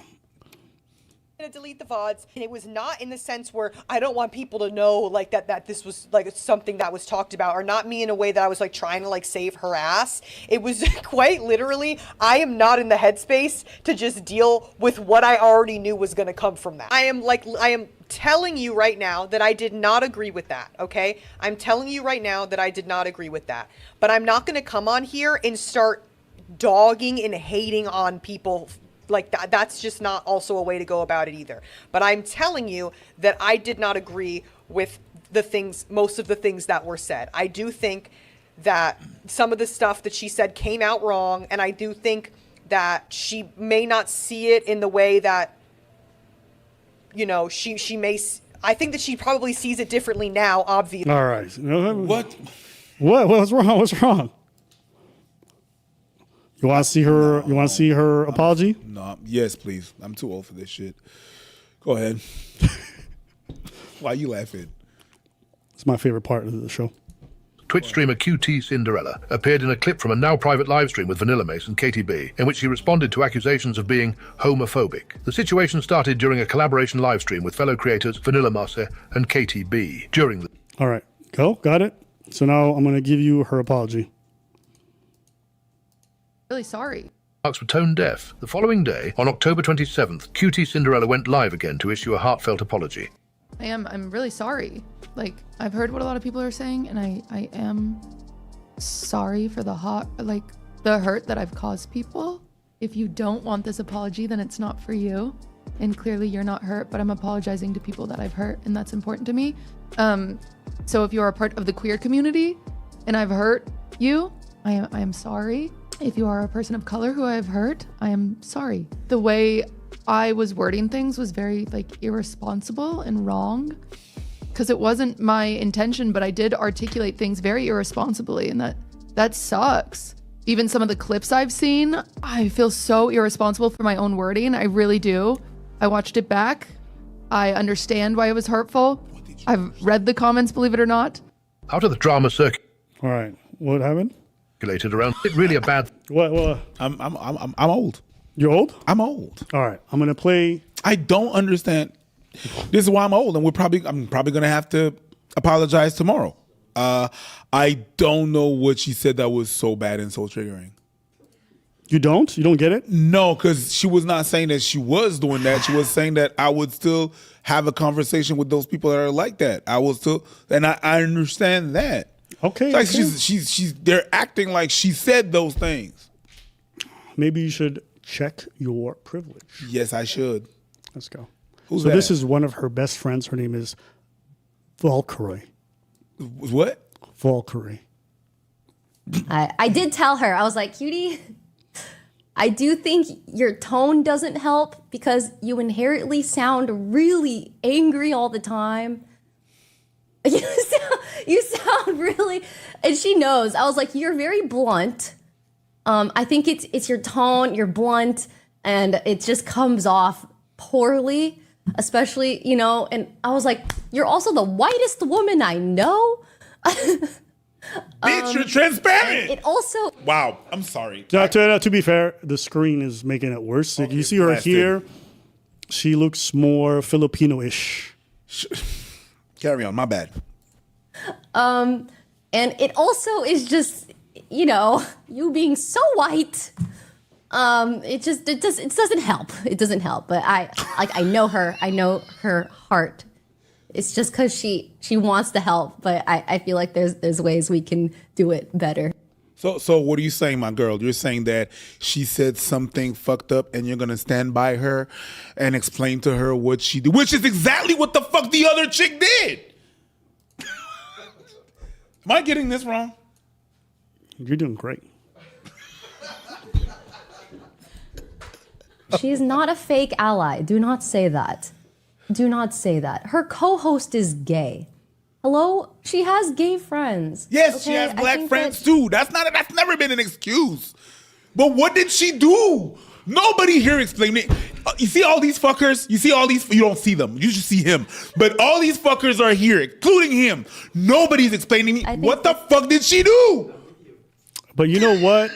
To delete the VODs, and it was not in the sense where I don't want people to know like that this was like something that was talked about, or not me in a way that I was like trying to like save her ass. It was quite literally, I am not in the headspace to just deal with what I already knew was going to come from that. I am telling you right now that I did not agree with that, okay? I'm telling you right now that I did not agree with that. But I'm not going to come on here and start dogging and hating on people like that. That's just not also a way to go about it either. But I'm telling you that I did not agree with most of the things that were said. I do think that some of the stuff that she said came out wrong, and I do think that she may not see it in the way that, you know, she may. I think that she probably sees it differently now, obviously. All right. What? What's wrong? What's wrong? You want to see her? You want to see her apology? No. Yes, please. I'm too old for this shit. Go ahead. Why are you laughing? It's my favorite part of the show. Twitch streamer QTCinderella appeared in a clip from a now private live stream with Vanilla Mace and Katie B, in which she responded to accusations of being homophobic. The situation started during a collaboration live stream with fellow creators Vanilla Mace and Katie B. During the... All right. Go. Got it. So now I'm going to give you her apology. Really sorry. Remarks were tone deaf. The following day, on October 27th, QTCinderella went live again to issue a heartfelt apology. I'm really sorry. Like, I've heard what a lot of people are saying, and I am sorry for the hurt that I've caused people. If you don't want this apology, then it's not for you. And clearly you're not hurt, but I'm apologizing to people that I've hurt, and that's important to me. So if you're a part of the queer community and I've hurt you, I am sorry. If you are a person of color who I have hurt, I am sorry. The way I was wording things was very irresponsible and wrong, because it wasn't my intention, but I did articulate things very irresponsibly, and that sucks. Even some of the clips I've seen, I feel so irresponsible for my own wording. I really do. I watched it back. I understand why it was hurtful. I've read the comments, believe it or not. Out of the drama circuit. All right. What happened? Around it really a bad. What? I'm old. You're old? I'm old. All right. I'm gonna play. I don't understand. This is why I'm old, and I'm probably gonna have to apologize tomorrow. I don't know what she said that was so bad and so triggering. You don't? You don't get it? No, because she was not saying that she was doing that. She was saying that I would still have a conversation with those people that are like that. I will still, and I understand that. Okay. It's like they're acting like she said those things. Maybe you should check your privilege. Yes, I should. Let's go. Who's so that? This is one of her best friends. Her name is Valkyrae. What? Valkyrae. I did tell her, I was like, cutie, I do think your tone doesn't help because you inherently sound really angry all the time. You sound really, and she knows. I was like, you're very blunt. I think it's your tone, you're blunt, and it just comes off poorly, especially, and I was like, you're also the whitest woman I know. Bitch, you're transparent. It also. Wow, I'm sorry. To be fair, the screen is making it worse. Okay, you see her blasted. here. She looks more Filipino-ish. Carry on. My bad. And it also is just, you being so white. It doesn't help. It doesn't help. But I know her. I know her heart. It's just because she wants to help, but I feel like there's ways we can do it better. So what are you saying, my girl? You're saying that she said something fucked up and you're going to stand by her and explain to her what she did, which is exactly what the fuck the other chick did. Am I getting this wrong? You're doing great. She's not a fake ally. Do not say that. Do not say that. Her co-host is gay. Hello? She has gay friends. Yes, okay? she has black friends too. That's never been an excuse. But what did she do? Nobody here explaining. You see all these fuckers? You see all these? You don't see them. You just see him. But all these fuckers are here, including him. Nobody's explaining me. What the fuck did she do? But you know what?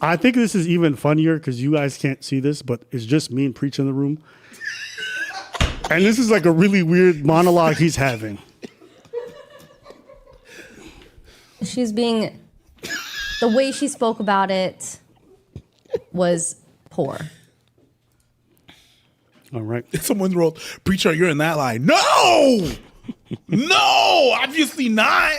I think this is even funnier because you guys can't see this, but it's just me and Preach in the room. And this is like a really weird monologue he's having. She's being, the way she spoke about it was poor. All right. Someone wrote, Preacher, you're in that lie. No! No, obviously not.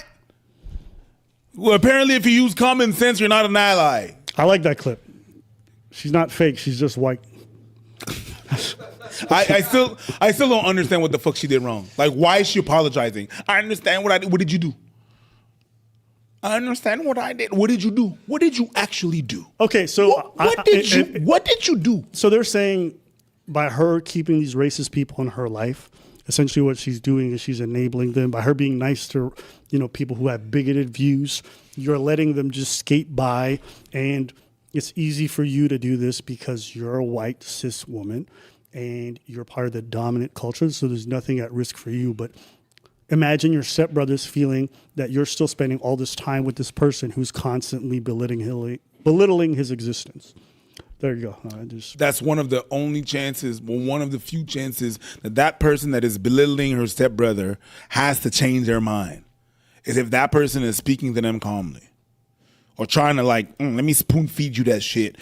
Well, apparently if you use common sense, you're not an ally. I like that clip. She's not fake. She's just white. I still don't understand what the fuck she did wrong. Like, why is she apologizing? I understand what I did. What did you do? I understand what I did. What did you do? What did you actually do? Okay, so what did you do? So they're saying by her keeping these racist people in her life, essentially what she's doing is she's enabling them by her being nice to, people who have bigoted views. You're letting them just skate by, and it's easy for you to do this because you're a white cis woman and you're part of the dominant culture, so there's nothing at risk for you. But imagine your stepbrother's feeling that you're still spending all this time with this person who's constantly belittling his existence. There you go. That's one of the only chances, one of the few chances that person that is belittling her stepbrother has to change their mind, is if that person is speaking to them calmly or trying to let me spoon feed you that shit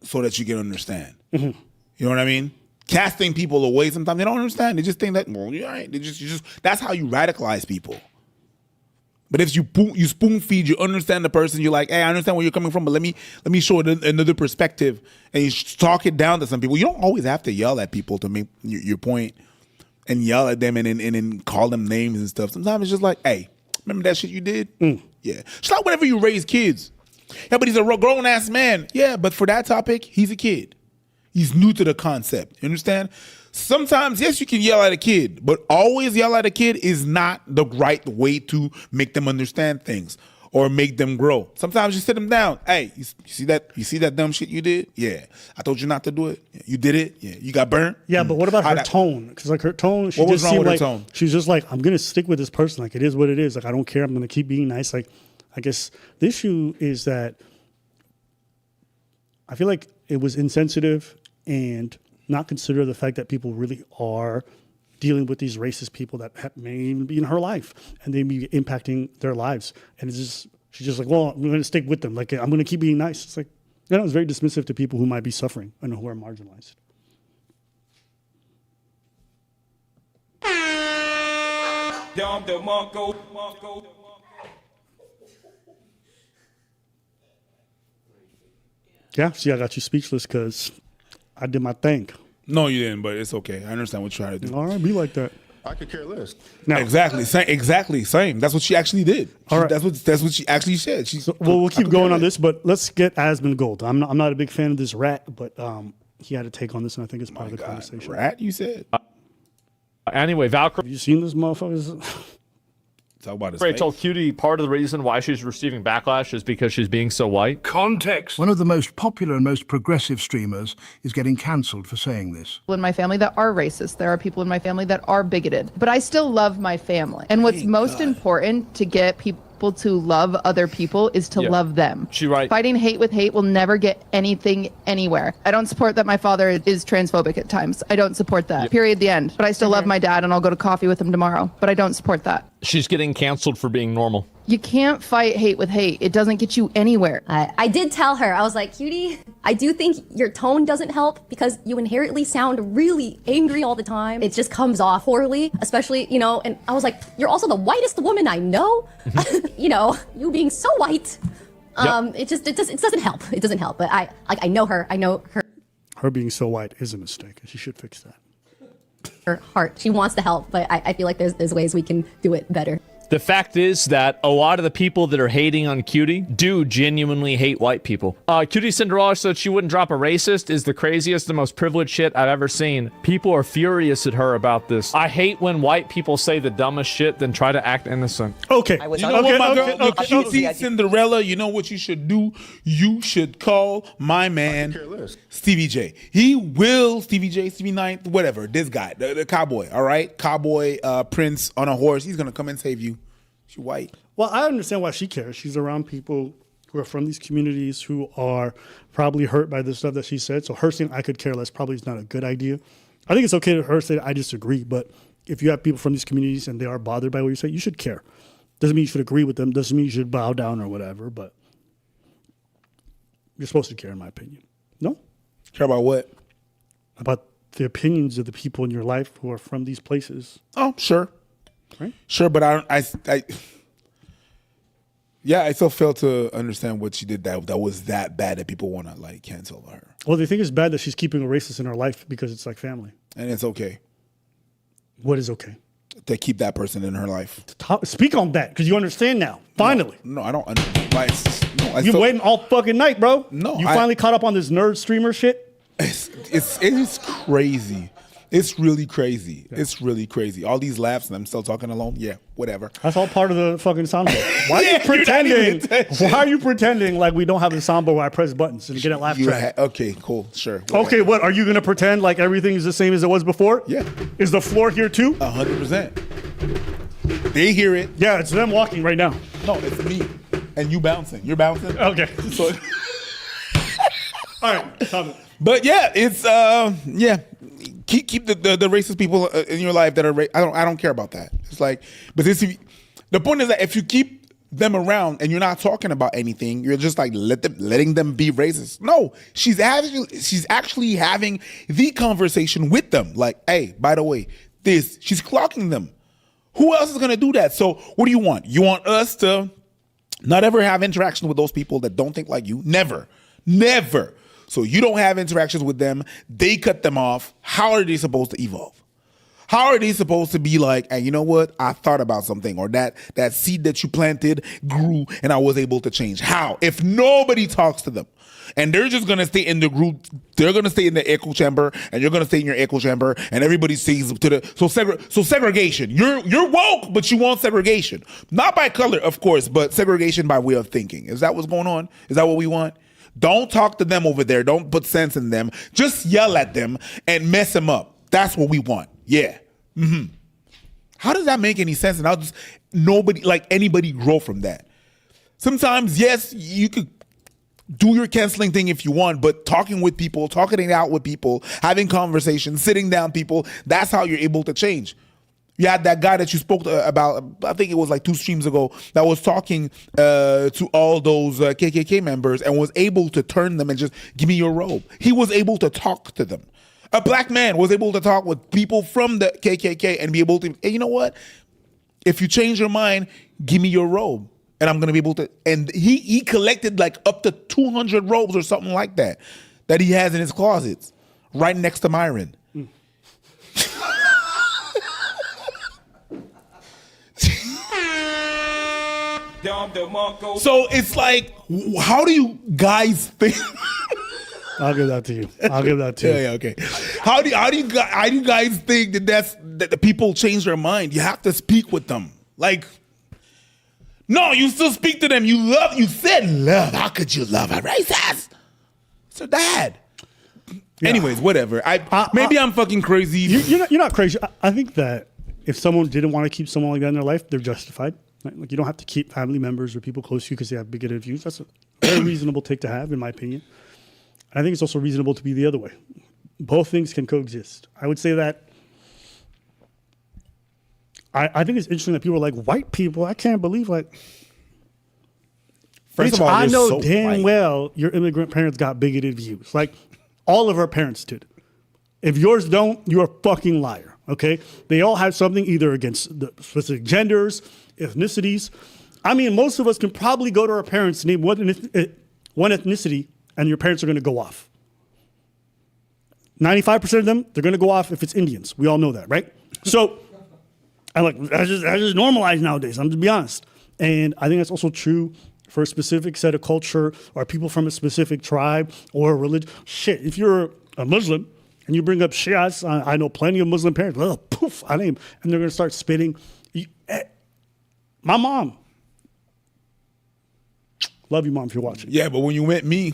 so that you can understand. Mm-hmm. You know what I mean? Casting people away, sometimes they don't understand. They just think that, well, you're right. That's how you radicalize people. But if you spoon feed, you understand the person. You're like, hey, I understand where you're coming from, but let me show it another perspective, and you talk it down to some people. You don't always have to yell at people to make your point, and yell at them and then call them names and stuff. Sometimes it's just like, hey, remember that shit you did? Yeah. It's like whenever you raise kids. Yeah, but he's a grown ass man. Yeah, but for that topic, he's a kid. He's new to the concept. You understand? Sometimes, yes, you can yell at a kid, but always yell at a kid is not the right way to make them understand things or make them grow. Sometimes you sit them down. Hey, you see that dumb shit you did? Yeah. I told you not to do it. Yeah. You did it? Yeah. You got burnt? Yeah, but what about her tone? Because like her tone, what was wrong with her tone? She's just like, I'm going to stick with this person. Like, it is what it is. Like, I don't care. I'm going to keep being nice. Like, I guess the issue is that I feel like it was insensitive and not consider the fact that people really are dealing with these racist people that may even be in her life and they may be impacting their lives. And she's just like, well, I'm going to stick with them. Like, I'm going to keep being nice. It's like, it's very dismissive to people who might be suffering and who are marginalized. Yeah, see, I got you speechless because I did my thing. No, you didn't, but it's okay. I understand what you're trying to do. All right, be like that. I could care less. Now, exactly, same. That's what she actually did. All right. That's what she actually said. We'll keep going on this, but let's get Asmongold. I'm not a big fan of this rat, but he had a take on this, and I think it's part of the conversation. Rat, you said? Anyway, Valkyrae. Have you seen this motherfucker? Talk about his Valkyrae face. told QT part of the reason why she's receiving backlash is because she's being so white. Context. One of the most popular and most progressive streamers is getting cancelled for saying this. People in my family that are racist. There are people in my family that are bigoted. But I still love my family. And what's most important to get people to love other people is to love them. She right. Fighting hate with hate will never get anything anywhere. I don't support that my father is transphobic at times. I don't support that. Period. The end. But I still love my dad and I'll go to coffee with him tomorrow. But I don't support that. She's getting canceled for being normal. You can't fight hate with hate. It doesn't get you anywhere. I did tell her, I was like, Cutie, I do think your tone doesn't help because you inherently sound really angry all the time. It just comes off poorly, especially, and I was like, you're also the whitest woman I know. You being so white. It doesn't help. It doesn't help. But I know her. I know her. Her being so white is a mistake. She should fix that. Her heart. She wants to help, but I feel like there's ways we can do it better. The fact is that a lot of the people that are hating on Cutie do genuinely hate white people. QTCinderella said she wouldn't drop a racist is the craziest and most privileged shit I've ever seen. People are furious at her about this. I hate when white people say the dumbest shit then try to act innocent. Okay. You know what, my girl? QTCinderella, you know what you should do? You should call my man Stevie J. He will, Stevie J, Stevie Ninth, whatever, this guy, the cowboy, all right? Cowboy Prince on a horse. He's going to come and save you. She's white. Well, I understand why she cares. She's around people who are from these communities who are probably hurt by the stuff that she said. So her saying I could care less probably is not a good idea. I think it's okay to her say I disagree, but if you have people from these communities and they are bothered by what you say, you should care. Doesn't mean you should agree with them. Doesn't mean you should bow down or whatever, but you're supposed to care, in my opinion. No? Care about what? About the opinions of the people in your life who are from these places. Oh, sure. Right? Sure, but I still fail to understand what she did that was that bad that people want to like cancel her. Well, they think it's bad that she's keeping a racist in her life because it's like family. And it's okay. What is okay? To keep that person in her life. Speak on that, because you understand now. Finally. No, I don't understand. You've waiting all fucking night, bro. No, you finally caught up on this nerd streamer shit? It's crazy. It's really crazy. Yeah. It's really crazy. All these laughs and I'm still talking alone. Yeah, whatever. That's all part of the fucking soundboard. Why are you pretending? Why are you pretending like we don't have the soundboard where I press buttons and get a laugh track? Okay, cool, sure. Whatever. Okay, what are you gonna pretend like everything is the same as it was before? Yeah. Is the floor here too? 100%. They hear it. Yeah, it's them walking right now. No, it's me and you bouncing. You're bouncing. Okay. So. All right. Comment. But yeah, it's Keep the racist people in your life that are I don't care about that. It's like, but the point is that if you keep them around and you're not talking about anything, you're just like letting them be racist. No, she's actually having the conversation with them. Like, hey, by the way, she's clocking them. Who else is gonna do that? So what do you want? You want us to not ever have interaction with those people that don't think like you? Never. So you don't have interactions with them. They cut them off. How are they supposed to evolve? How are they supposed to be like, hey, you know what? I thought about something, or that seed that you planted grew and I was able to change. How? If nobody talks to them and they're just going to stay in the group, they're going to stay in the echo chamber and you're going to stay in your echo chamber and everybody stays to the, so segregation. You're woke, but you want segregation. Not by color, of course, but segregation by way of thinking. Is that what's going on? Is that what we want? Don't talk to them over there. Don't put sense in them. Just yell at them and mess them up. That's what we want. Yeah. Mm-hmm. How does that make any sense? And how does anybody grow from that? Sometimes, yes, you could do your canceling thing if you want, but talking with people, talking it out with people, having conversations, sitting down people, that's how you're able to change. You had that guy that you spoke about, I think it was like 2 streams ago, that was talking to all those KKK members and was able to turn them and just give me your robe. He was able to talk to them. A black man was able to talk with people from the KKK and be able to, hey, you know what? If you change your mind, give me your robe. And I'm going to be able to, and he collected like up to 200 robes or something like that he has in his closets right next to Myron. So it's like, how do you guys think? I'll give that to you. Yeah, okay. How do you guys think that the people change their mind? You have to speak with them. Like, no, you still speak to them. You said love. How could you love a racist? It's your dad. Yeah. Anyways, whatever. Maybe I'm fucking crazy. You're not crazy. I think that if someone didn't want to keep someone like that in their life, they're justified. Right? Like, you don't have to keep family members or people close to you because they have bigoted views. That's a very reasonable take to have, in my opinion. And I think it's also reasonable to be the other way. Both things can coexist. I would say that I think it's interesting that people are like, white people, I can't believe, like, first of all, I know so damn white. Well your immigrant parents got bigoted views. Like, all of our parents did. If yours don't, you're a fucking liar, okay? They all have something either against the specific genders, ethnicities. I mean, most of us can probably go to our parents and name one ethnicity, and your parents are going to go off. 95% of them, they're going to go off if it's Indians. We all know that, right? So that's just normalized nowadays. I'm to be honest, and I think that's also true for a specific set of culture or people from a specific tribe or religion. Shit, if you're a Muslim and you bring up Shias, I know plenty of Muslim parents. Well, poof, I name, and they're gonna start spitting. My mom, love you, mom, if you're watching. Yeah, but when you met me,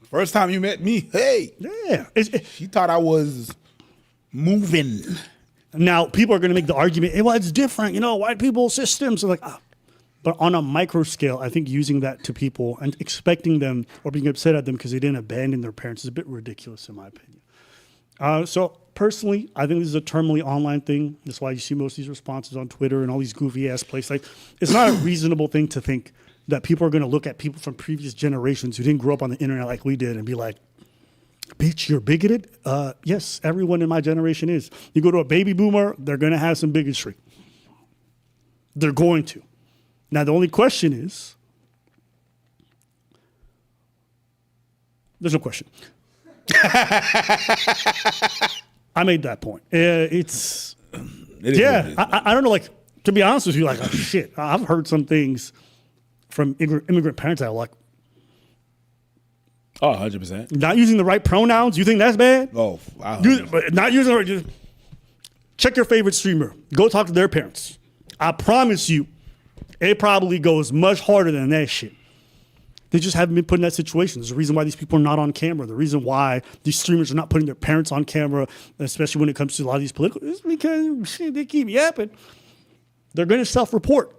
first time you met me, hey, yeah, she thought I was moving. Now, people are going to make the argument, hey, well, it's different, white people systems. Like, but on a micro scale, I think using that to people and expecting them or being upset at them because they didn't abandon their parents is a bit ridiculous, in my opinion. So personally, I think this is a terminally online thing. That's why you see most of these responses on Twitter and all these goofy ass places. Like, it's not a reasonable thing to think that people are going to look at people from previous generations who didn't grow up on the internet like we did and be like, bitch, you're bigoted? Yes, everyone in my generation is. You go to a baby boomer, they're going to have some bigotry. They're going to. Now, the only question is, there's no question. I made that point. I don't know, like, to be honest with you, like, oh, shit, I've heard some things from immigrant parents that are like, oh, 100%. Not using the right pronouns, you think that's bad? Oh, but not using the right, just check your favorite streamer. Go talk to their parents. I promise you, it probably goes much harder than that shit. They just haven't been put in that situation. There's a reason why these people are not on camera. The reason why these streamers are not putting their parents on camera, especially when it comes to a lot of these political, is because shit, they keep yapping. They're going to self-report.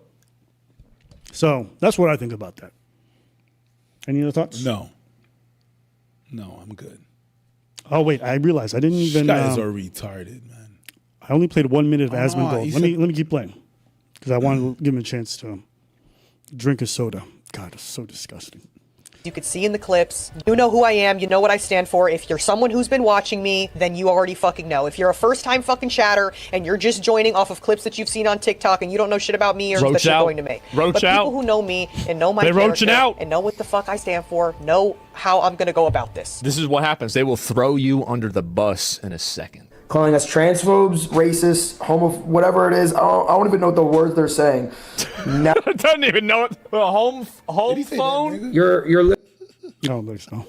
So that's what I think about that. Any other thoughts? No, I'm good. Oh, wait, I realized I didn't even... You guys are retarded, man. I only played 1 minute of Asmongold. Let me keep playing because I want to give him a chance to drink a soda. God, it's so disgusting. You could see in the clips. You know who I am. You know what I stand for. If you're someone who's been watching me, then you already fucking know. If you're a first-time fucking chatter and you're just joining off of clips that you've seen on TikTok and you don't know shit about me or that you're going to make. Roach but out. People who know me and know my character and know what the fuck I stand for, know how I'm going to go about this. This is what happens. They will throw you under the bus in a second. Calling us transphobes, racists, whatever it is. I don't even know what the words they're saying. Now, I don't even know it. Home phone? You're no, there's no.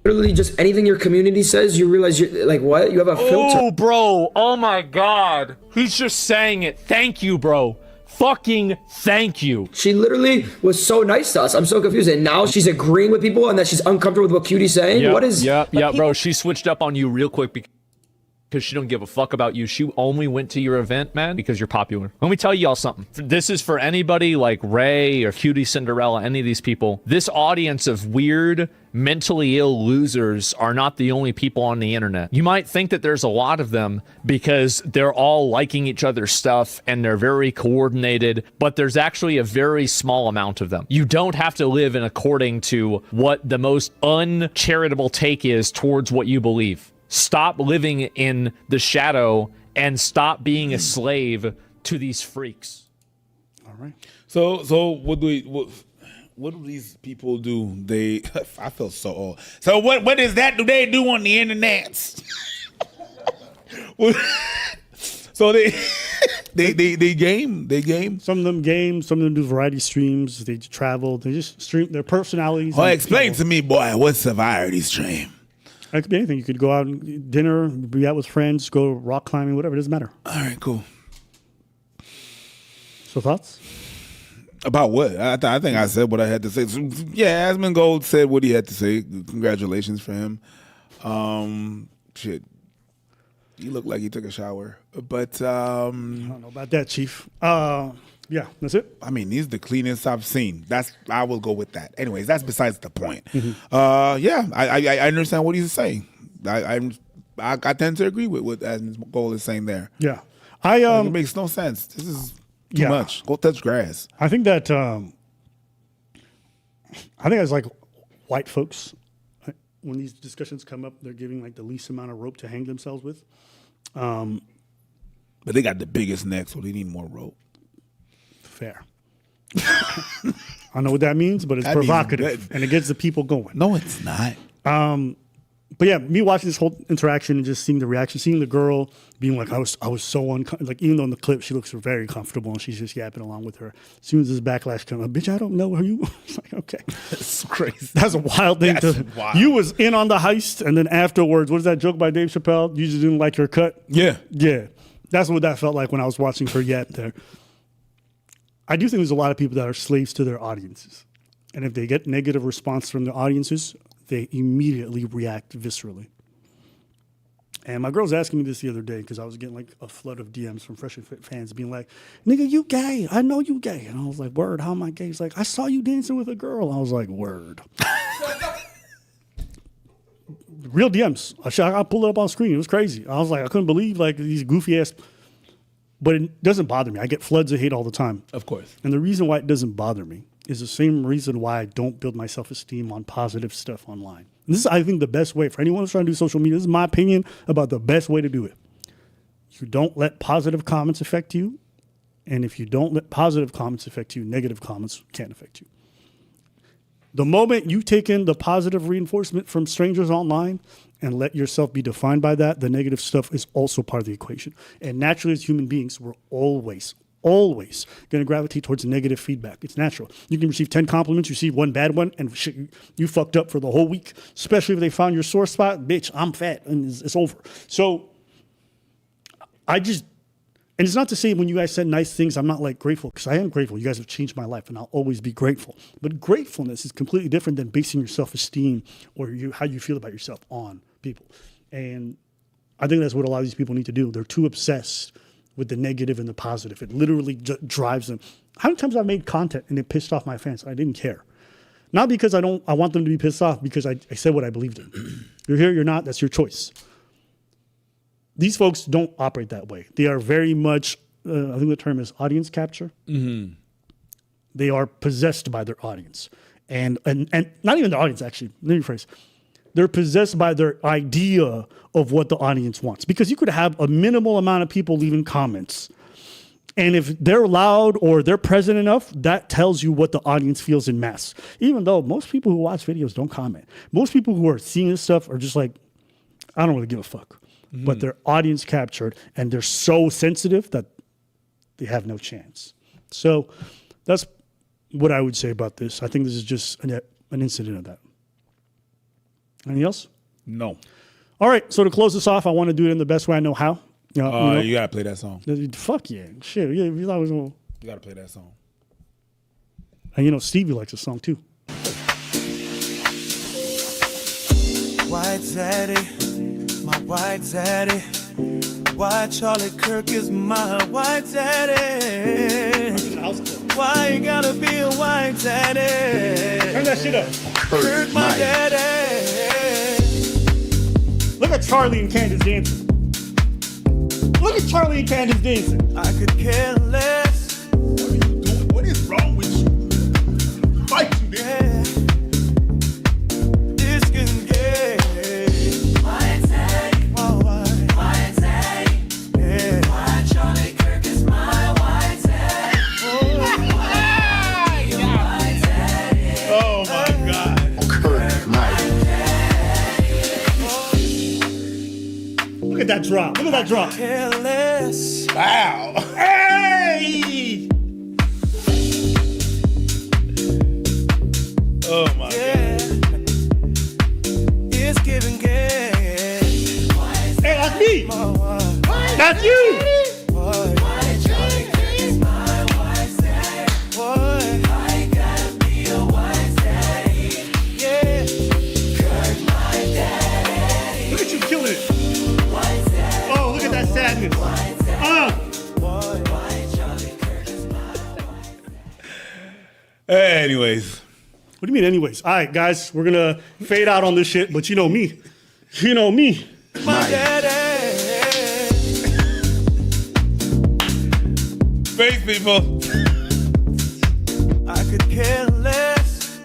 Literally just anything your community says, you realize you're like, what? You have a filter. Oh, bro. Oh, my God. He's just saying it. Thank you, bro. Fucking thank you. She literally was so nice to us. I'm so confused. And now she's agreeing with people and that she's uncomfortable with what Cutie's saying? Yep, What is... Yeah, bro. She switched up on you real quick because she don't give a fuck about you. She only went to your event, man, because you're popular. Let me tell y'all something. This is for anybody like Ray or QTCinderella, any of these people. This audience of weird, mentally ill losers are not the only people on the internet. You might think that there's a lot of them because they're all liking each other's stuff and they're very coordinated, but there's actually a very small amount of them. You don't have to live in according to what the most uncharitable take is towards what you believe. Stop living in the shadow and stop being a slave to these freaks. All right. So what do these people do? I feel so old. So what is that? Do they do on the internet? So they game. Some of them game. Some of them do variety streams. They travel. They just stream their personalities. Oh, explain to me, boy, what's a variety stream? It could be anything. You could go out and dinner, be out with friends, go rock climbing, whatever. It doesn't matter. All right, cool. So thoughts? About what? I think I said what I had to say. So, yeah, Asmongold said what he had to say. Congratulations for him. Shit. He looked like he took a shower. But I don't know about that, Chief. Yeah, that's it. I mean, he's the cleanest I've seen. I will go with that. Anyways, that's besides the point. Mm-hmm. Yeah, I understand what he's saying. I tend to agree with what Asmongold is saying there. Yeah, it makes no sense. This is too much. Go touch grass. I think that it's like white folks. When these discussions come up, they're giving like the least amount of rope to hang themselves with. But they got the biggest neck, so they need more rope. Fair. I know what that means, but it's provocative and it gets the people going. No, it's not. But yeah, me watching this whole interaction and just seeing the reaction, seeing the girl being like, I was so uncomfortable. Like, even though in the clip she looks very comfortable and she's just yapping along with her. As soon as this backlash comes up, bitch, I don't know who you. It's like, okay, that's crazy. That's a wild thing. Wild. You was in on the heist, and then afterwards, what is that joke by Dave Chappelle? You just didn't like your cut. Yeah. That's what that felt like when I was watching her yap there. I do think there's a lot of people that are slaves to their audiences, and if they get negative response from the audiences, they immediately react viscerally. And my girl was asking me this the other day because I was getting like a flood of DMs from Fresh and Fit fans being like, nigga, you gay. I know you gay. And I was like, word, how am I gay? He's like, I saw you dancing with a girl. I was like, word. Real DMs. I pulled it up on screen. It was crazy. I was like, I couldn't believe like these goofy ass. But it doesn't bother me. I get floods of hate all the time. Of course. And the reason why it doesn't bother me is the same reason why I don't build my self-esteem on positive stuff online. And this is, I think, the best way for anyone who's trying to do social media. This is my opinion about the best way to do it. You don't let positive comments affect you. And if you don't let positive comments affect you, negative comments can't affect you. The moment you take in the positive reinforcement from strangers online and let yourself be defined by that, the negative stuff is also part of the equation. And naturally, as human beings, we're always going to gravitate towards negative feedback. It's natural. You can receive 10 compliments, receive one bad one, and shit, you fucked up for the whole week. Especially if they found your sore spot. Bitch, I'm fat, and it's over. So and it's not to say when you guys said nice things, I'm not like grateful, because I am grateful. You guys have changed my life, and I'll always be grateful. But gratefulness is completely different than basing your self-esteem or how you feel about yourself on people. And I think that's what a lot of these people need to do. They're too obsessed with the negative and the positive. It literally drives them. How many times I've made content and it pissed off my fans? I didn't care. Not because I want them to be pissed off, because I said what I believed in. You're here, you're not, that's your choice. These folks don't operate that way. They are very much, I think the term is audience capture. Mm-hmm. They are possessed by their audience. And not even the audience, actually. Let me rephrase. They're possessed by their idea of what the audience wants. Because you could have a minimal amount of people leaving comments. And if they're loud or they're present enough, that tells you what the audience feels in mass. Even though most people who watch videos don't comment. Most people who are seeing this stuff are just like, I don't really give a fuck. Mm-hmm. But they're audience captured and they're so sensitive that they have no chance. So that's what I would say about this. I think this is just an incident of that. Anything else? No. All right. So to close this off, I want to do it in the best way I know how. You gotta play that song. Fuck yeah. Shit. Yeah, you thought it was gonna... You gotta play that song. And Stevie likes the song too. White Zaddy, my white Zaddy. Why Charlie Kirk is my white Zaddy? Why you gotta be a white Zaddy? Turn that shit up. Kirk my daddy. Look at Charlie and Candace dancing. Look at Charlie and Candace dancing. I could care less. What are you doing? What is wrong with you? Fight you, man. This can get White Zaddy, White Zaddy, yeah. Why Charlie Kirk is my white Zaddy. White Zaddy. Oh my God. Kirk my Look at that drop. Look at that drop. Careless. Wow. Hey! Oh my God. It's giving game. Hey, that's me. That's you. Look at you killing it. Oh, look at that sadness. Anyways. What do you mean anyways? All right, guys, we're going to fade out on this shit, but you know me. You know me. My daddy. Face people. I could care less.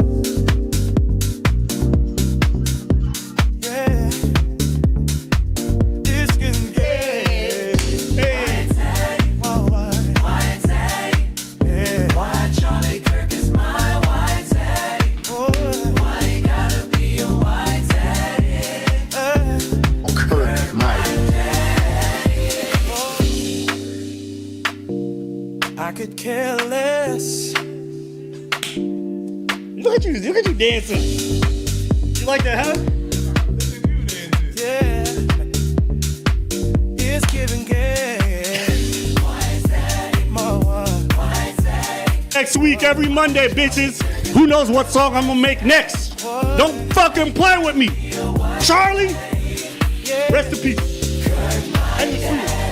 Yeah. This can get. White Zaddy, White Zaddy, Yeah. why Charlie Kirk is my white Zaddy. Why you gotta be a white Zaddy? Look at you dancing. You like that, huh? Yeah. It's giving game. Next week, every Monday, bitches. Who knows what song I'm gonna make next? Don't fucking play with me. Charlie, rest in peace. And the